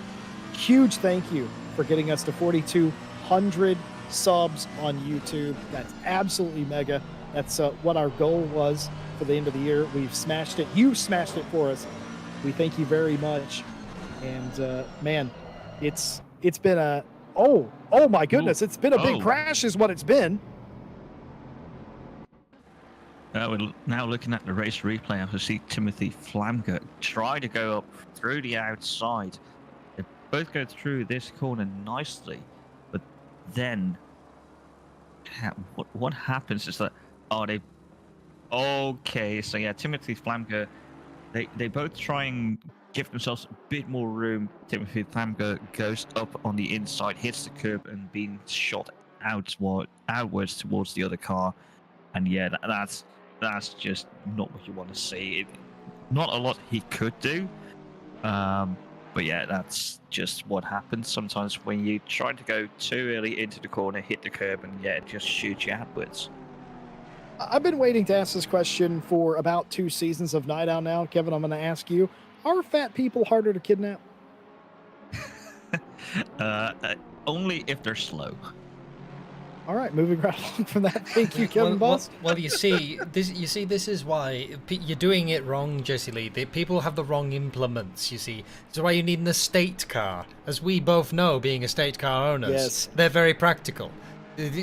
Huge thank you for getting us to 4,200 subs on YouTube. That's absolutely mega. That's what our goal was for the end of the year. We've smashed it. You smashed it for us. We thank you very much. And man, it's been a oh my goodness, it's been a big Oh. crash, is what it's been. We're now looking at the race replay. I can see Timothy Flamger try to go up through the outside. They both go through this corner nicely, but then what happens is that okay? So yeah, Timothy Flamger, they both try and give themselves a bit more room. Timothy Flamger goes up on the inside, hits the curb, and being shot outwards towards the other car. And yeah, that's just not what you want to see. Not a lot he could do. But yeah, that's just what happens sometimes when you try to go too early into the corner, hit the curb, and yeah, it just shoots you outwards. I've been waiting to ask this question for about 2 seasons of Night Owl now. Kevin, I'm going to ask you, are fat people harder to kidnap? Only if they're slow. All right, moving right along from that. Thank you, Kevin Boss. Well, you see, this is why you're doing it wrong, Jesse Lee. People have the wrong implements. You see, that's why you need an estate car, as we both know, being estate car owners. Yes. They're very practical.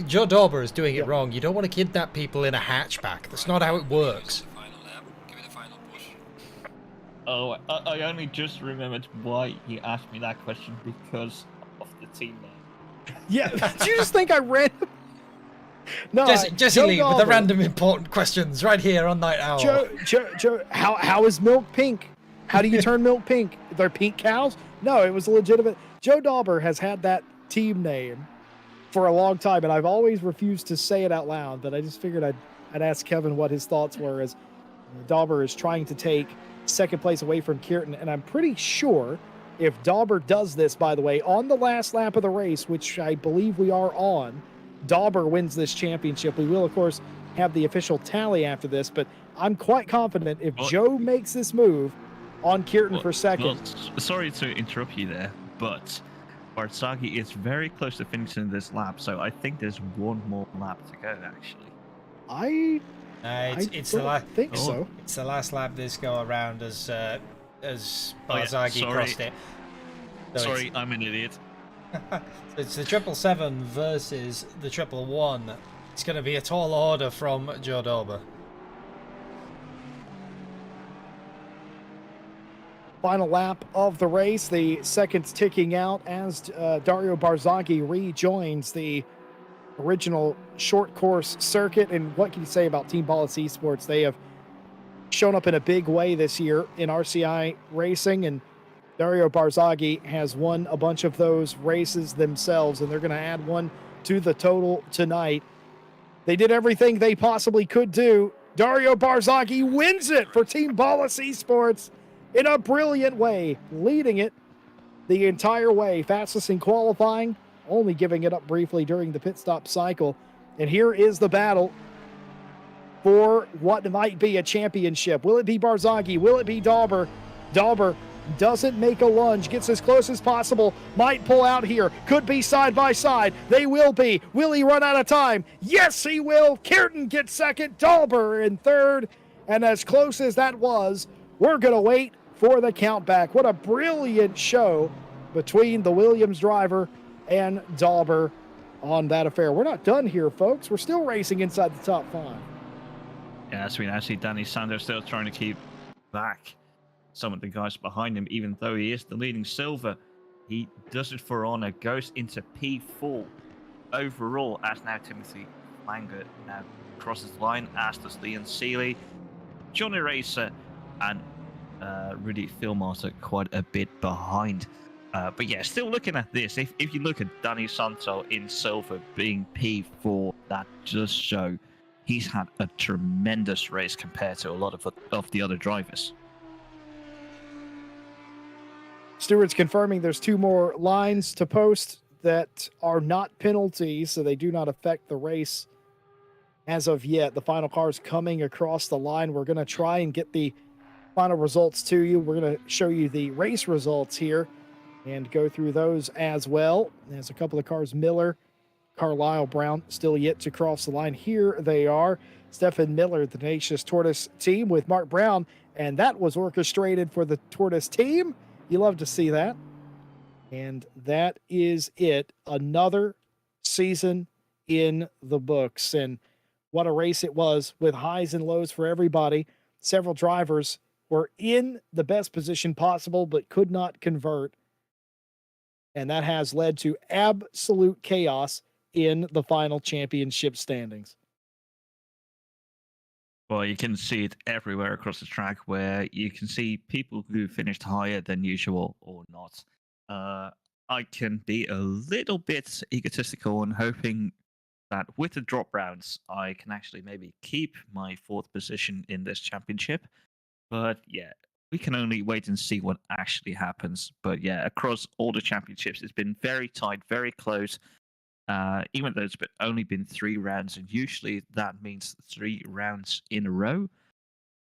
Joe Dauber is doing Yep. it wrong. You don't want to kidnap people in a hatchback. That's not how it works. Oh, I only just remembered why you asked me that question, because of the team name. Yeah, did you just think I ran? No, Jesse Joe Lee with the Dauber. random important questions right here on Night Owl. Joe, how is milk pink? How do you turn milk pink? They're pink cows? No, it was legitimate. Joe Dauber has had that team name for a long time, and I've always refused to say it out loud, but I just figured I'd ask Kevin what his thoughts were, as Dauber is trying to take second place away from Kierton, and I'm pretty sure if Dauber does this, by the way, on the last lap of the race, which I believe we are on, Dauber wins this championship. We will, of course, have the official tally after this, but I'm quite confident if Joe makes this move on Kierton for second. Sorry to interrupt you there, but Barzaghi is very close to finishing this lap, so I think there's one more lap to go, actually. It's the don't think so. It's the last lap this go around as Barzaghi crossed it. So Sorry, I'm an idiot. it's the 777 versus the 111. It's going to be a tall order from Joe Dauber. Final lap of the race, the seconds ticking out as Dario Barzaghi rejoins the original short course circuit. And what can you say about Team Ballas Esports? They have shown up in a big way this year in RCI racing, and Dario Barzaghi has won a bunch of those races themselves, and they're going to add one to the total tonight. They did everything they possibly could do. Dario Barzaghi wins it for Team Ballas Esports in a brilliant way, leading it the entire way. Fastest in qualifying, only giving it up briefly during the pit stop cycle. And here is the battle for what might be a championship. Will it be Barzaghi? Will it be Dauber? Dauber doesn't make a lunge, gets as close as possible, might pull out here, could be side by side. They will be. Will he run out of time? Yes, he will. Kierton gets second, Dauber in third. And as close as that was, we're going to wait for the countback. What a brilliant show between the Williams driver and Dauber on that affair. We're not done here, folks. We're still racing inside the top 5. Yeah, so we now see Danny Sanders still trying to keep back some of the guys behind him, even though he is the leading silver. He does it for honor, goes into P4 overall, as now Timothy Flamger now crosses the line, as does Leon Seeley, Johnny Racer, and Rudy Philmarter quite a bit behind. But yeah, still looking at this, if you look at Danny Santo in silver being P4, that does show he's had a tremendous race compared to a lot of the other drivers. Stewart's confirming there's 2 more lines to post that are not penalties, so they do not affect the race as of yet. The final car is coming across the line. We're going to try and get the final results to you. We're going to show you the race results here and go through those as well. There's a couple of cars, Miller Carlisle Brown still yet to cross the line. Here they are. Stephen Miller, the Tenacious Tortoise team with Mark Brown, and that was orchestrated for the Tortoise team. You love to see that. And that is it. Another season in the books. And what a race it was with highs and lows for everybody. Several drivers were in the best position possible, but could not convert. And that has led to absolute chaos in the final championship standings. Well, you can see it everywhere across the track where you can see people who finished higher than usual or not. I can be a little bit egotistical and hoping that with the drop rounds, I can actually maybe keep my fourth position in this championship. But yeah, we can only wait and see what actually happens. But yeah, across all the championships, it's been very tight, very close. Even though it's only been 3 rounds, and usually that means 3 rounds in a row.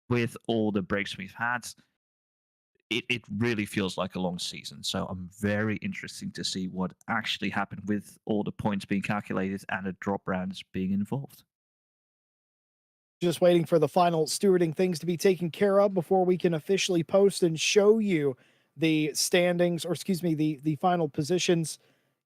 With all the breaks we've had, it really feels like a long season. So I'm very interested to see what actually happened with all the points being calculated and the drop rounds being involved. Just waiting for the final stewarding things to be taken care of before we can officially post and show you the standings, or excuse me, the final positions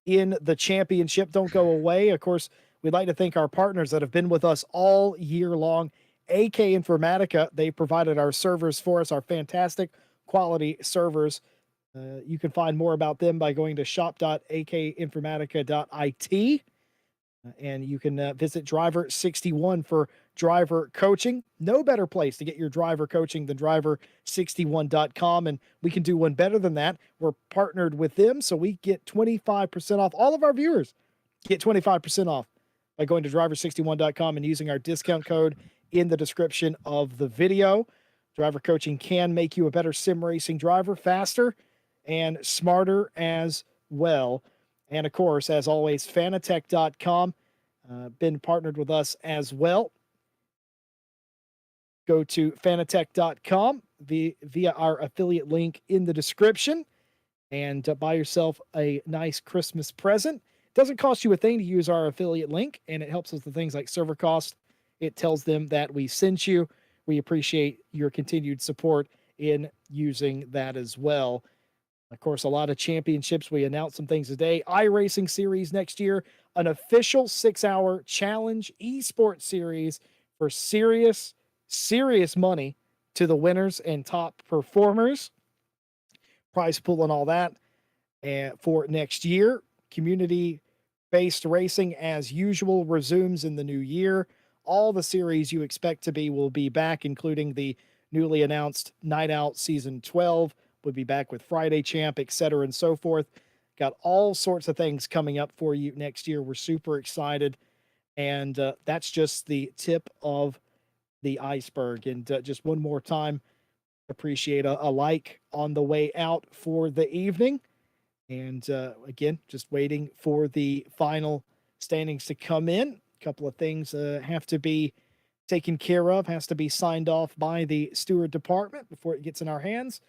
in the championship. Don't go away. Of course, we'd like to thank our partners that have been with us all year long. AK Informatica, they provided our servers for us, our fantastic quality servers. You can find more about them by going to shop.akinformatica.it. And you can visit Driver 61 for driver coaching. No better place to get your driver coaching than driver61.com. And we can do one better than that. We're partnered with them, so we get 25% off. All of our viewers get 25% off by going to driver61.com and using our discount code in the description of the video. Driver coaching can make you a better sim racing driver, faster and smarter as well. And of course, as always, fanatec.com, been partnered with us as well. Go to fanatec.com via our affiliate link in the description and buy yourself a nice Christmas present. It doesn't cost you a thing to use our affiliate link, and it helps us with things like server cost. It tells them that we sent you. We appreciate your continued support in using that as well. Of course, a lot of championships. We announced some things today. iRacing series next year, an official 6-hour challenge esports series for serious money to the winners and top performers. Prize pool and all that. And for next year, community-based racing as usual resumes in the new year. All the series you expect to be will be back, including the newly announced Night Out Season 12. Would be back with Friday Champ, etc., and so forth. Got all sorts of things coming up for you next year. We're super excited, and that's just the tip of the iceberg. And just one more time, appreciate a like on the way out for the evening. And again, just waiting for the final standings to come in. A couple of things have to be taken care of, has to be signed off by the steward department before it gets in our hands.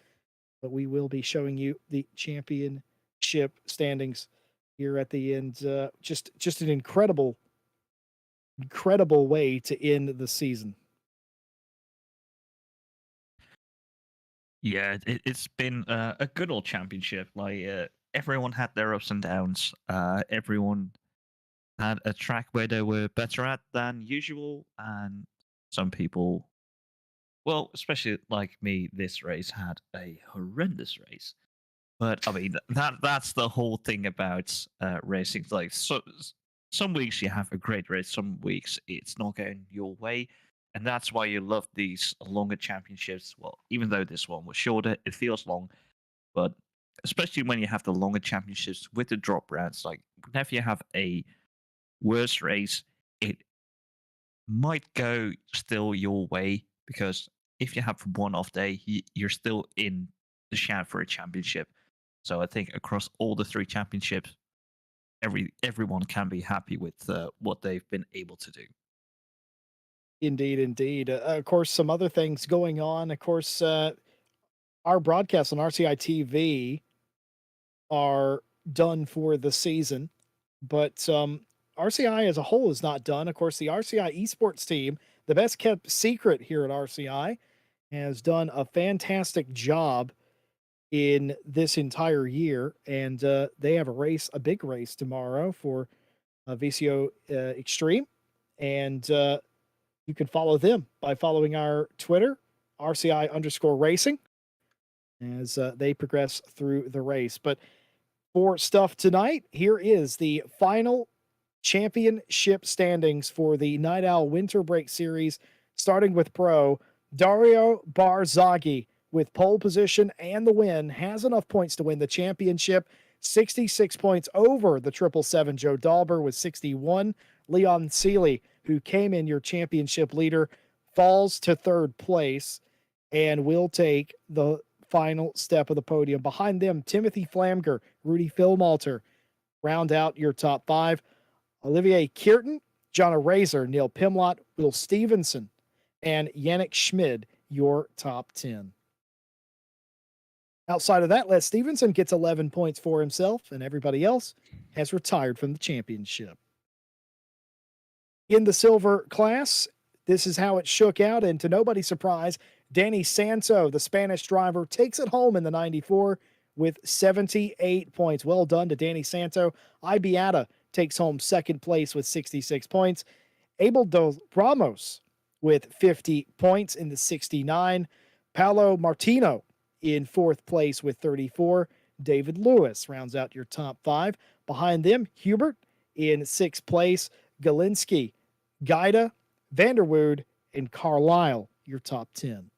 But we will be showing you the championship standings here at the end. Just an incredible way to end the season. Yeah, it's been a good old championship. Like everyone had their ups and downs. Everyone had a track where they were better at than usual, and some people, well, especially like me, this race had a horrendous race. But I mean, that's the whole thing about racing. Like, some weeks you have a great race, some weeks it's not going your way, and that's why you love these longer championships. Well, even though this one was shorter, it feels long, but especially when you have the longer championships with the drop rounds, like whenever you have a worse race, it might go still your way because if you have one off day, you're still in the shout for a championship. So I think across all the 3 championships, everyone can be happy with what they've been able to do. Indeed. Of course, some other things going on. Of course, our broadcasts on RCI TV are done for the season, but RCI as a whole is not done. Of course, the RCI esports team, the best kept secret here at RCI, has done a fantastic job in this entire year, and they have a big race tomorrow for VCO Extreme, and you can follow them by following our Twitter, RCI_racing, as they progress through the race. But for stuff tonight, here is the final championship standings for the Night Owl Winter Break Series, starting with Pro. Dario Barzaghi with pole position and the win has enough points to win the championship. 66 points over the 777 Joe Dalber with 61. Leon Seeley, who came in your championship leader, falls to third place and will take the final step of the podium. Behind them, Timothy Flamger, Rudy Philmalter round out your top 5. Olivier Kierton, Jonna Razor, Neil Pimlott, Will Stevenson, and Yannick Schmid, your top 10. Outside of that, Les Stevenson gets 11 points for himself, and everybody else has retired from the championship. In the silver class, this is how it shook out, and to nobody's surprise, Danny Santo, the Spanish driver, takes it home in the 94 with 78 points. Well done to Danny Santo. Ibiata takes home second place with 66 points. Abel Dos Ramos with 50 points in the 69. Paolo Martino in fourth place with 34. David Lewis rounds out your top 5. Behind them, Hubert in sixth place. Galinsky, Gaida, Vanderwood, and Carlisle, your top 10.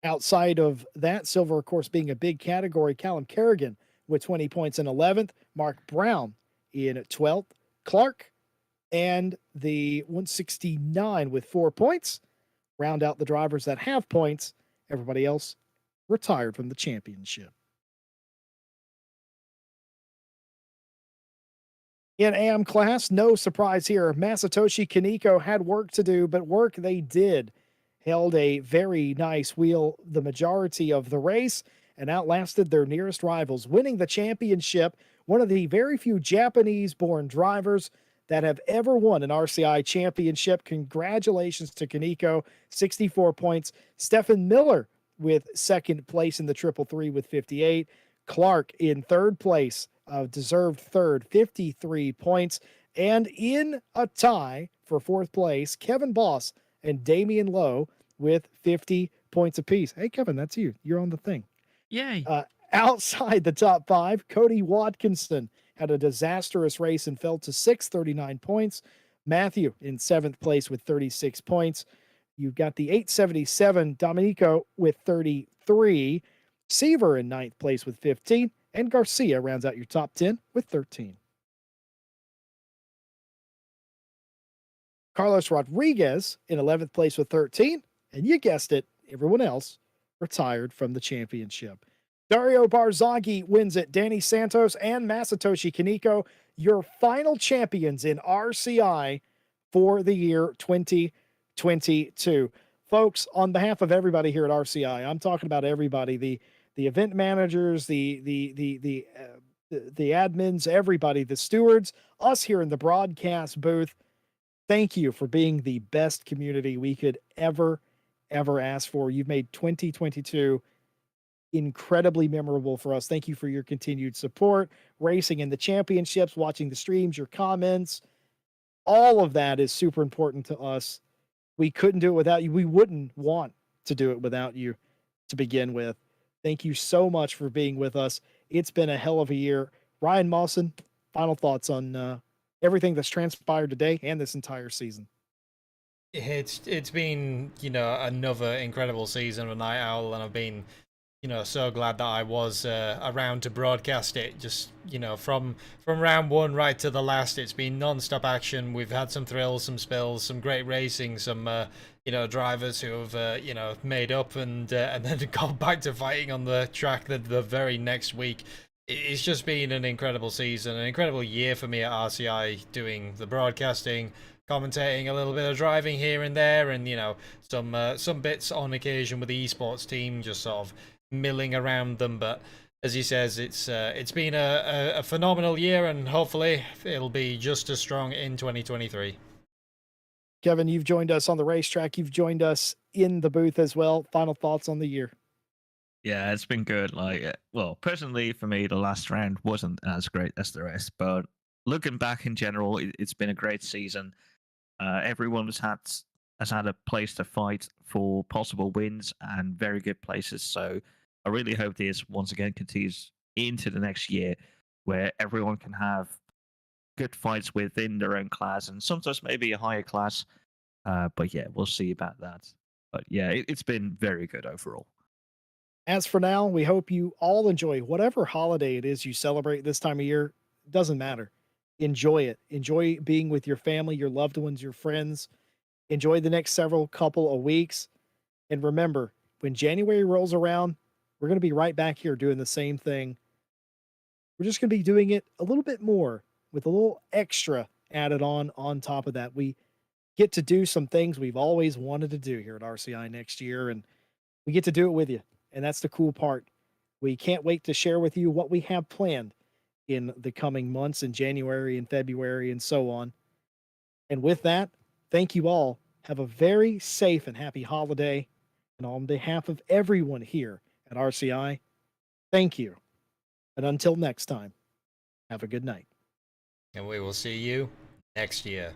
Outside of that, silver, of course, being a big category, Callum Kerrigan with 20 points in 11th. Mark Brown in 12th. Clark and the 169 with 4 points. Round out the drivers that have points. Everybody else retired from the championship. In AM class, no surprise here. Masatoshi Kaneko had work to do, but work they did. Held a very nice wheel the majority of the race and outlasted their nearest rivals, winning the championship. One of the very few Japanese-born drivers that have ever won an RCI championship. Congratulations to Kaneko, 64 points. Stephen Miller with second place in the 333 with 58. Clark in third place, deserved third, 53 points. And in a tie for fourth place, Kevin Boss and Damian Lowe with 50 points apiece. Hey, Kevin, that's you. You're on the thing. Yay. Outside the top 5, Cody Watkinson had a disastrous race and fell to 6th, 39 points. Matthew in 7th place with 36 points. You've got the 877 Domenico with 33. Seaver in 9th place with 15. And Garcia rounds out your top 10 with 13. Carlos Rodriguez in 11th place with 13. And you guessed it, everyone else retired from the championship. Dario Barzaghi wins it. Danny Santos and Masatoshi Kaneko, your final champions in RCI for the year 2022. Folks, on behalf of everybody here at RCI, I'm talking about everybody, the event managers, the admins, everybody, the stewards, us here in the broadcast booth. Thank you for being the best community we could ever ask for. You've made 2022 incredibly memorable for us. Thank you for your continued support, racing in the championships, watching the streams, your comments. All of that is super important to us. We couldn't do it without you. We wouldn't want to do it without you to begin with. Thank you so much for being with us. It's been a hell of a year. Ryan Mawson, final thoughts on everything that's transpired today and this entire season. It's been, another incredible season of Night Owl, and I've been, so glad that I was around to broadcast it. Just, from round one right to the last, it's been non-stop action. We've had some thrills, some spills, some great racing, some drivers who have made up and then got back to fighting on the track the very next week. It's just been an incredible season, an incredible year for me at RCI, doing the broadcasting, commentating, a little bit of driving here and there, and some bits on occasion with the esports team, just sort of milling around them. But as he says, it's been a phenomenal year, and hopefully it'll be just as strong in 2023. Kevin, you've joined us on the racetrack. You've joined us in the booth as well. Final thoughts on the year. Yeah, it's been good. Well, personally for me, the last round wasn't as great as the rest, but looking back in general, it's been a great season. Everyone has had a place to fight for possible wins and very good places. So I really hope this once again continues into the next year, where everyone can have good fights within their own class and sometimes maybe a higher class. But yeah, we'll see about that. But yeah, it's been very good overall. As for now, we hope you all enjoy whatever holiday it is you celebrate this time of year. It doesn't matter. Enjoy it. Enjoy being with your family, your loved ones, your friends. Enjoy the next several couple of weeks. And remember, when January rolls around, we're going to be right back here doing the same thing. We're just going to be doing it a little bit more with a little extra added on top of that. We get to do some things we've always wanted to do here at RCI next year, and we get to do it with you. And that's the cool part. We can't wait to share with you what we have planned in the coming months in January and February and so on. And with that, thank you all. Have a very safe and happy holiday. And on behalf of everyone here at RCI, thank you. And until next time, have a good night. And we will see you next year.